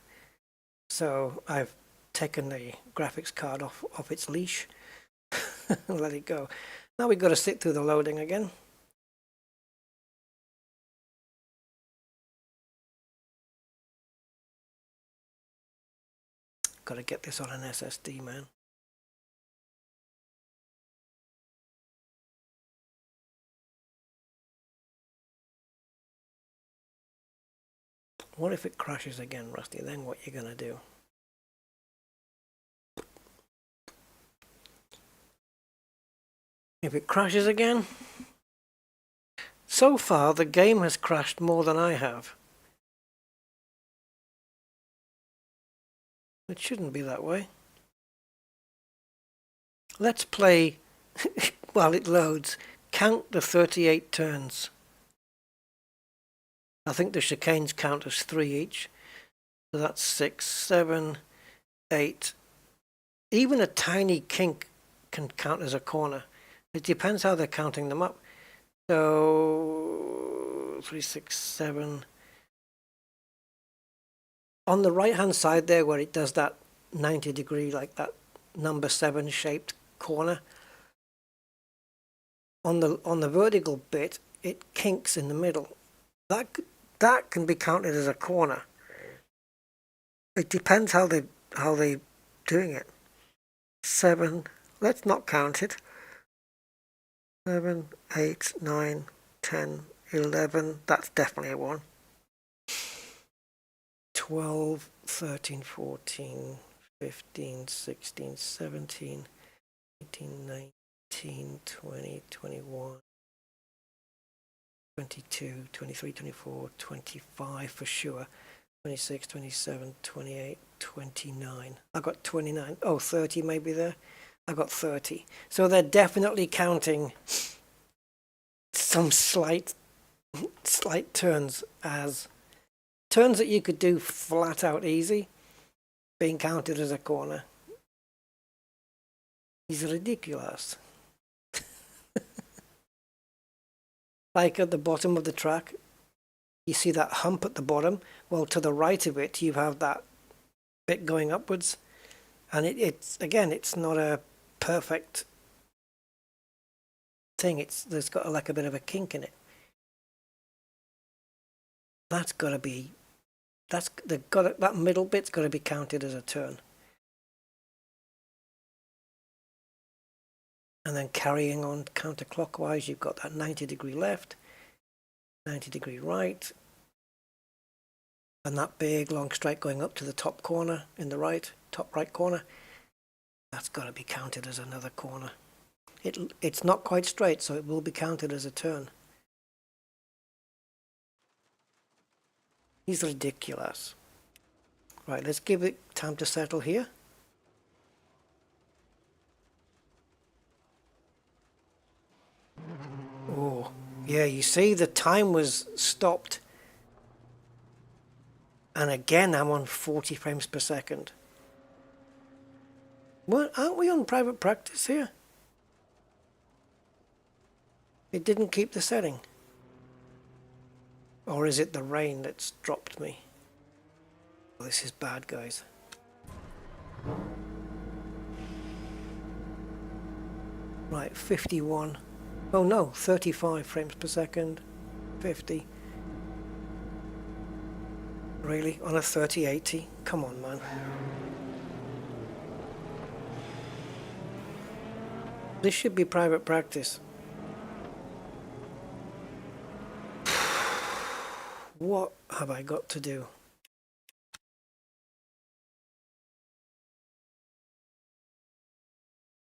Speaker 1: so I've taken the graphics card off its leash and let it go. Now we've got to sit through the loading again. Got to get this on an SSD, man. What if it crashes again, Rusty? Then what you gonna do? If it crashes again? So far, the game has crashed more than I have. It shouldn't be that way. Let's play, while it loads, count the 38 turns. I think the chicanes count as 3 each. So that's 6, 7, 8. Even a tiny kink can count as a corner. It depends how they're counting them up. So 3, 6, 7. On the right hand side there where it does that 90 degree, like that number 7 shaped corner, on the vertical bit it kinks in the middle. That can be counted as a corner. It depends how they doing it. 7, let's not count it. 7, 8, 9, 10, 11, that's definitely a 1. 12, 13, 14, 15, 16, 17, 18, 19, 20, 21, 22, 23, 24, 25 for sure, 26, 27, 28, 29. I got 29. Oh, 30 maybe there. I got 30. So they're definitely counting some slight turns as turns that you could do flat out easy, being counted as a corner. It's ridiculous. Like at the bottom of the track, you see that hump at the bottom. Well, to the right of it, you have that bit going upwards. And it's again, it's not a perfect thing. There's got like a bit of a kink in it. That's got to be, that middle bit's got to be counted as a turn. And then carrying on counterclockwise, you've got that 90 degree left, 90 degree right, and that big long straight going up to the top corner in the right, top right corner. That's got to be counted as another corner. It's not quite straight, so it will be counted as a turn. He's ridiculous. Right, let's give it time to settle here. Oh, yeah, you see the time was stopped. And again, I'm on 40 frames per second. What, aren't we on private practice here? It didn't keep the setting. Or is it the rain that's dropped me? This is bad, guys. Right, 51. Oh no, 35 frames per second. 50. Really? On a 3080? Come on, man. This should be private practice. What have I got to do?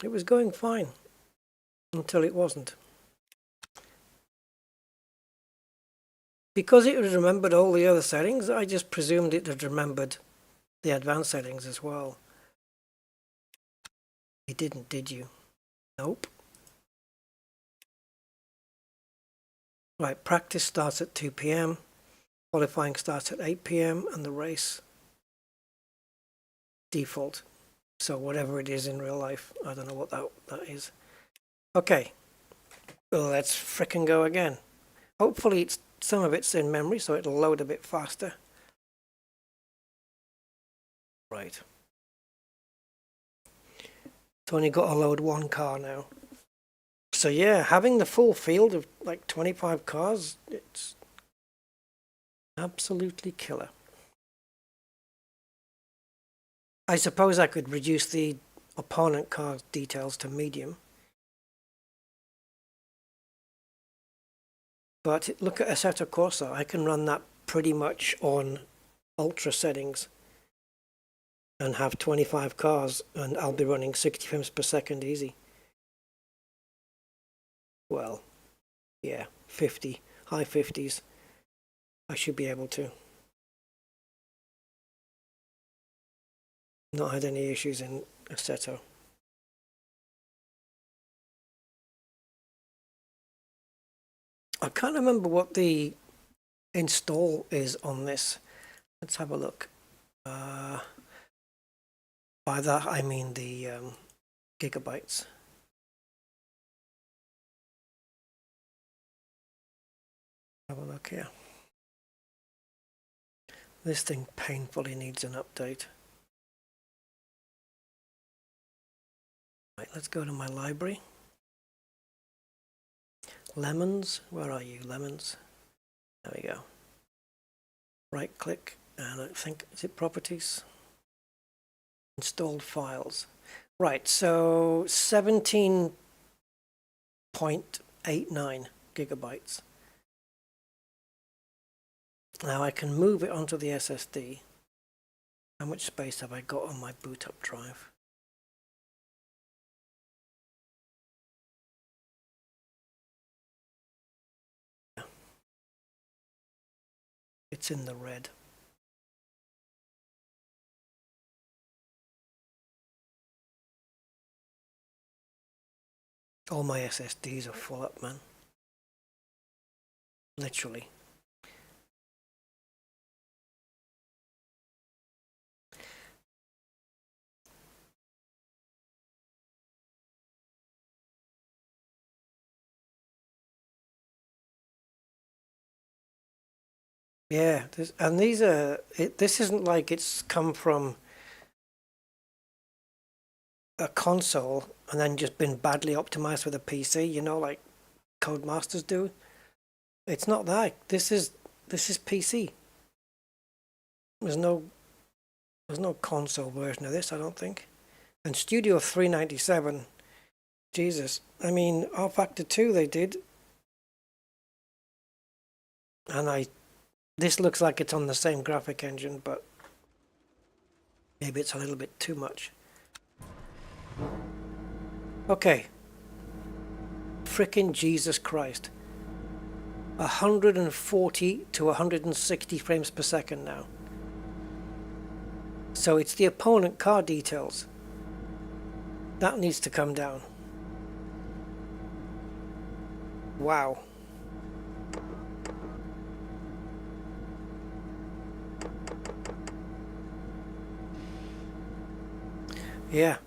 Speaker 1: It was going fine until it wasn't. Because it had remembered all the other settings, I just presumed it had remembered the advanced settings as well. You didn't, did you? Nope. Right, practice starts at 2 p.m. Qualifying starts at 8 p.m. and the race default. So whatever it is in real life, I don't know what that is. Okay, well, let's frickin' go again. Hopefully some of it's in memory, so it'll load a bit faster. Right. It's only got to load one car now. So yeah, having the full field of like 25 cars, it's absolutely killer. I suppose I could reduce the opponent car details to medium. But look at Assetto Corsa, I can run that pretty much on ultra settings and have 25 cars and I'll be running 60 frames per second easy. Well, yeah, 50, high 50s. I should be able to. Not had any issues in Assetto. I can't remember what the install is on this. Let's have a look. By that I mean the gigabytes. Have a look here. This thing painfully needs an update. Right, let's go to my library. Lemons, where are you, lemons? There we go. Right click, and I think, is it properties? Installed files. Right, so 17.89 gigabytes. Now I can move it onto the SSD. How much space have I got on my boot up drive? It's in the red. All my SSDs are full up, man. Literally. Yeah, and these are, this isn't like it's come from a console and then just been badly optimized with a PC, you know, like Codemasters do. It's not that. This is PC. There's no console version of this, I don't think. And Studio 397, Jesus. I mean, R-Factor 2 they did. And this looks like it's on the same graphic engine, but maybe it's a little bit too much. Okay. Frickin' Jesus Christ. 140 to 160 frames per second now. So it's the opponent car details. That needs to come down. Wow. Yeah.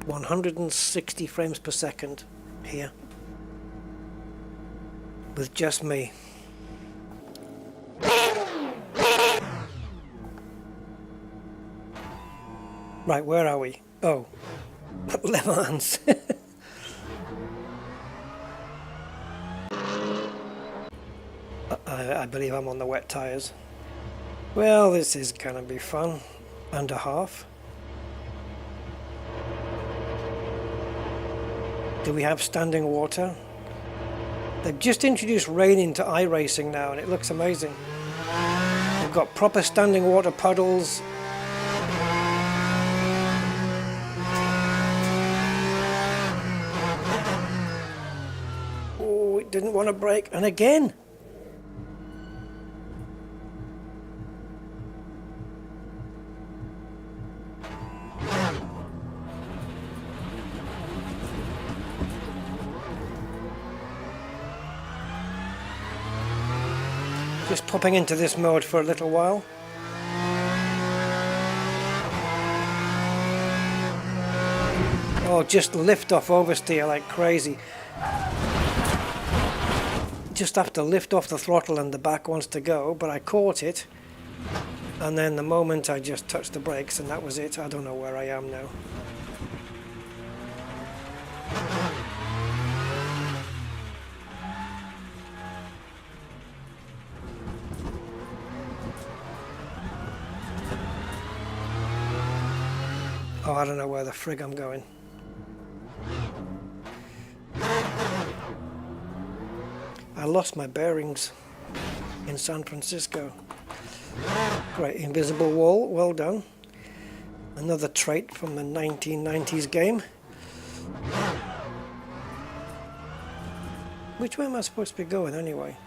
Speaker 1: 160 frames per second here. With just me. Right, where are we? Oh, Le Mans. I believe I'm on the wet tyres. Well, this is gonna be fun. Under half. Do we have standing water? They've just introduced rain into iRacing now, and it looks amazing. They've got proper standing water puddles. Oh, it didn't want to brake, and again. Just popping into this mode for a little while. Oh, just lift off oversteer like crazy. Just have to lift off the throttle and the back wants to go, but I caught it. And then the moment I just touched the brakes and that was it. I don't know where I am now. Oh, I don't know where the frig I'm going. I lost my bearings in San Francisco. Great, invisible wall, well done. Another trait from the 1990s game. Which way am I supposed to be going anyway?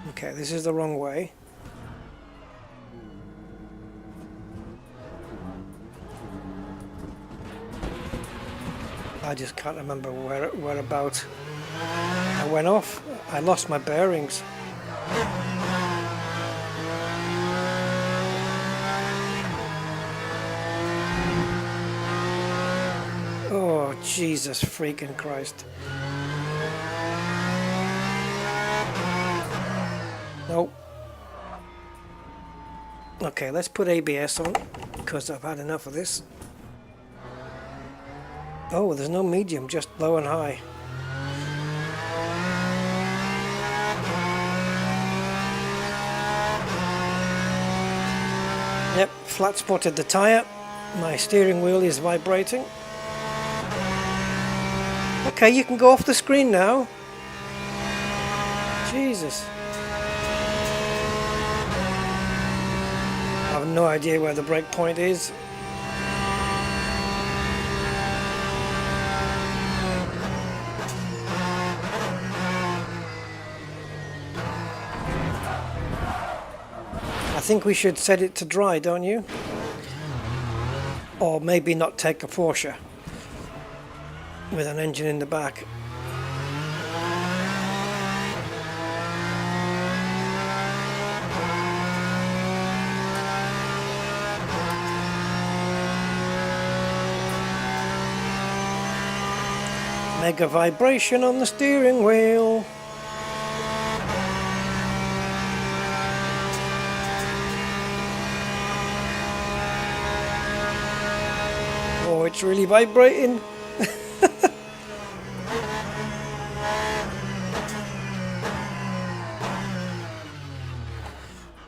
Speaker 1: Okay, this is the wrong way. I just can't remember whereabout I went off. I lost my bearings. Oh, Jesus freaking Christ. Nope. Okay, let's put ABS on because I've had enough of this. Oh, there's no medium, just low and high. Yep, flat spotted the tyre. My steering wheel is vibrating. Okay, you can go off the screen now. Jesus. I have no idea where the brake point is. I think we should set it to dry, don't you? Or maybe not take a Porsche with an engine in the back. Mega vibration on the steering wheel. Oh, it's really vibrating.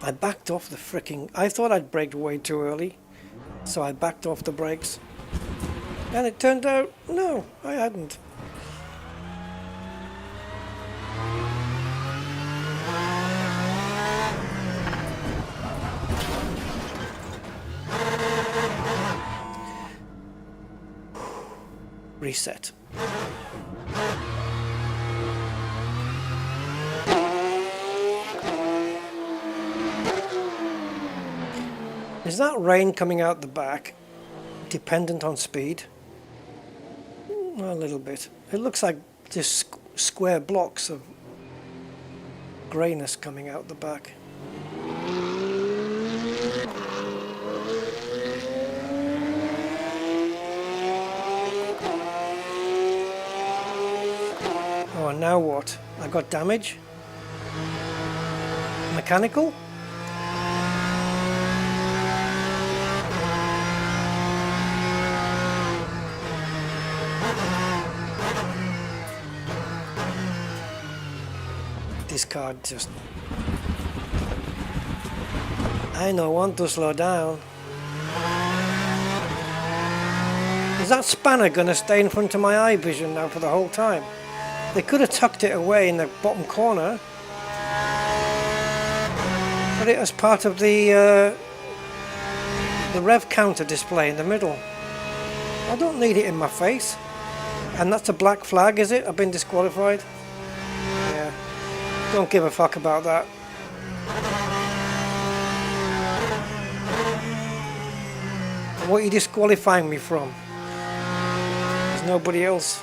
Speaker 1: I backed off the fricking... I thought I'd braked way too early, so I backed off the brakes. And it turned out, no, I hadn't. Reset. Is that rain coming out the back dependent on speed? A little bit. It looks like just square blocks of greyness coming out the back. Oh, and now what? I got damage. Mechanical. This car just... I don't want to slow down. Is that spanner going to stay in front of my eye vision now for the whole time? They could have tucked it away in the bottom corner. Put it as part of the rev counter display in the middle. I don't need it in my face. And that's a black flag, is it? I've been disqualified? Yeah. Don't give a fuck about that. What are you disqualifying me from? There's nobody else.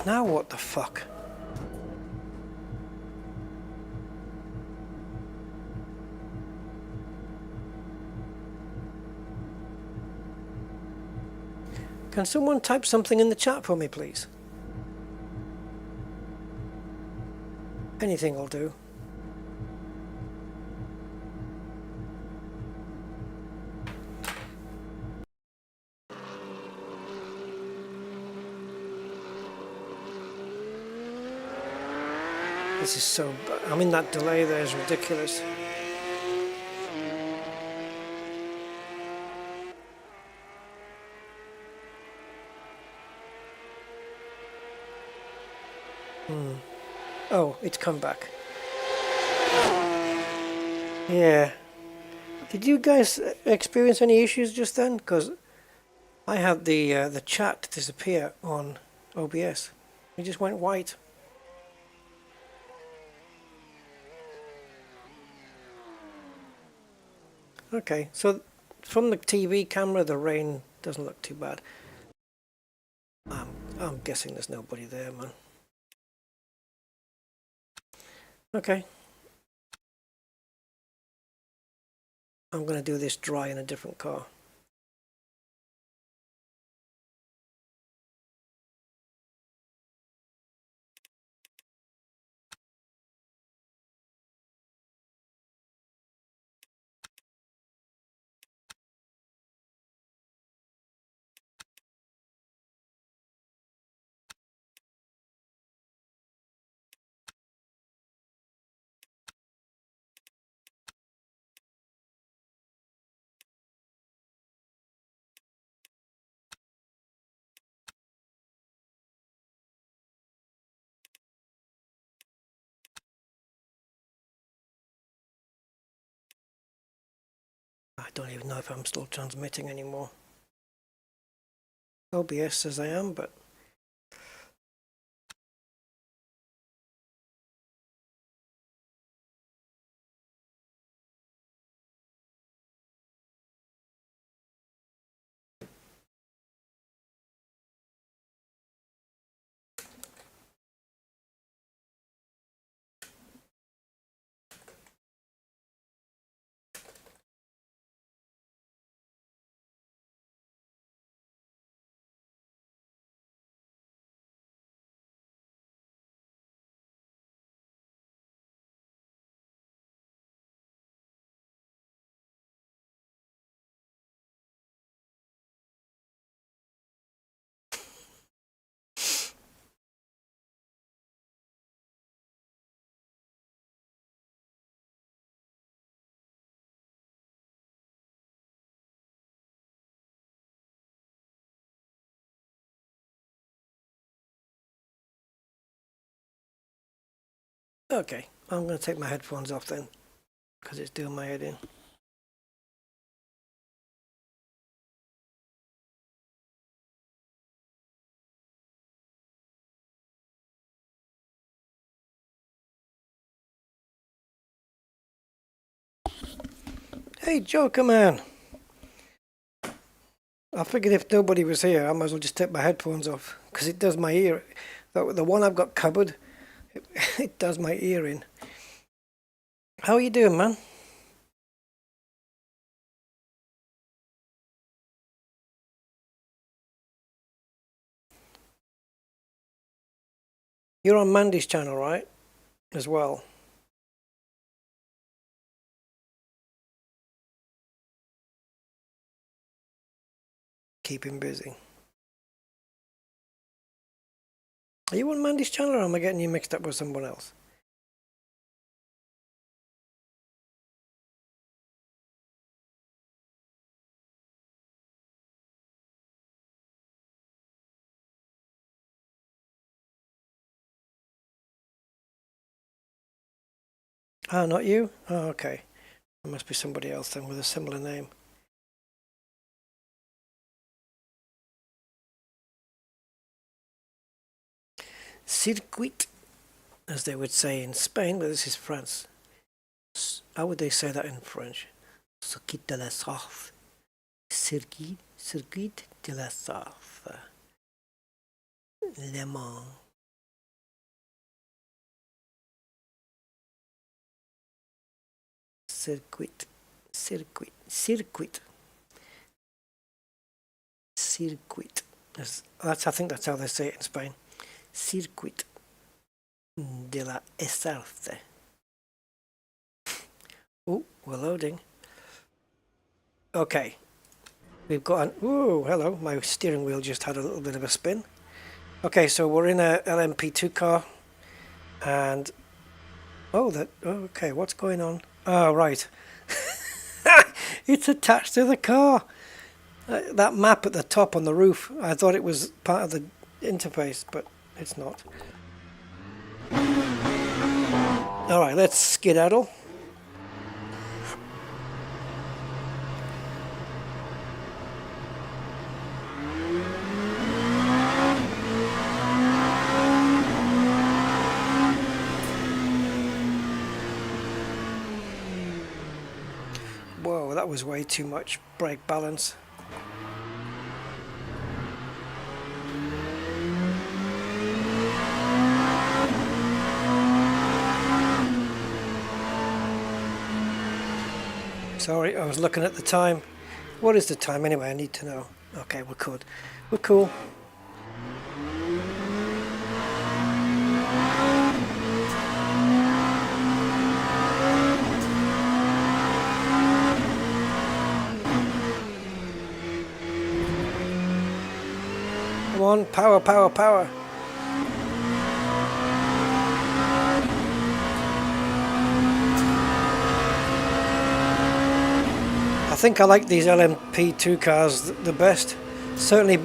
Speaker 1: Now what the fuck? Can someone type something in the chat for me, please? Anything will do. This is so bad. I mean, that delay there is ridiculous. Oh, it's come back. Yeah. Did you guys experience any issues just then? Because I had the chat disappear on OBS. It just went white. Okay, so from the TV camera, the rain doesn't look too bad. I'm guessing there's nobody there, man. Okay. I'm going to do this dry in a different car. I don't even know if I'm still transmitting anymore. OBS says I am, but... Okay, I'm going to take my headphones off then, because it's doing my head in. Hey, Joker Man! I figured if nobody was here, I might as well just take my headphones off, because it does my ear. The one I've got covered, it does my ear in. How are you doing, man? You're on Mandy's channel, right? As well. Keep him busy. Are you on Mandy's channel, or am I getting you mixed up with someone else? Ah, not you? Oh, okay. There must be somebody else then with a similar name. Circuit, as they would say in Spain, but this is France. How would they say that in French? Circuit de la Sarthe. Circuit de la Sarthe. Le Mans. Circuit. That's, I think that's how they say it in Spain. Circuit de la Sarthe. Oh, we're loading. Okay. We've got an... Ooh, hello. My steering wheel just had a little bit of a spin. Okay, so we're in a LMP2 car. And... okay, what's going on? Oh, right. It's attached to the car. That map at the top on the roof, I thought it was part of the interface, but it's not. Alright, let's skedaddle. Whoa, that was way too much brake balance. Sorry, I was looking at the time. What is the time anyway? I need to know. Okay, we're good. We're cool. Come on, power, power, power. I think I like these LMP2 cars the best. Certainly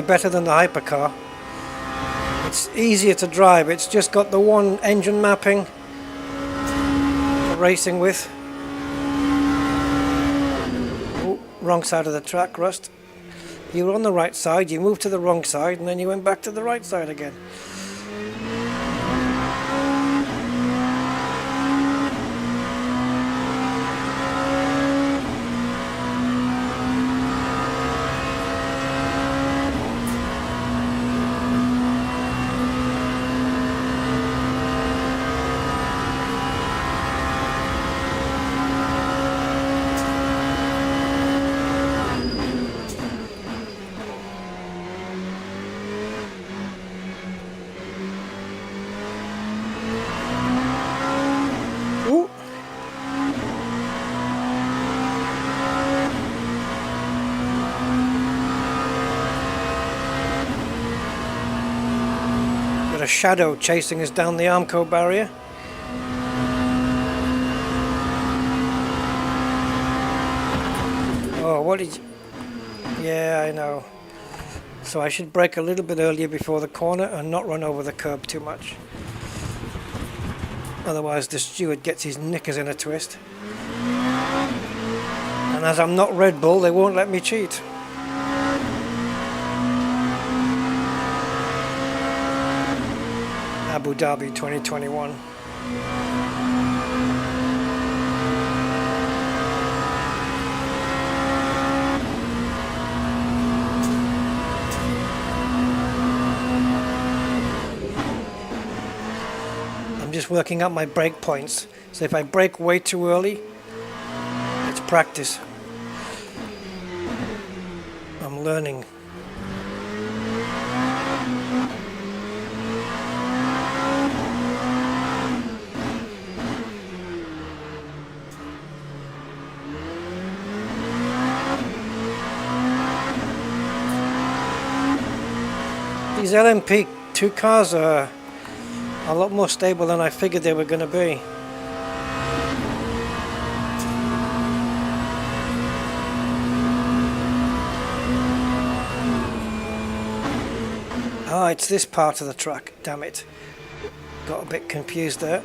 Speaker 1: better than the Hypercar. It's easier to drive. It's just got the one engine mapping for racing with. Oh, wrong side of the track, Rust. You were on the right side, you moved to the wrong side, and then you went back to the right side again. A shadow chasing us down the Armco barrier. Oh, what did you... Yeah, I know. So I should brake a little bit earlier before the corner and not run over the curb too much. Otherwise the steward gets his knickers in a twist. And as I'm not Red Bull, they won't let me cheat. Abu Dhabi 2021. I'm just working out my brake points. So if I brake way too early, it's practice. I'm learning. These LMP2 cars are a lot more stable than I figured they were going to be. Ah, it's this part of the track, damn it. Got a bit confused there.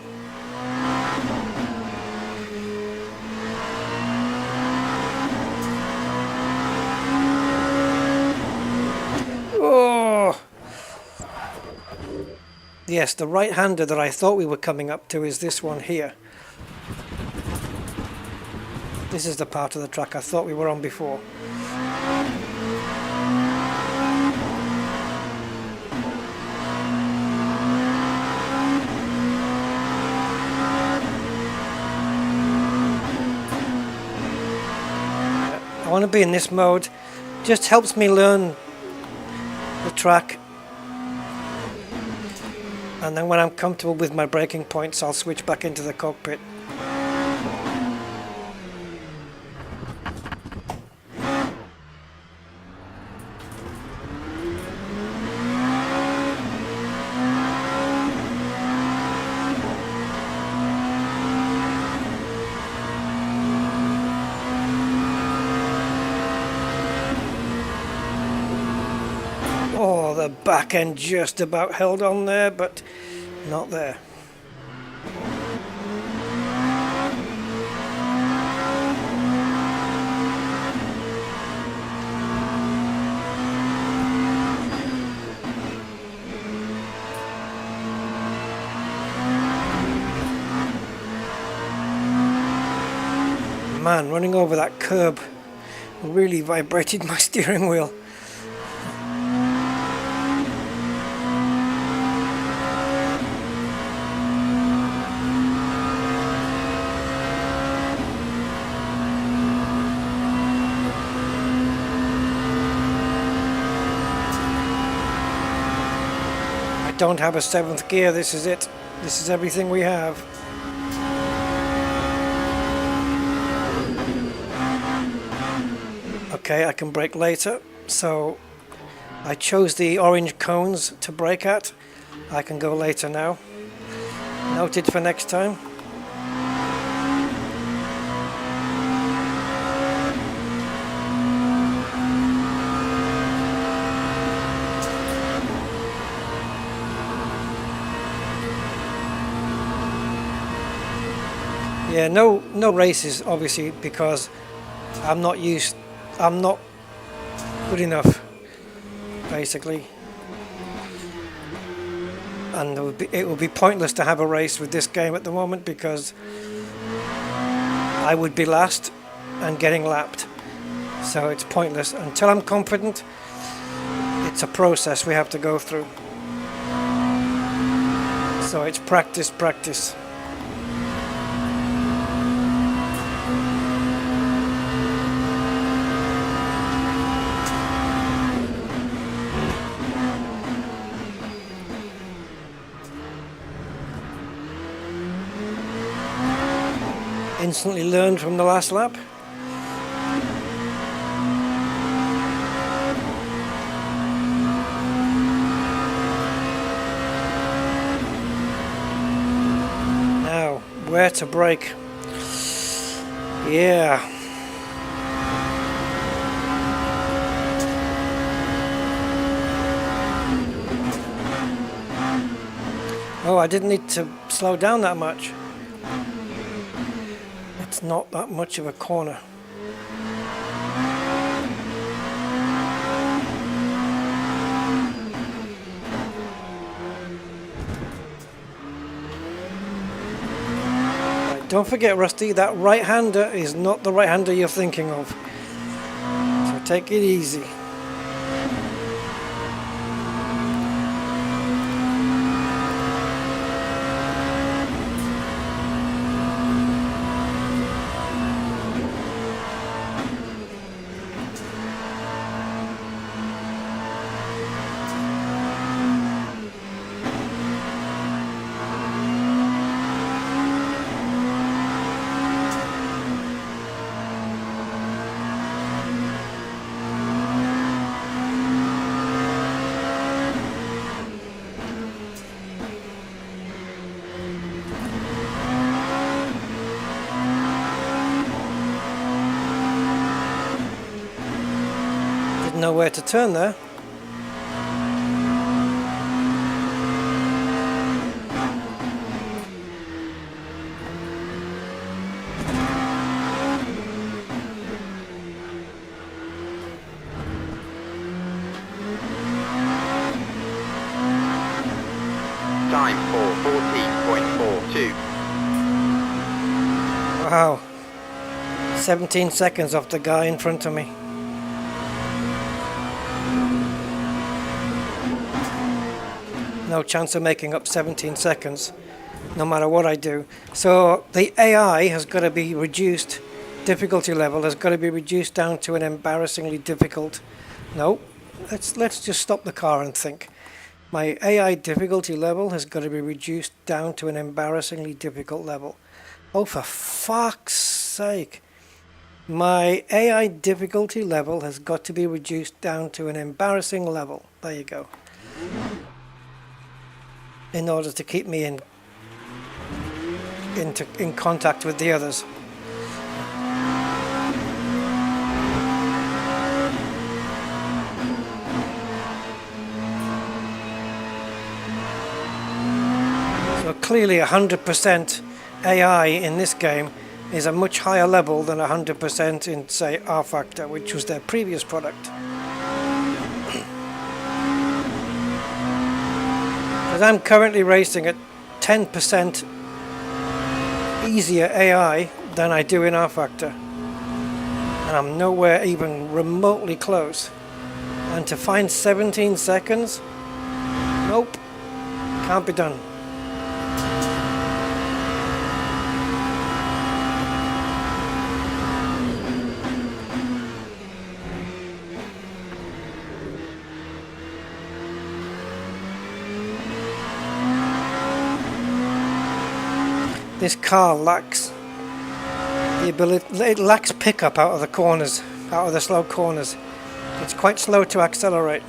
Speaker 1: Oh! Yes, the right-hander that I thought we were coming up to is this one here. This is the part of the track I thought we were on before. I want to be in this mode. Just helps me learn the track, and then when I'm comfortable with my braking points, I'll switch back into the cockpit. Oh, the back end just about held on there, but not there. Man, running over that curb really vibrated my steering wheel. Don't have a seventh gear. This is it. This is everything we have. Okay, I can brake later, so I chose the orange cones to brake at. I can go later now. Noted for next time. Yeah, no races, obviously, because I'm not good enough, basically, and it would be pointless to have a race with this game at the moment because I would be last and getting lapped, so it's pointless. Until I'm confident, it's a process we have to go through, so it's practice. Instantly learned from the last lap. Now, where to brake? Yeah. Oh, I didn't need to slow down that much. It's not that much of a corner. Right, don't forget, Rusty, that right-hander is not the right-hander you're thinking of. So take it easy. nowhere to turn there.
Speaker 3: Time for 14.42.
Speaker 1: Wow. 17 seconds off the guy in front of me. No chance of making up 17 seconds, no matter what I do. So the AI has got to be reduced, difficulty level has got to be reduced down to an embarrassingly difficult. No, let's just stop the car and think. My AI difficulty level has got to be reduced down to an embarrassingly difficult level. Oh, for fuck's sake. My AI difficulty level has got to be reduced down to an embarrassing level. There you go. In order to keep me in contact with the others. So clearly 100% AI in this game is a much higher level than 100% in, say, R-Factor, which was their previous product. Because I'm currently racing at 10% easier AI than I do in R-Factor. And I'm nowhere even remotely close. And to find 17 seconds? Nope. Can't be done. This car lacks the ability, it lacks pickup out of the corners, out of the slow corners. It's quite slow to accelerate.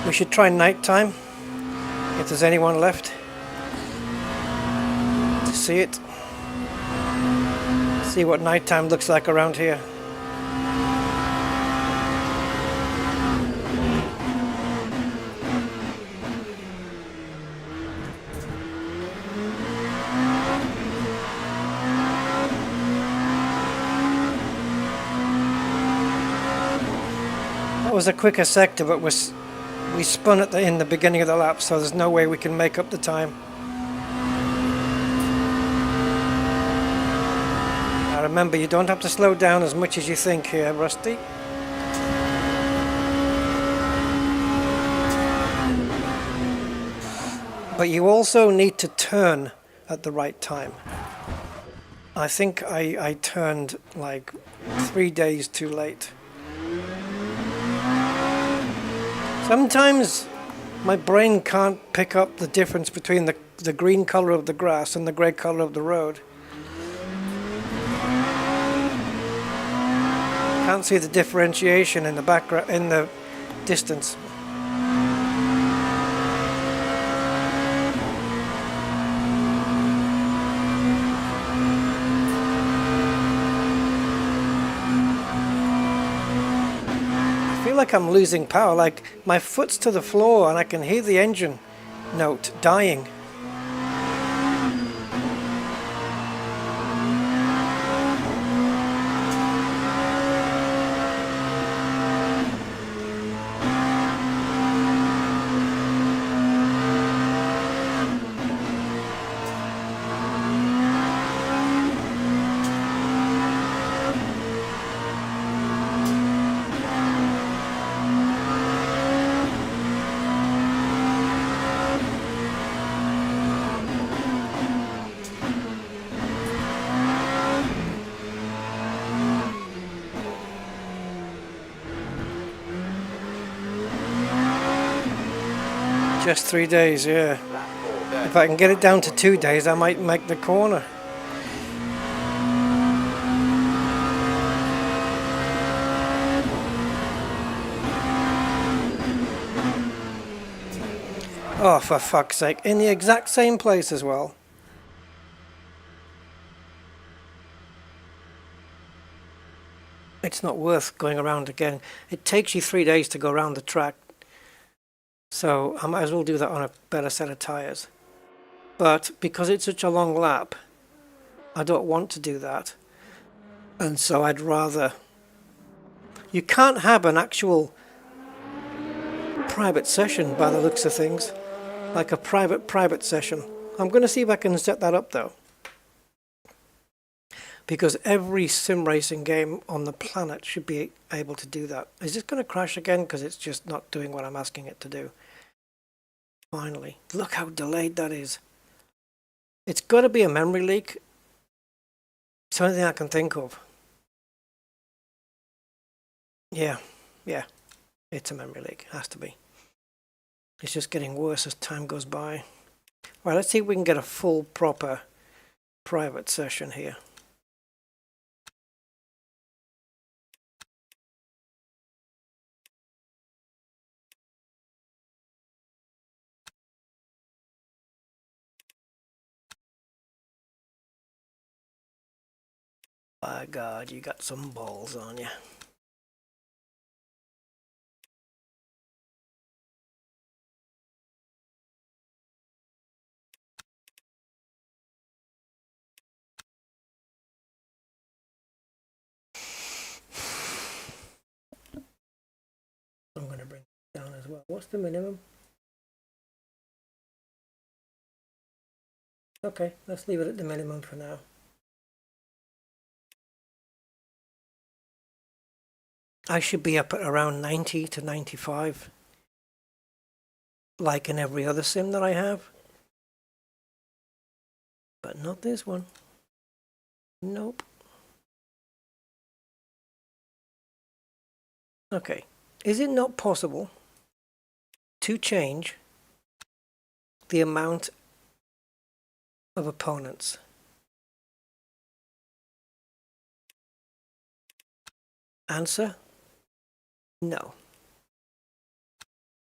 Speaker 1: We should try nighttime, if there's anyone left to see it. See what nighttime looks like around here. That was a quicker sector, but we spun at in the beginning of the lap, so there's no way we can make up the time. Now remember, you don't have to slow down as much as you think here, Rusty. But you also need to turn at the right time. I think I turned like 3 days too late. Sometimes my brain can't pick up the difference between the green color of the grass and the gray color of the road. Can't see the differentiation in the background, in the distance. Like I'm losing power, like my foot's to the floor and I can hear the engine note dying. Just 3 days, yeah. If I can get it down to 2 days, I might make the corner. Oh, for fuck's sake, in the exact same place as well. It's not worth going around again. It takes you 3 days to go around the track. So I might as well do that on a better set of tyres. But because it's such a long lap, I don't want to do that. And so I'd rather... You can't have an actual private session by the looks of things. Like a private session. I'm going to see if I can set that up though. Because every sim racing game on the planet should be able to do that. Is this going to crash again? Because it's just not doing what I'm asking it to do. Finally. Look how delayed that is. It's got to be a memory leak. It's the only thing I can think of. Yeah. It's a memory leak. It has to be. It's just getting worse as time goes by. Right, let's see if we can get a full, proper private session here. By God, you got some balls on you. I'm going to bring it down as well. What's the minimum? Okay, let's leave it at the minimum for now. I should be up at around 90 to 95. Like in every other sim that I have. But not this one. Nope. Okay. Is it not possible to change the amount of opponents? Answer? No.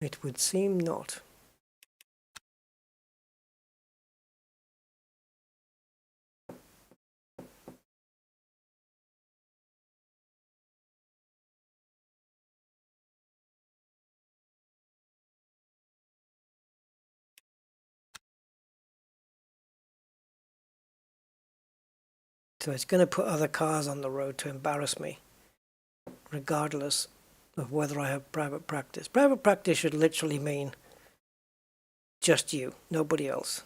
Speaker 1: It would seem not. So it's going to put other cars on the road to embarrass me, regardless of whether I have private practice. Private practice should literally mean just you, nobody else.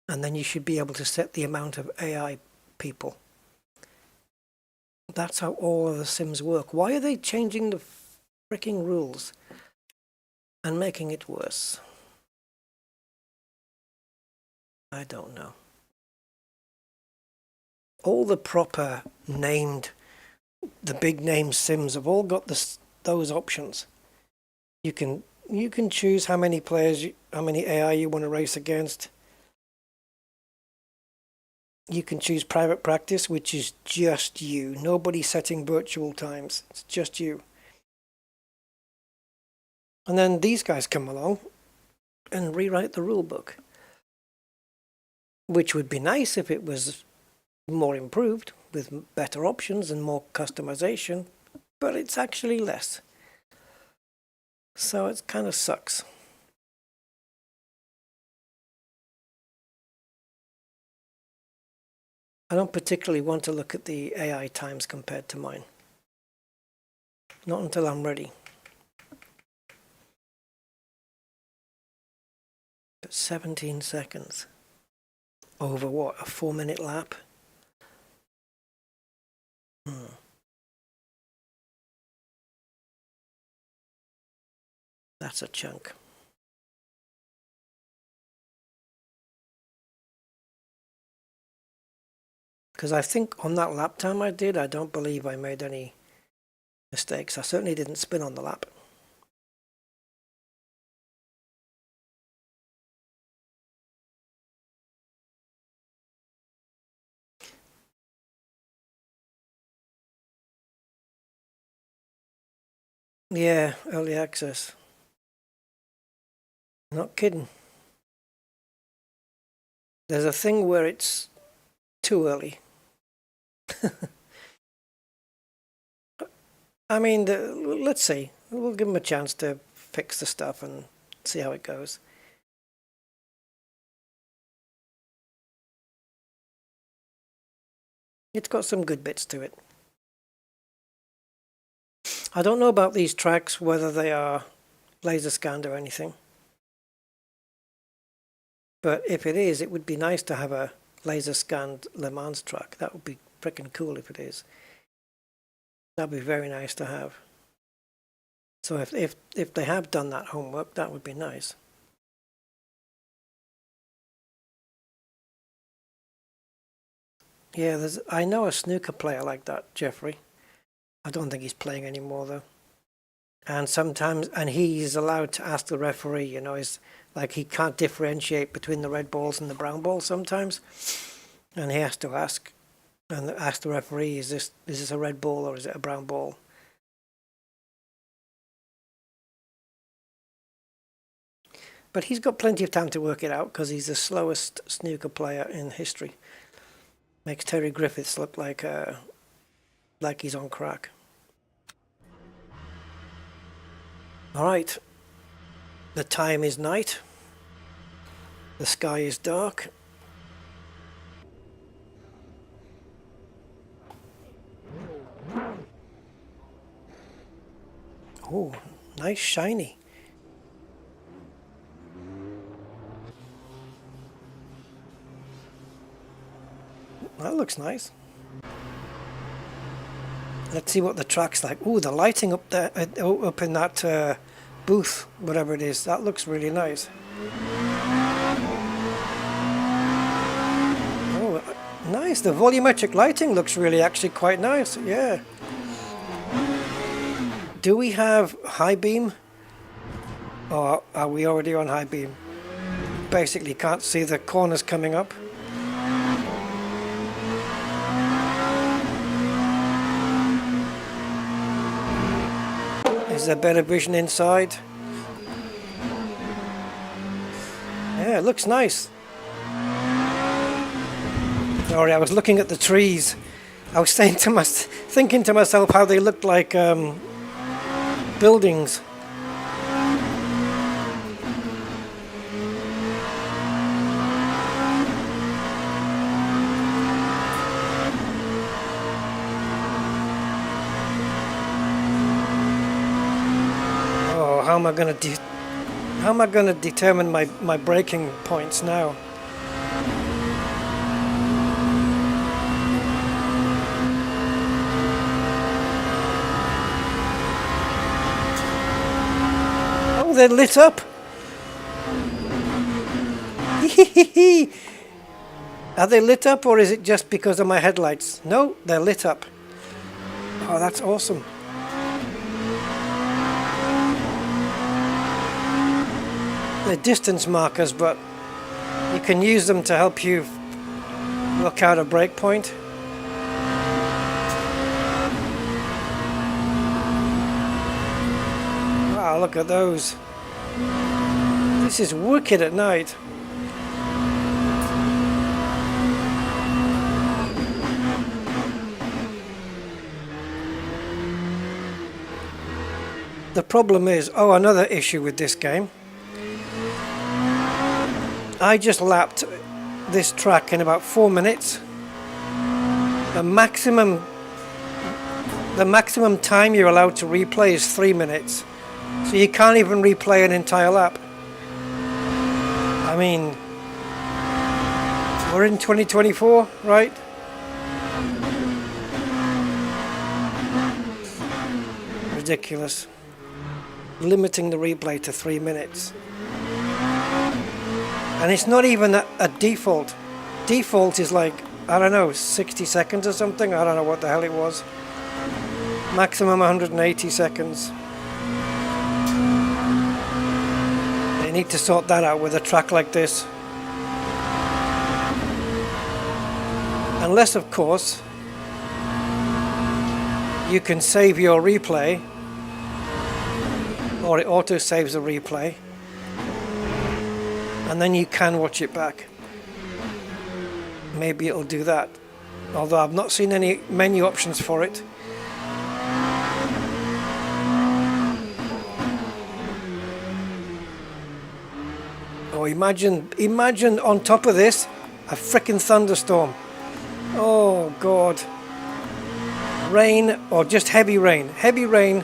Speaker 1: And then you should be able to set the amount of AI people. That's how all of the sims work. Why are they changing the freaking rules and making it worse? I don't know. All the proper named, the big name sims have all got those options. You can choose how many players, how many AI you want to race against. You can choose private practice, which is just you. Nobody setting virtual times. It's just you. And then these guys come along and rewrite the rule book. Which would be nice if it was more improved with better options and more customization, but it's actually less. So it kind of sucks. I don't particularly want to look at the AI times compared to mine. Not until I'm ready. But 17 seconds. Over what, a 4-minute lap? That's a chunk. Because I think on that lap time I did, I don't believe I made any mistakes. I certainly didn't spin on the lap. Yeah, early access. Not kidding. There's a thing where it's too early. I mean, let's see. We'll give them a chance to fix the stuff and see how it goes. It's got some good bits to it. I don't know about these tracks, whether they are laser scanned or anything. But if it is, it would be nice to have a laser scanned Le Mans track. That would be freaking cool if it is. That'd be very nice to have. So if they have done that homework, that would be nice. Yeah, I know a snooker player like that, Jeffrey. I don't think he's playing anymore though. And sometimes, and he's allowed to ask the referee, you know, is like he can't differentiate between the red balls and the brown balls sometimes, and he has to ask the referee, is this a red ball or is it a brown ball? But he's got plenty of time to work it out because he's the slowest snooker player in history. Makes Terry Griffiths look like he's on crack. All right, the time is night. The sky is dark. Oh, nice shiny. That looks nice. Let's see what the track's like. Oh, the lighting up there, up in that booth, whatever it is, that looks really nice. Oh, nice. The volumetric lighting looks really actually quite nice. Yeah. Do we have high beam? Or are we already on high beam? Basically can't see the corners coming up. Is there better vision inside? Yeah, it looks nice. Sorry, I was looking at the trees. I was thinking to myself how they looked like buildings. How am I gonna determine my braking points now? Oh, they're lit up. Are they lit up, or is it just because of my headlights? No, they're lit up. Oh, that's awesome. They're distance markers, but you can use them to help you work out a brake point. Wow, look at those. This is wicked at night. The problem is, another issue with this game. I just lapped this track in about 4 minutes. The maximum time you're allowed to replay is 3 minutes. So you can't even replay an entire lap. I mean, we're in 2024, right? Ridiculous. Limiting the replay to 3 minutes. And it's not even a default. Default is like, I don't know, 60 seconds or something. I don't know what the hell it was. Maximum 180 seconds. They need to sort that out with a track like this. Unless, of course, you can save your replay or it auto saves a replay, and then you can watch it back. Maybe it'll do that, although I've not seen any menu options for it. Oh, imagine on top of this a frickin' thunderstorm. Oh God. Rain, or just heavy rain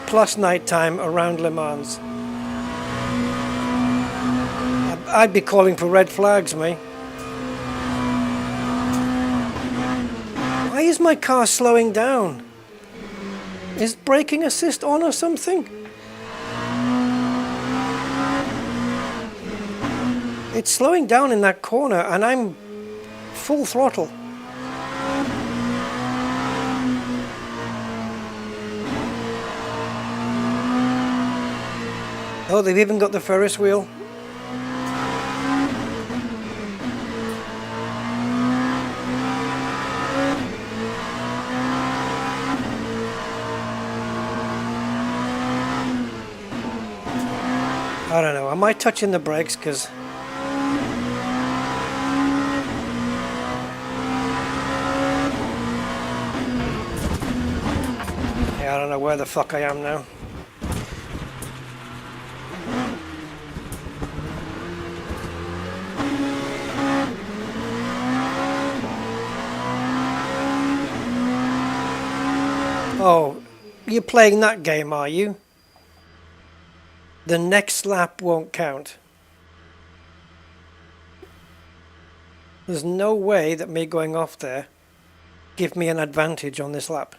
Speaker 1: plus nighttime around Le Mans. I'd be calling for red flags, mate. Why is my car slowing down? Is braking assist on or something? It's slowing down in that corner and I'm full throttle. Oh, they've even got the Ferris wheel. I don't know, am I touching the brakes? Because I don't know where the fuck I am now. Oh, you're playing that game, are you? The next lap won't count. There's no way that me going off there give me an advantage on this lap.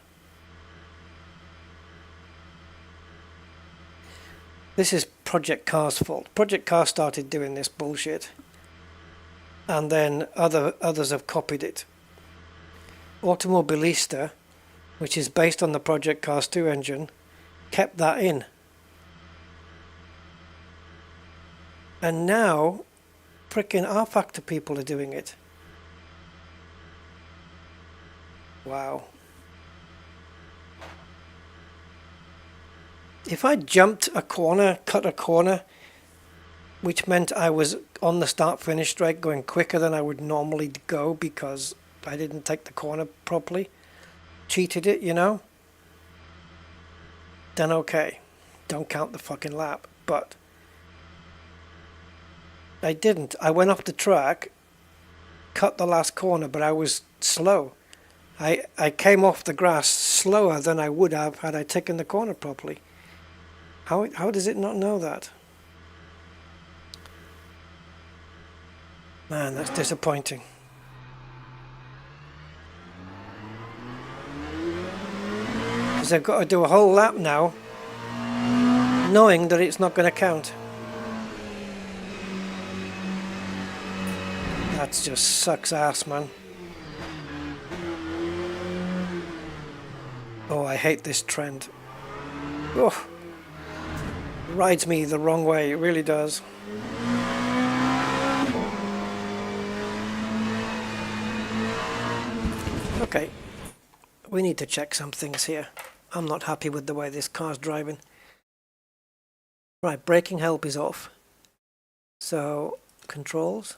Speaker 1: This is Project Car's fault. Project Car started doing this bullshit, and then others have copied it. Automobilista, which is based on the Project Cars 2 engine, kept that in. And now, frickin' R-Factor people are doing it. Wow. If I jumped a corner, cut a corner, which meant I was on the start-finish straight going quicker than I would normally go because I didn't take the corner properly, cheated it, you know, then okay, don't count the fucking lap. But I didn't. I went off the track, cut the last corner, but I was slow. I came off the grass slower than I would have had I taken the corner properly. How does it not know that? Man, that's disappointing. Because I've got to do a whole lap now, knowing that it's not going to count. That just sucks ass, man. Oh, I hate this trend. Oh, it rides me the wrong way, it really does. Okay, we need to check some things here. I'm not happy with the way this car's driving. Right, braking help is off. So, controls.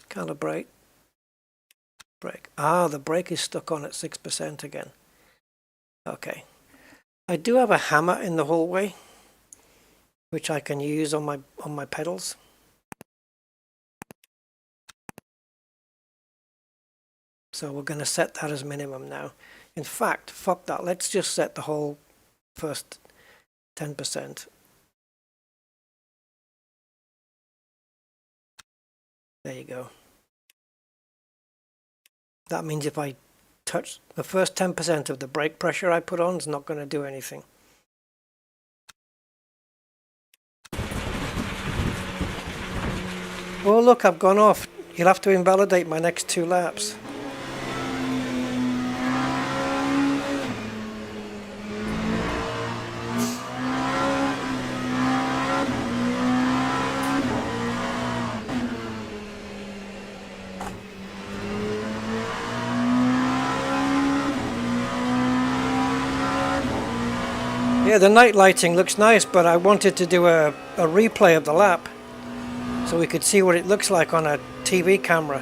Speaker 1: Calibrate. Brake. Ah, the brake is stuck on at 6% again. Okay. I do have a hammer in the hallway, which I can use on my pedals. So we're going to set that as minimum now. In fact, fuck that. Let's just set the whole first 10%. There you go. That means if I touch the first 10% of the brake pressure I put on, is not going to do anything. Oh look, I've gone off. You'll have to invalidate my next 2 laps. Yeah, the night lighting looks nice, but I wanted to do a replay of the lap so we could see what it looks like on a TV camera.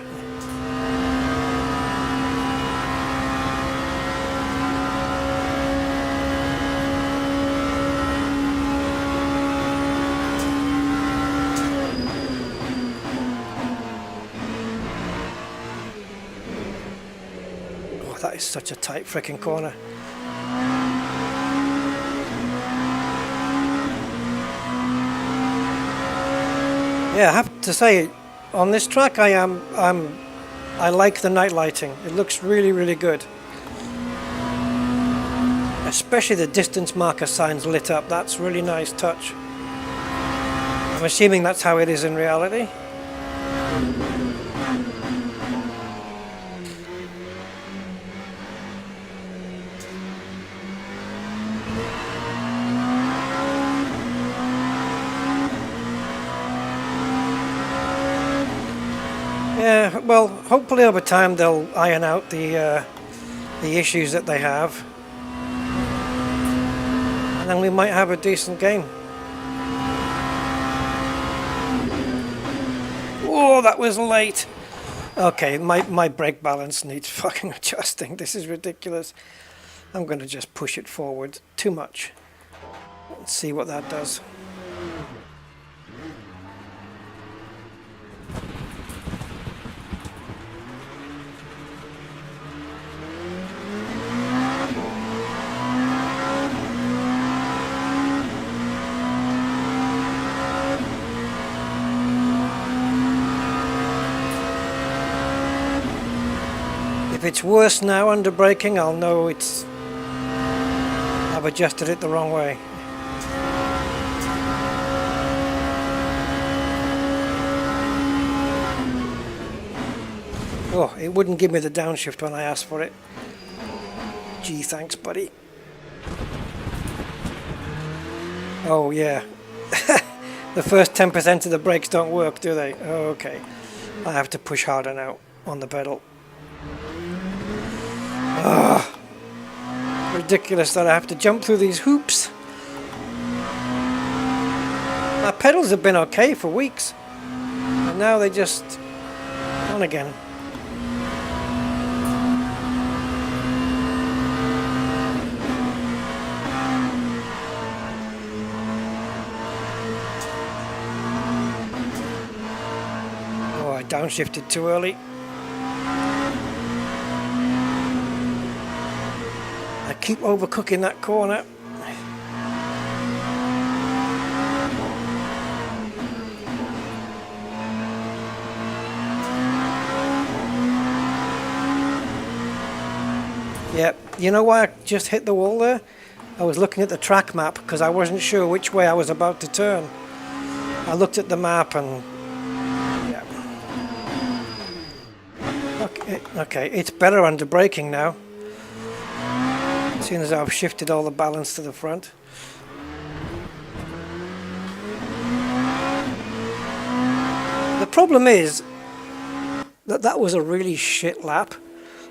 Speaker 1: Oh, that is such a tight freaking corner. Yeah, I have to say, on this track, I like the night lighting. It looks really, really good. Especially the distance marker signs lit up. That's really nice touch. I'm assuming that's how it is in reality. Yeah, well, hopefully over time they'll iron out the issues that they have, and then we might have a decent game. Oh, that was late. Okay, my brake balance needs fucking adjusting. This is ridiculous. I'm going to just push it forward too much. Let's see what that does. If it's worse now under braking, I'll know I've adjusted it the wrong way. Oh, it wouldn't give me the downshift when I asked for it. Gee, thanks, buddy. Oh, yeah. The first 10% of the brakes don't work, do they? Oh, okay. I have to push harder now on the pedal. Ridiculous that I have to jump through these hoops. My pedals have been okay for weeks, and now they just on again. Oh, I downshifted too early. I keep overcooking that corner. Yep, you know why I just hit the wall there? I was looking at the track map because I wasn't sure which way I was about to turn. I looked at the map and yeah. Okay, it's better under braking now. Seeing as I've shifted all the balance to the front. The problem is that was a really shit lap,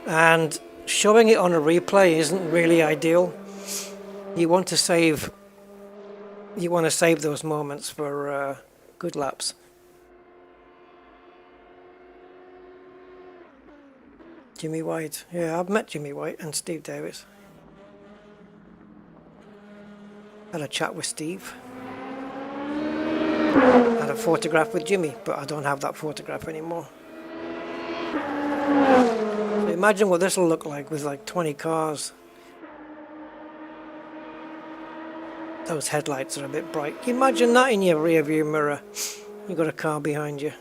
Speaker 1: and showing it on a replay isn't really ideal. You want to save those moments for good laps. Jimmy White. Yeah, I've met Jimmy White and Steve Davis. Had a chat with Steve. Had a photograph with Jimmy, but I don't have that photograph anymore. So imagine what this will look like with like 20 cars. Those headlights are a bit bright. Imagine that in your rear view mirror. You've got a car behind you.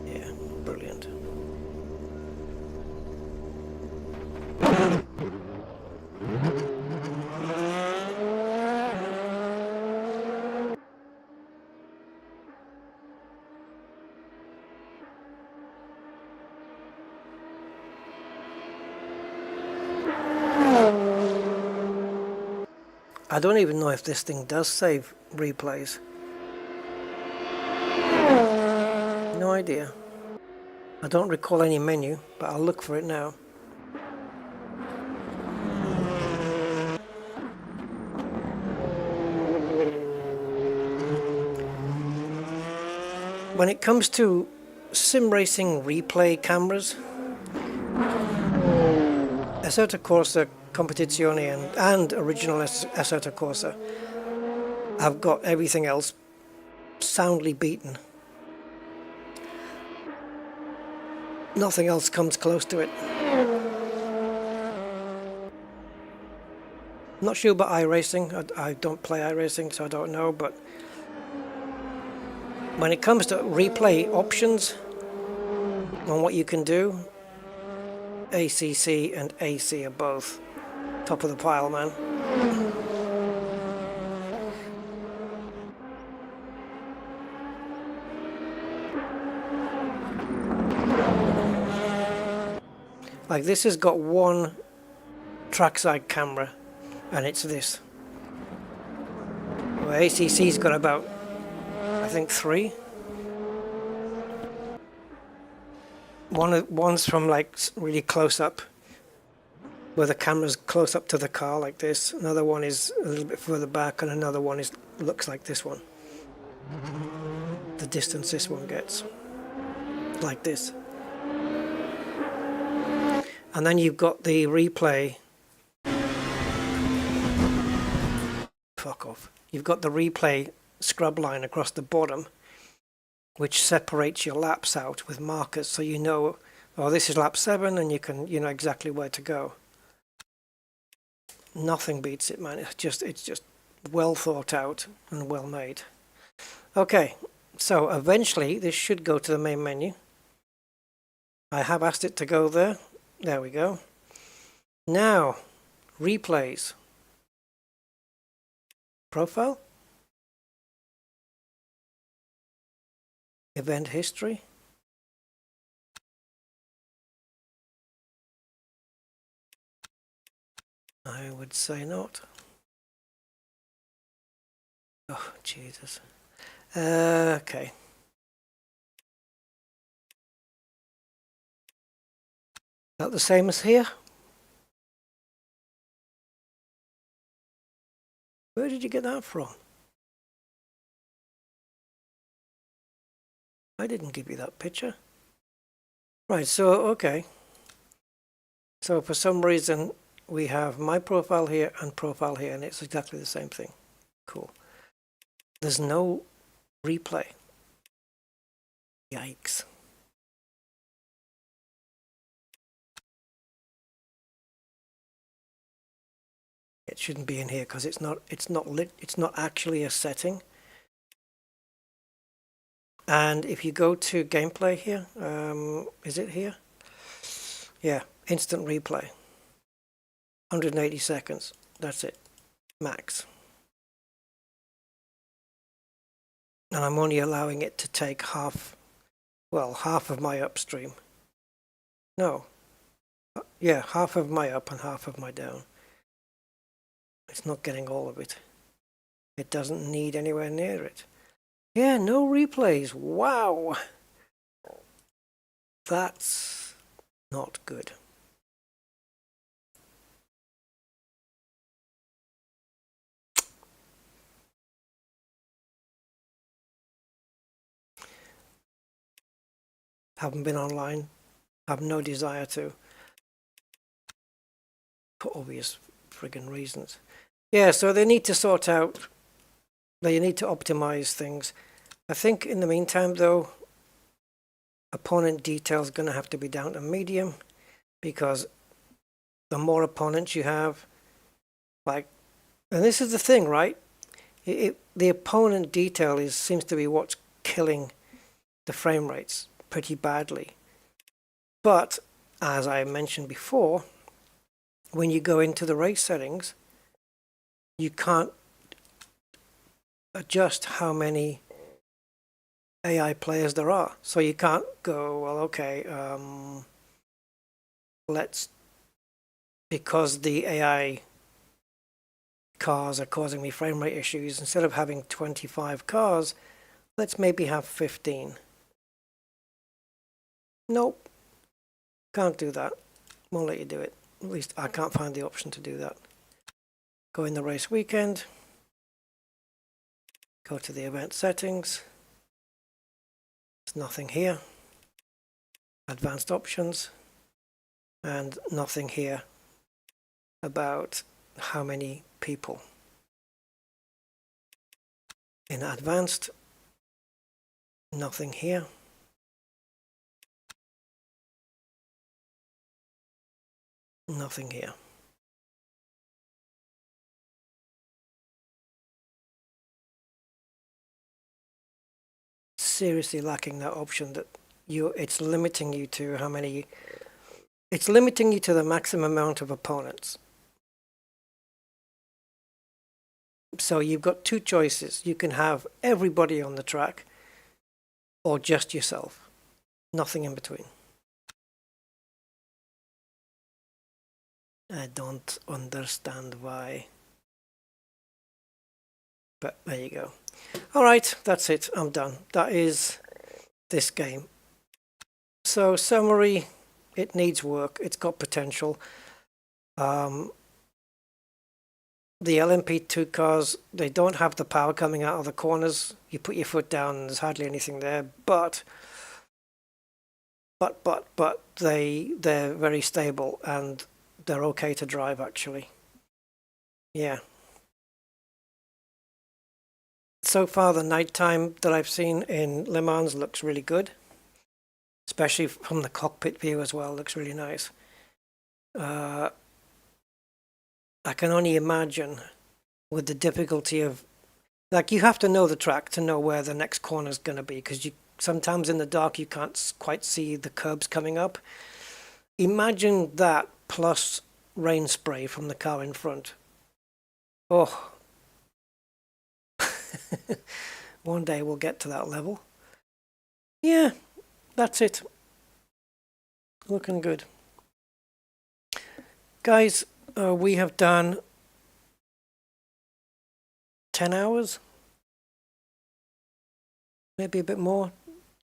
Speaker 1: Yeah, brilliant. I don't even know if this thing does save replays. No idea. I don't recall any menu, but I'll look for it now. When it comes to sim racing replay cameras, Assetto Corsa Competizione and original Assetto Corsa have got everything else soundly beaten. Nothing else comes close to it. Not sure about iRacing. I don't play iRacing, so I don't know, but when it comes to replay options on what you can do, ACC and AC are both top of the pile, man. Like, this has got one trackside camera, and it's this. Well, ACC's got about, I think, 3. One's from like really close up, where the camera's close up to the car like this. Another one is a little bit further back, and another one looks like this one. The distance this one gets, like this. And then you've got the replay. Fuck off. You've got the replay scrub line across the bottom, which separates your laps out with markers, so you know, oh, this is lap 7, and you know exactly where to go. Nothing beats it, man. It's just well thought out and well made. Okay, so eventually this should go to the main menu. I have asked it to go there. There we go. Now, replays. Profile. Event history. I would say not. Oh, Jesus. Okay. Not the same as here? Where did you get that from? I didn't give you that picture. Right, so, okay. So for some reason, we have my profile here and profile here, and it's exactly the same thing. Cool. There's no replay. Yikes. It shouldn't be in here because it's not actually a setting. And if you go to gameplay here, is it here? Yeah, instant replay. 180 seconds. That's it. Max. And I'm only allowing it to take half of my upstream. No. Yeah, half of my up and half of my down. It's not getting all of it. It doesn't need anywhere near it. Yeah, no replays. Wow. That's not good. Haven't been online. Have no desire to. For obvious friggin' reasons. Yeah, so they need to sort out, they need to optimize things. I think in the meantime though, opponent detail is going to have to be down to medium, because the more opponents you have, like, and this is the thing, right? The opponent detail seems to be what's killing the frame rates pretty badly. But as I mentioned before, when you go into the race settings, you can't adjust how many AI players there are. So you can't go, well, okay, because the AI cars are causing me frame rate issues, instead of having 25 cars, let's maybe have 15. Nope, can't do that. Won't let you do it. At least I can't find the option to do that. Go in the race weekend. Go to the event settings. There's nothing here. Advanced options. And nothing here about how many people. In advanced, nothing here. Nothing here. Seriously lacking that option that it's limiting you to how many, it's limiting you to the maximum amount of opponents. So you've got two choices. You can have everybody on the track or just yourself. Nothing in between. I don't understand why. But there you go. Alright, that's it. I'm done. That is this game. So summary, it needs work. It's got potential. The LMP2 cars, they don't have the power coming out of the corners. You put your foot down and there's hardly anything there. But they're very stable and they're okay to drive actually. Yeah. So far the nighttime that I've seen in Le Mans looks really good. Especially from the cockpit view as well, looks really nice. I can only imagine with the difficulty of, like, you have to know the track to know where the next corner is going to be, because you sometimes in the dark you can't quite see the curbs coming up. Imagine that plus rain spray from the car in front. Oh. One day we'll get to that level. Yeah, that's it. Looking good. Guys, we have done 10 hours, maybe a bit more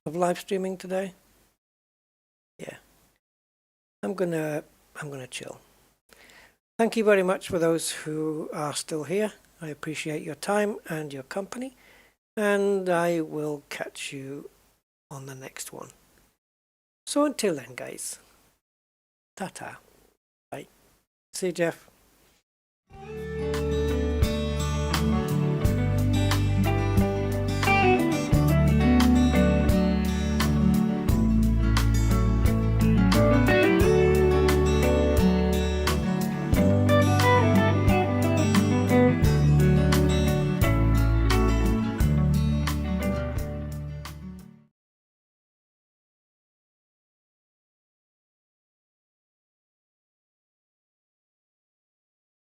Speaker 1: of live streaming today. Yeah, I'm gonna chill. Thank you very much for those who are still here. I appreciate your time and your company, and I will catch you on the next one. So until then, guys, ta-ta. Bye. See you, Jeff.